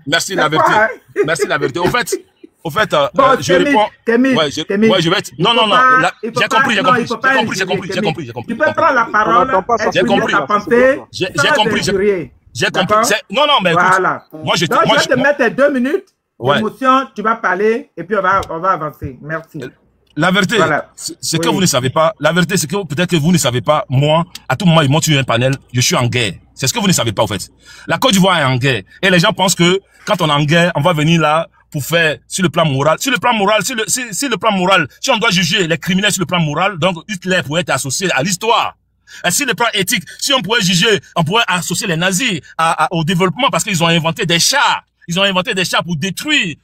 Merci la vérité. Merci la vérité. En fait, Au fait, Bon, je réponds. Kémy, Ouais, je vais être. Non, non, non. J'ai compris. Tu peux prendre la parole. J'ai compris. J'ai compris. J'ai compris. Non, non, mais écoute, voilà. Moi, je Donc, je vais te mettre 2 minutes Ouais. d'émotion, tu vas parler et puis on va avancer. Merci. La vérité, Voilà. c'est que vous ne savez pas. La vérité, c'est que peut-être que vous ne savez pas. Moi, à tout moment, ils montent sur un panel, je suis en guerre. C'est ce que vous ne savez pas, en fait. La Côte d'Ivoire est en guerre. Et les gens pensent que quand on est en guerre, on va venir là pour faire sur le plan moral. Sur le plan moral, si on doit juger les criminels sur le plan moral, donc Hitler pourrait être associé à l'histoire. Et sur le plan éthique, si on pourrait juger, on pourrait associer les nazis au développement parce qu'ils ont inventé des chars. Ils ont inventé des chars pour détruire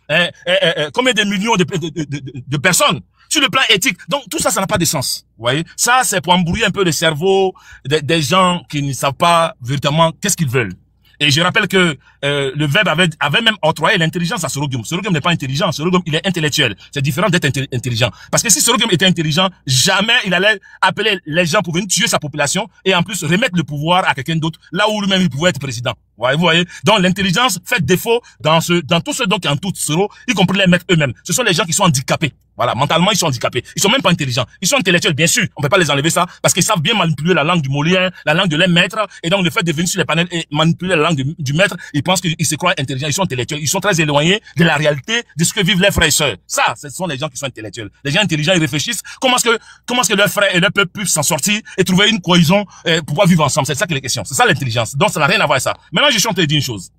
combien de millions de personnes. Sur le plan éthique. Donc, tout ça, ça n'a pas de sens. Vous voyez? Ça, c'est pour embrouiller un peu le cerveau des gens qui ne savent pas véritablement qu'est-ce qu'ils veulent. Et je rappelle que le verbe avait même octroyé l'intelligence à Sorogum. Sorogum n'est pas intelligent. Sorogum, il est intellectuel. C'est différent d'être intelligent. Parce que si Sorogum était intelligent, jamais il allait appeler les gens pour venir tuer sa population et en plus remettre le pouvoir à quelqu'un d'autre, là où lui-même il pouvait être président. Vous voyez? Donc l'intelligence fait défaut dans tous ceux qui entourent Soro, y compris les maîtres eux-mêmes. Ce sont les gens qui sont handicapés. Voilà, mentalement, ils sont handicapés. Ils sont même pas intelligents. Ils sont intellectuels, bien sûr. On peut pas les enlever ça, parce qu'ils savent bien manipuler la langue du Molière, la langue de leurs maîtres. Et donc, le fait de venir sur les panels et manipuler la langue du maître, ils pensent qu'ils se croient intelligents. Ils sont intellectuels. Ils sont très éloignés de la réalité de ce que vivent leurs frères et sœurs. Ça, ce sont les gens qui sont intellectuels. Les gens intelligents, ils réfléchissent. Comment est-ce que leurs frères et leurs peuples peuvent s'en sortir et trouver une cohésion, pour pouvoir vivre ensemble. C'est ça qui est la question. C'est ça l'intelligence. Donc, ça n'a rien à voir avec ça. Maintenant, je suis en train de dire une chose.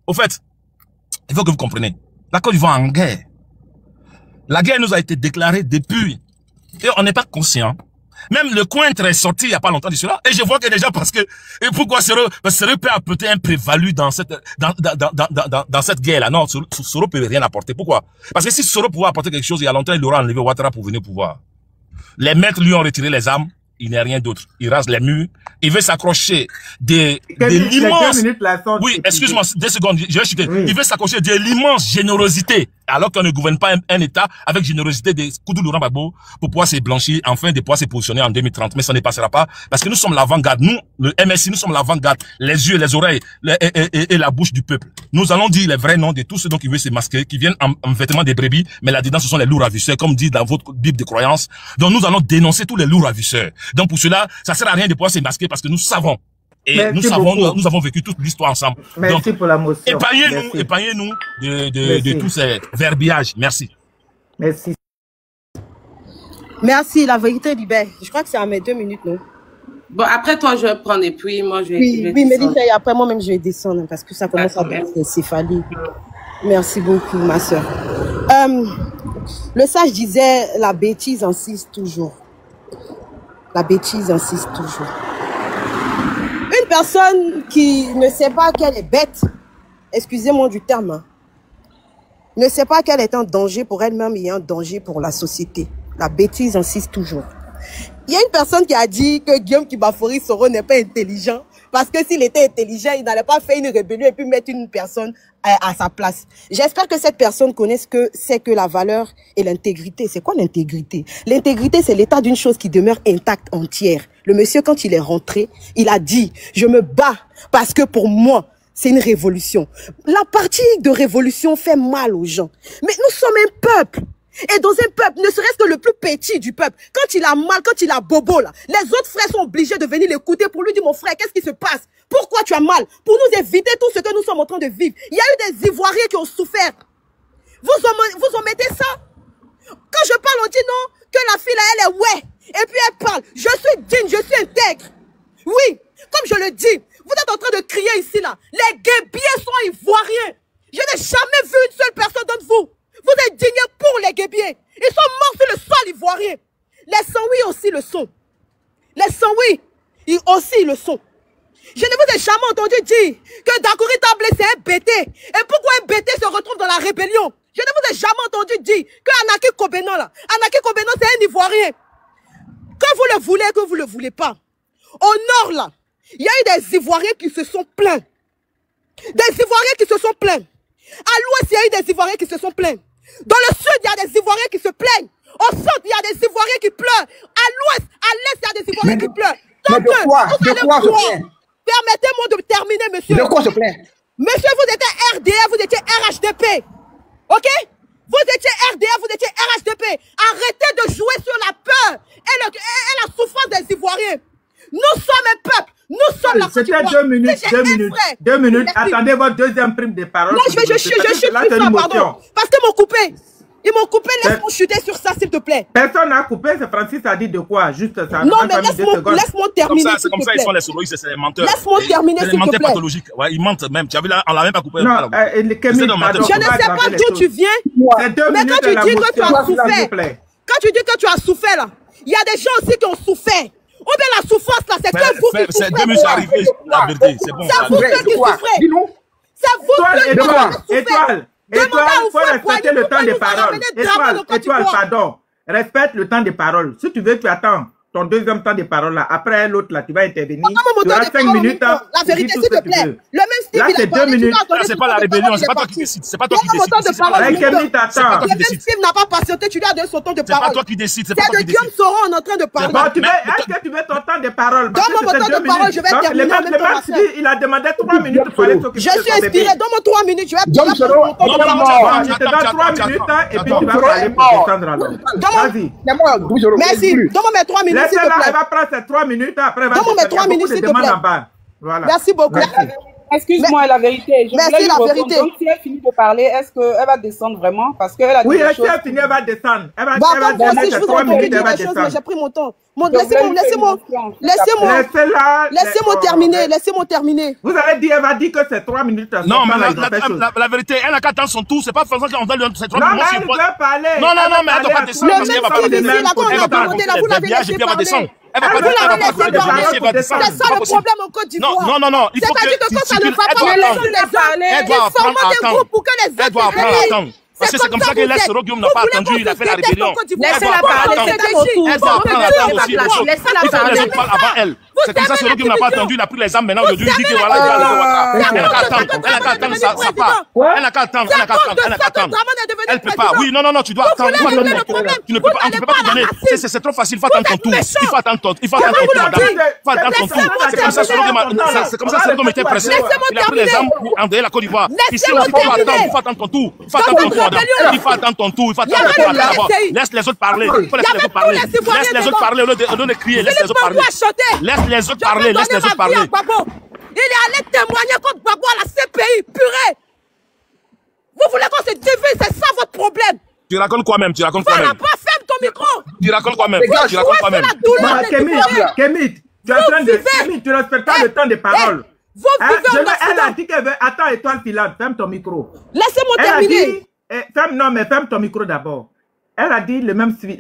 Au fait, il faut que vous compreniez. La Côte d'Ivoire en guerre. La guerre nous a été déclarée depuis. Et on n'est pas conscient. Même le cointre est sorti il n'y a pas longtemps de cela. Et je vois que déjà parce que, et pourquoi Soro peut apporter un prévalu dans cette guerre-là? Non, Soro peut rien apporter. Pourquoi? Parce que si Soro pouvait apporter quelque chose, il y a longtemps, il aurait enlevé Ouattara pour venir au pouvoir. Les maîtres lui ont retiré les armes. Il n'est rien d'autre. Il rase les murs. Il veut s'accrocher de l'immense... Oui, excuse-moi, 2 secondes, je vais chuter. Oui. Il veut s'accrocher de l'immense générosité, alors qu'on ne gouverne pas un État avec générosité de Koudou Laurent Gbagbo pour pouvoir se blanchir, enfin de pouvoir se positionner en 2030. Mais ça ne passera pas, parce que nous sommes l'avant-garde. Nous, le MSI, nous sommes l'avant-garde. Les yeux, les oreilles et la bouche du peuple. Nous allons dire les vrais noms de tous ceux qui veulent se masquer, qui viennent en vêtements de brebis, mais là-dedans, ce sont les loups ravisseurs, comme dit dans votre Bible de croyance. Donc nous allons dénoncer tous les loups ravisseurs. Donc pour cela, ça sert à rien de pouvoir se masquer parce que nous savons. Et nous avons vécu toute l'histoire ensemble. Merci pour la motion. Épargnez-nous de tous ces verbiages. Merci. Merci. Merci, la vérité libère. Je crois que c'est à mes 2 minutes, non? Bon, après toi, je vais prendre et puis moi, je vais. Oui, mais et après moi-même, je vais descendre parce que ça commence à devenir céphalie. Merci beaucoup, ma soeur. Le sage disait, la bêtise insiste toujours. La bêtise insiste toujours. Une personne qui ne sait pas qu'elle est bête, excusez-moi du terme, hein, ne sait pas qu'elle est un danger pour elle-même et un danger pour la société. La bêtise insiste toujours. Il y a une personne qui a dit que Guillaume Kibafori Soro n'est pas intelligent parce que s'il était intelligent, il n'allait pas faire une rébellion et puis mettre une personne à sa place. J'espère que cette personne connaît ce que c'est que la valeur et l'intégrité. C'est quoi l'intégrité? L'intégrité, c'est l'état d'une chose qui demeure intacte, entière. Le monsieur, quand il est rentré, il a dit « Je me bats parce que pour moi, c'est une révolution. » La partie de révolution fait mal aux gens. Mais nous sommes un peuple. Et dans un peuple, ne serait-ce que le plus petit du peuple, quand il a mal, quand il a bobo là, les autres frères sont obligés de venir l'écouter pour lui dire, mon frère, qu'est-ce qui se passe? Pourquoi tu as mal? Pour nous éviter tout ce que nous sommes en train de vivre. Il y a eu des Ivoiriens qui ont souffert. Vous omettez ça? Quand je parle, on dit non, que la fille là, elle est ouais. Et puis elle parle, je suis digne, je suis intègre. Oui, comme je le dis, vous êtes en train de crier ici là, les guébiers sont ivoiriens. Je n'ai jamais vu une seule personne d'entre vous. Vous êtes dignes pour les guébiers. Ils sont morts sur le sol ivoirien. Les Sanouis aussi le sont. Les Sanouis aussi le sont. Je ne vous ai jamais entendu dire que Dakouri Tablé c'est un BT. Et pourquoi un BT se retrouve dans la rébellion? Je ne vous ai jamais entendu dire que Anaki Kobenon là, Anaki Kobenon c'est un Ivoirien. Que vous le voulez, que vous ne le voulez pas. Au nord là, il y a eu des Ivoiriens qui se sont plaints. Des Ivoiriens qui se sont plaints. À l'ouest, il y a eu des Ivoiriens qui se sont plaints. Dans le sud, il y a des Ivoiriens qui se plaignent. Au centre, il y a des Ivoiriens qui pleurent. À l'ouest, à l'est, il y a des Ivoiriens qui pleurent. Donc, de quoi se plaint? Permettez-moi de terminer, monsieur. De quoi se plaint? Monsieur, vous étiez RDF, vous étiez RHDP. Ok? Vous étiez RDA, vous étiez RHDP. Arrêtez de jouer sur la peur et la souffrance des Ivoiriens. Nous sommes un peuple. Nous sommes la Côte d'Ivoire. C'était 2 minutes, 2 minutes. Attendez votre deuxième prime de parole. Non, je chute plus ça, pardon. Parce qu'ils m'ont coupé. Ils m'ont coupé, laisse-moi chuter sur ça, s'il te plaît. Personne n'a coupé, c'est Francis a dit de quoi? Juste ça. Non, mais laisse-moi terminer. C'est comme ça, ils sont les souris, c'est les menteurs. Laisse-moi terminer, s'il te plaît. C'est les menteurs pathologiques. Ouais, ils mentent même. Tu as vu là, on l'a même pas coupé. Non, je ne sais pas d'où tu viens. Mais quand tu dis que tu as souffert, quand tu dis que tu as souffert là, il y a des gens aussi qui ont souffert. Ou bien la souffrance là, c'est que vous qui souffrez. C'est 2 minutes arrivé, la vérité, c'est bon. C'est vous qui souffrez. C'est vous qui souffrez. Étoile, il faut respecter le temps de parole. Étoile, pardon. Respecte le temps de parole. Si tu veux, tu attends ton deuxième temps de parole là. Après l'autre là, tu vas intervenir. Tu auras 5 minutes. La vérité, s'il te plaît. Le même style, là, c'est 2 minutes. C'est pas la rébellion, c'est pas toi qui décides. C'est pas toi qui décides. Le même style n'a pas patienté, tu lui as donné son temps de parole. C'est pas toi qui décides. C'est de Guillaume Soro, on est en train de parler. Est-ce que tu veux ton temps de parole? Donne-moi mon temps de parole, je vais terminer. Le même il a demandé 3 minutes pour aller s'occuper. Je suis inspiré, donne-moi 3 minutes, je vais Guillaume Soro, je te donne 3 minutes et puis tu vas parler pour descendre alors. Vas-y. Merci, donne-moi mes 3 minutes. Laissez-la, elle va prendre ses 3 minutes, après elle va donne-moi mes 3 minutes, s'il te plaît. Voilà. Merci beaucoup. Excuse-moi, la vérité. Merci, la vérité. Donc, si elle finit de parler, est-ce qu'elle va descendre vraiment? Parce qu'elle a dit oui, si elle finit, elle va descendre. Elle va donner ses 3 minutes, elle va descendre. J'ai pris mon temps. Laissez-moi terminer. Vous avez dit, elle va dire que c'est 3 minutes. Non, mais la vérité, elle n'a qu'à attendre son tour. C'est pas faisant qu'on donne ses 3 minutes. Non, mais elle veut parler. Non, mais elle ne doit pas descendre. Le même style ici, là, quand on a demandé, là, vous l'avez laissé parler. Elle va pas descendre. C'est ça le problème en Côte d'Ivoire. Non. Il faut que c'est-à-dire que quand ça ne va pas, on laisse les hommes. Elle doit apprendre à attendre. Elle doit apprendre à attendre. Parce que c'est comme ça que l'Est Roguium n'a pas attendu, il a fait la rébellion. Laissez-la parler, elle doit apprendre à attendre aussi. Il faut que les autres parlent avant elle. C'est comme ça que Roguium n'a pas attendu, il a pris les armes maintenant, aujourd'hui, il dit que voilà, elle n'a qu'à attendre sa part. Elle n'a qu'à attendre. Elle peut pas. Oui, non, tu dois attendre. Tu ne peux pas te donner. C'est trop facile, il faut attendre ton tour. Il faut attendre ton tour, madame. Il faut attendre ton tour. C'est comme ça que Roguum était pressé. Il a pris les armes pour envoyer la Côte d'Ivoire. Ici, il faut attendre ton tour. Il faut attendre ton tour. Il faut attendre ton tour, il faut attendre ton tour d'abord. Laisse les autres parler. Il faut laisser les autres parler. Laisse les autres parler au lieu de crier. Laisse les autres parler. Laisse les autres parler. Laisse les autres parler. Il est allé témoigner contre Gbagbo à la CPI, purée. Vous voulez qu'on se divise, c'est ça votre problème. Tu racontes quoi même? Voilà, pas ferme ton micro. Tu racontes quoi même? Kémit, tu es en train de... Kémit, tu ne respectes pas le temps de parole. Elle a dit qu'elle veut... Attends, Étoile filante, ferme ton micro. Laissez-moi terminer. Ferme ton micro d'abord. Elle a dit le même suivi,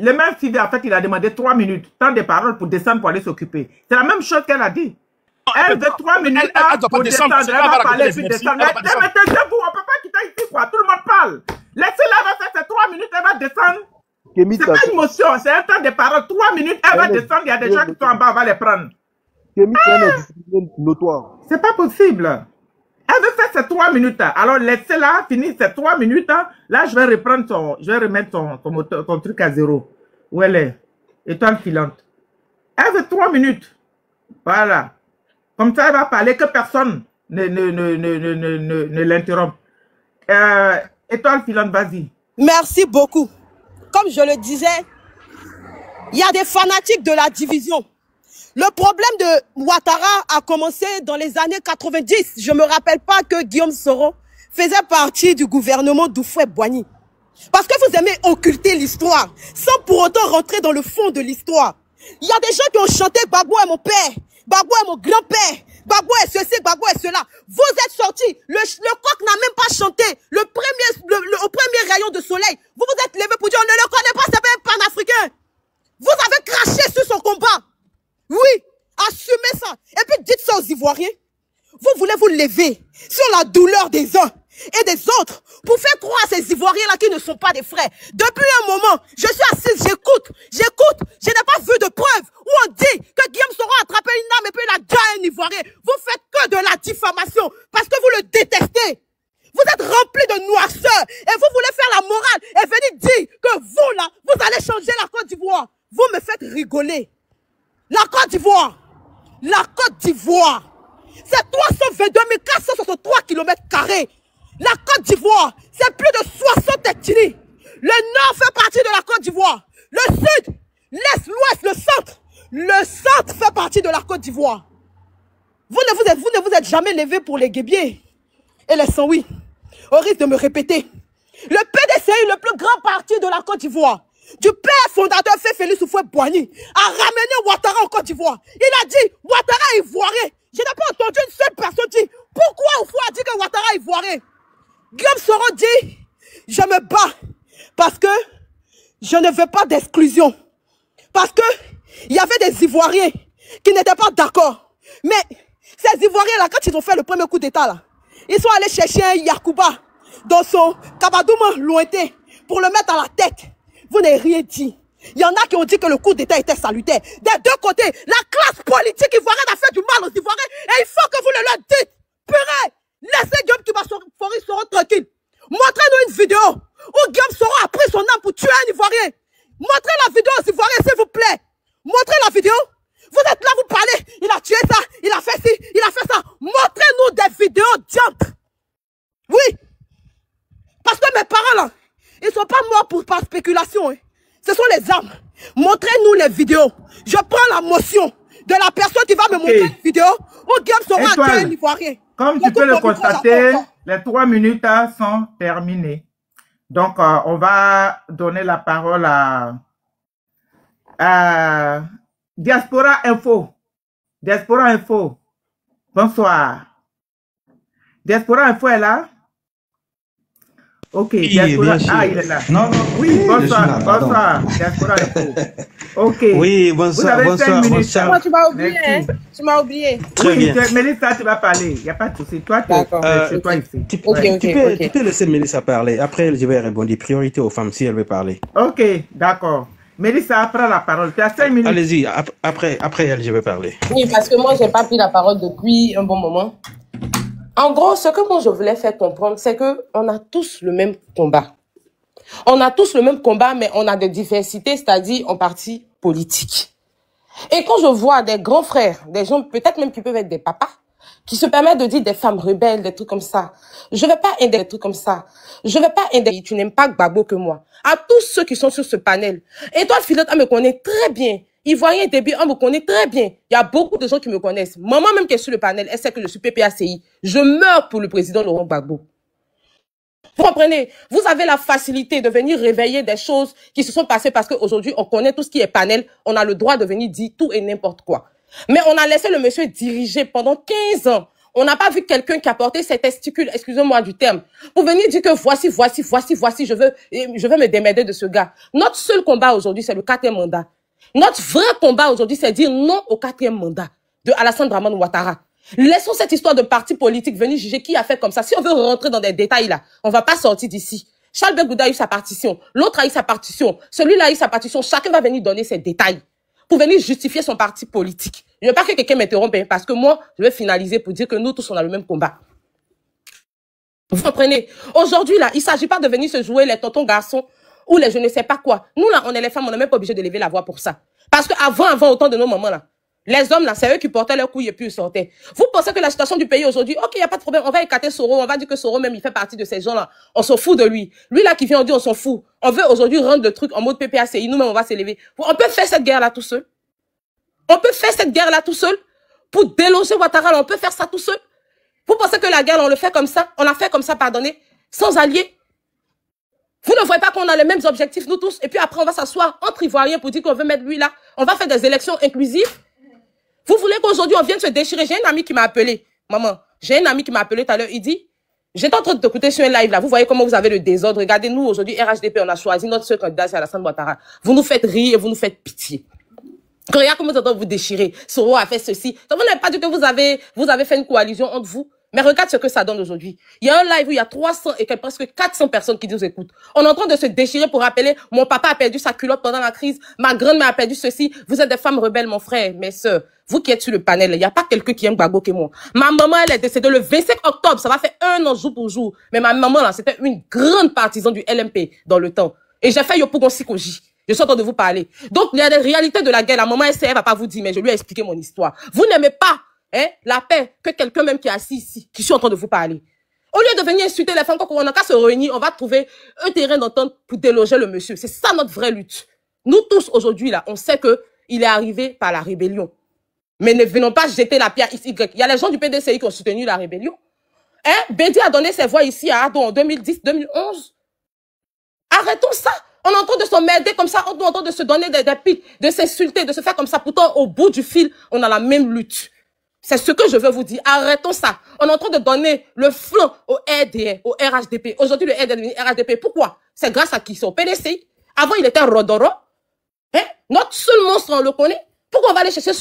en fait, il a demandé 3 minutes, temps de parole pour descendre pour aller s'occuper. C'est la même chose qu'elle a dit. Elle veut 3 minutes pour descendre, elle va parler puis descendre. Mais taisez-vous, on ne peut pas quitter ici, quoi. Tout le monde parle. Laissez-la, elle va faire ses 3 minutes, elle va descendre. C'est pas une motion, c'est un temps de parole. 3 minutes, elle va descendre, il y a des gens qui sont en bas, on va les prendre. C'est pas possible. Elle veut faire ses 3 minutes. Alors laissez-la finir ses 3 minutes. Là, je vais remettre ton truc à zéro. Où elle est? Étoile filante. Elle veut 3 minutes. Voilà. Comme ça, elle va parler que personne ne l'interrompt. Étoile filante, vas-y. Merci beaucoup. Comme je le disais, il y a des fanatiques de la division. Le problème de Ouattara a commencé dans les années 90. Je ne me rappelle pas que Guillaume Soro faisait partie du gouvernement d'Houphouët-Boigny. Parce que vous aimez occulter l'histoire, sans pour autant rentrer dans le fond de l'histoire. Il y a des gens qui ont chanté « Gbagbo est mon père »,« Gbagbo est mon grand-père »,« Gbagbo est ceci, Gbagbo est cela ». Vous êtes sortis, le coq n'a même pas chanté au premier rayon de soleil. Vous vous êtes levé pour dire « On ne le connaît pas, c'est même panafricain ». Vous avez craché sur son combat. Oui, assumez ça. Et puis dites ça aux Ivoiriens. Vous voulez vous lever sur la douleur des uns et des autres pour faire croire à ces Ivoiriens-là qui ne sont pas des frères. Depuis un moment, je suis assise, j'écoute. Je n'ai pas vu de preuve où on dit que Guillaume Soro a attrapé une âme et puis il a déjà un Ivoirien. Vous faites que de la diffamation parce que vous le détestez. Vous êtes remplis de noirceur et vous voulez faire la morale et venir dire que vous, là, vous allez changer la Côte d'Ivoire. Vous me faites rigoler. La Côte d'Ivoire, c'est 322 463 km². La Côte d'Ivoire, c'est plus de 60 ethnies. Le nord fait partie de la Côte d'Ivoire. Le sud, l'est, l'ouest, le centre. Le centre fait partie de la Côte d'Ivoire. Vous ne vous êtes jamais levé pour les Guébiers et les Sanouis. Au risque de me répéter. Le PDCI, le plus grand parti de la Côte d'Ivoire, du père fondateur Félix Houphouët-Boigny, a ramené Ouattara en Côte d'Ivoire. Il a dit Ouattara est ivoirien. Je n'ai pas entendu une seule personne dire pourquoi Houphouët a dit que Ouattara est ivoirien. Guillaume Soro dit je me bats parce que je ne veux pas d'exclusion. Parce que il y avait des Ivoiriens qui n'étaient pas d'accord. Mais ces Ivoiriens-là, quand ils ont fait le premier coup d'État, là, ils sont allés chercher un Yacouba dans son Kabadouma lointain pour le mettre à la tête. Vous n'avez rien dit. Il y en a qui ont dit que le coup d'État était salutaire. Des deux côtés, la classe politique ivoirienne a fait du mal aux Ivoiriens et il faut que vous le leur dites. Purée, laissez Guillaume Soro tranquille. Montrez-nous une vidéo où Guillaume Soro a pris son âme pour tuer un Ivoirien. Montrez la vidéo aux Ivoiriens, s'il vous plaît. Montrez la vidéo. Vous êtes là, vous parlez. Il a tué ça, il a fait ci, il a fait ça. Montrez-nous des vidéos diantres. Oui. Parce que mes parents, là, ils ne sont pas morts par spéculation. Hein. Ce sont les armes. Montrez-nous les vidéos. Je prends la motion de la personne qui va me montrer une vidéo où Guillaume Soro a tué un Ivoirien. Comme tu peux le constater, les 3 minutes sont terminées. Donc, on va donner la parole à Diaspora Info. Diaspora Info. Bonsoir. Diaspora Info est là? Ok, Oui, Diaspora. bien sûr. Ah, il est là. Non, non, Oui, je suis là, bonsoir. pardon. Bonsoir, Diaspora Info. Ok. Oui, Vous bonsoir, avez 5 bonsoir, minutes. bonsoir. Moi, tu m'as oublié, hein? Merci. Tu m'as oublié. Très Oui, bien. Mélissa, tu vas parler. Il n'y a pas de souci. Toi, D'accord. c'est toi ici. Tu, Ok, tu ok, peux, ok. tu peux laisser Mélissa parler. Après, je vais répondre. Priorité aux femmes si elle veut parler. Ok, d'accord. Mélissa, prends la parole. Tu as 5 minutes. Allez-y, après elle, je vais parler. Oui, parce que moi, j'ai pas pris la parole depuis un bon moment. En gros, ce que moi, je voulais faire comprendre, c'est que on a tous le même combat. On a tous le même combat, mais on a des diversités, c'est-à-dire en parti politique. Et quand je vois des grands frères, des gens peut-être même qui peuvent être des papas, qui se permettent de dire des femmes rebelles, des trucs comme ça, je vais pas aider des trucs comme ça. Je vais pas aider. Tu n'aimes pas Gbagbo que moi. À tous ceux qui sont sur ce panel. Et toi, Philote, on me connaît très bien. Ivoirien début, on me connaît très bien. Il y a beaucoup de gens qui me connaissent. Maman même qui est sur le panel, elle sait que je suis PPACI. Je meurs pour le président Laurent Gbagbo. Vous comprenez? Vous avez la facilité de venir réveiller des choses qui se sont passées parce qu'aujourd'hui, on connaît tout ce qui est panel. On a le droit de venir dire tout et n'importe quoi. Mais on a laissé le monsieur diriger pendant 15 ans. On n'a pas vu quelqu'un qui a porté ses testicules, excusez-moi du terme, pour venir dire que voici, je veux me démerder de ce gars. Notre seul combat aujourd'hui, c'est le 4e mandat. Notre vrai combat aujourd'hui, c'est dire non au 4e mandat de Alassane Dramane Ouattara. Laissons cette histoire de parti politique venir juger qui a fait comme ça. Si on veut rentrer dans des détails là, on va pas sortir d'ici. Charles Begouda a eu sa partition, l'autre a eu sa partition, celui-là a eu sa partition. Chacun va venir donner ses détails pour venir justifier son parti politique. Je veux pas que quelqu'un m'interrompe, hein, parce que moi, je vais finaliser pour dire que nous tous, on a le même combat. Vous comprenez? Aujourd'hui, là, il s'agit pas de venir se jouer les tontons garçons ou les je ne sais pas quoi. Nous, là, on est les femmes, on n'est même pas obligé de lever la voix pour ça. Parce que avant, autant de nos mamans, là, les hommes, là, c'est eux qui portaient leurs couilles et puis ils sortaient. Vous pensez que la situation du pays aujourd'hui, ok, il n'y a pas de problème, on va écarter Soro, on va dire que Soro même, il fait partie de ces gens-là. On s'en fout de lui. Lui, là, qui vient, on dit, on s'en fout. On veut aujourd'hui rendre le truc en mode PPACI, nous-mêmes, on va s'élever. On peut faire cette guerre-là tout seul. On peut faire cette guerre-là tout seul. Pour déloger Ouattara, là, on peut faire ça tout seul. Vous pensez que la guerre, là, on le fait comme ça? On l'a fait comme ça, pardonnez, sans alliés. Vous ne voyez pas qu'on a les mêmes objectifs, nous tous, et puis après, on va s'asseoir entre Ivoiriens pour dire qu'on veut mettre lui là. On va faire des élections inclusives. Vous voulez qu'aujourd'hui, on vienne se déchirer? J'ai un ami qui m'a appelé. Maman, j'ai un ami qui m'a appelé tout à l'heure. Il dit, j'étais en train de t'écouter sur un live là. Vous voyez comment vous avez le désordre. Regardez, nous, aujourd'hui, RHDP, on a choisi notre seul candidat, c'est Alassane Ouattara. Vous nous faites rire et vous nous faites pitié. Regarde comment vous êtes en train de vous déchirer. Soro a fait ceci. Donc, vous n'avez pas dit que vous avez fait une coalition entre vous. Mais regarde ce que ça donne aujourd'hui. Il y a un live où il y a 300 et presque 400 personnes qui nous écoutent. On est en train de se déchirer pour rappeler, mon papa a perdu sa culotte pendant la crise, ma grand-mère a perdu ceci. Vous êtes des femmes rebelles, mon frère, mes sœurs. Vous qui êtes sur le panel, il n'y a pas quelqu'un qui aime Gbagbo que moi. Ma maman, elle est décédée le 25 octobre. Ça va faire 1 an jour pour jour. Mais ma maman, là, c'était une grande partisane du LMP dans le temps. Et j'ai fait Yopougon Sikoji. Je suis en train de vous parler. Donc, il y a des réalités de la guerre. La maman, elle va pas vous dire, mais je lui ai expliqué mon histoire. Vous n'aimez pas, hein, la paix que quelqu'un même qui est assis ici, qui suis en train de vous parler. Au lieu de venir insulter les femmes, quand on n'a qu'à se réunir, on va trouver un terrain d'entente pour déloger le monsieur. C'est ça notre vraie lutte. Nous tous, aujourd'hui, là, on sait que il est arrivé par la rébellion. Mais ne venons pas jeter la pierre XY. Il y a les gens du PDCI qui ont soutenu la rébellion. Hein? Bédi a donné ses voix ici à Ado en 2010-2011. Arrêtons ça. On est en train de s'emmerder comme ça, on est en train de se donner des pics, de s'insulter, de se faire comme ça. Pourtant, au bout du fil, on a la même lutte. C'est ce que je veux vous dire. Arrêtons ça. On est en train de donner le flanc au RDR, au RHDP. Aujourd'hui, le RDR est devenu RHDP. Pourquoi? C'est grâce à qui? C'est au PDCI. Avant, il était Rodoro. Hein? Notre seul monstre, on le connaît. Pourquoi on va aller chercher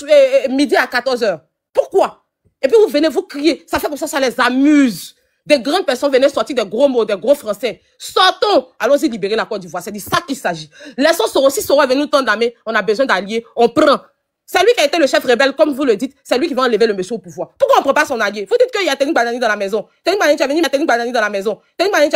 midi à 14h? Pourquoi? Et puis vous venez vous crier. Ça fait comme ça les amuse. Des grandes personnes venaient sortir des gros mots, des gros français. Sortons. Allons-y libérer la Côte d'Ivoire. C'est de ça qu'il s'agit. Laissons Soro. Si Soro est venu nous tendre la main, on a besoin d'alliés. On prend. C'est lui qui a été le chef rebelle, comme vous le dites. C'est lui qui va enlever le monsieur au pouvoir. Pourquoi on ne prend pas son allié? Vous dites qu'il y a Ténik Banani dans la maison. Ténik Banani, tu as venu mettre Ténik Banani dans la maison. Ténik Banani,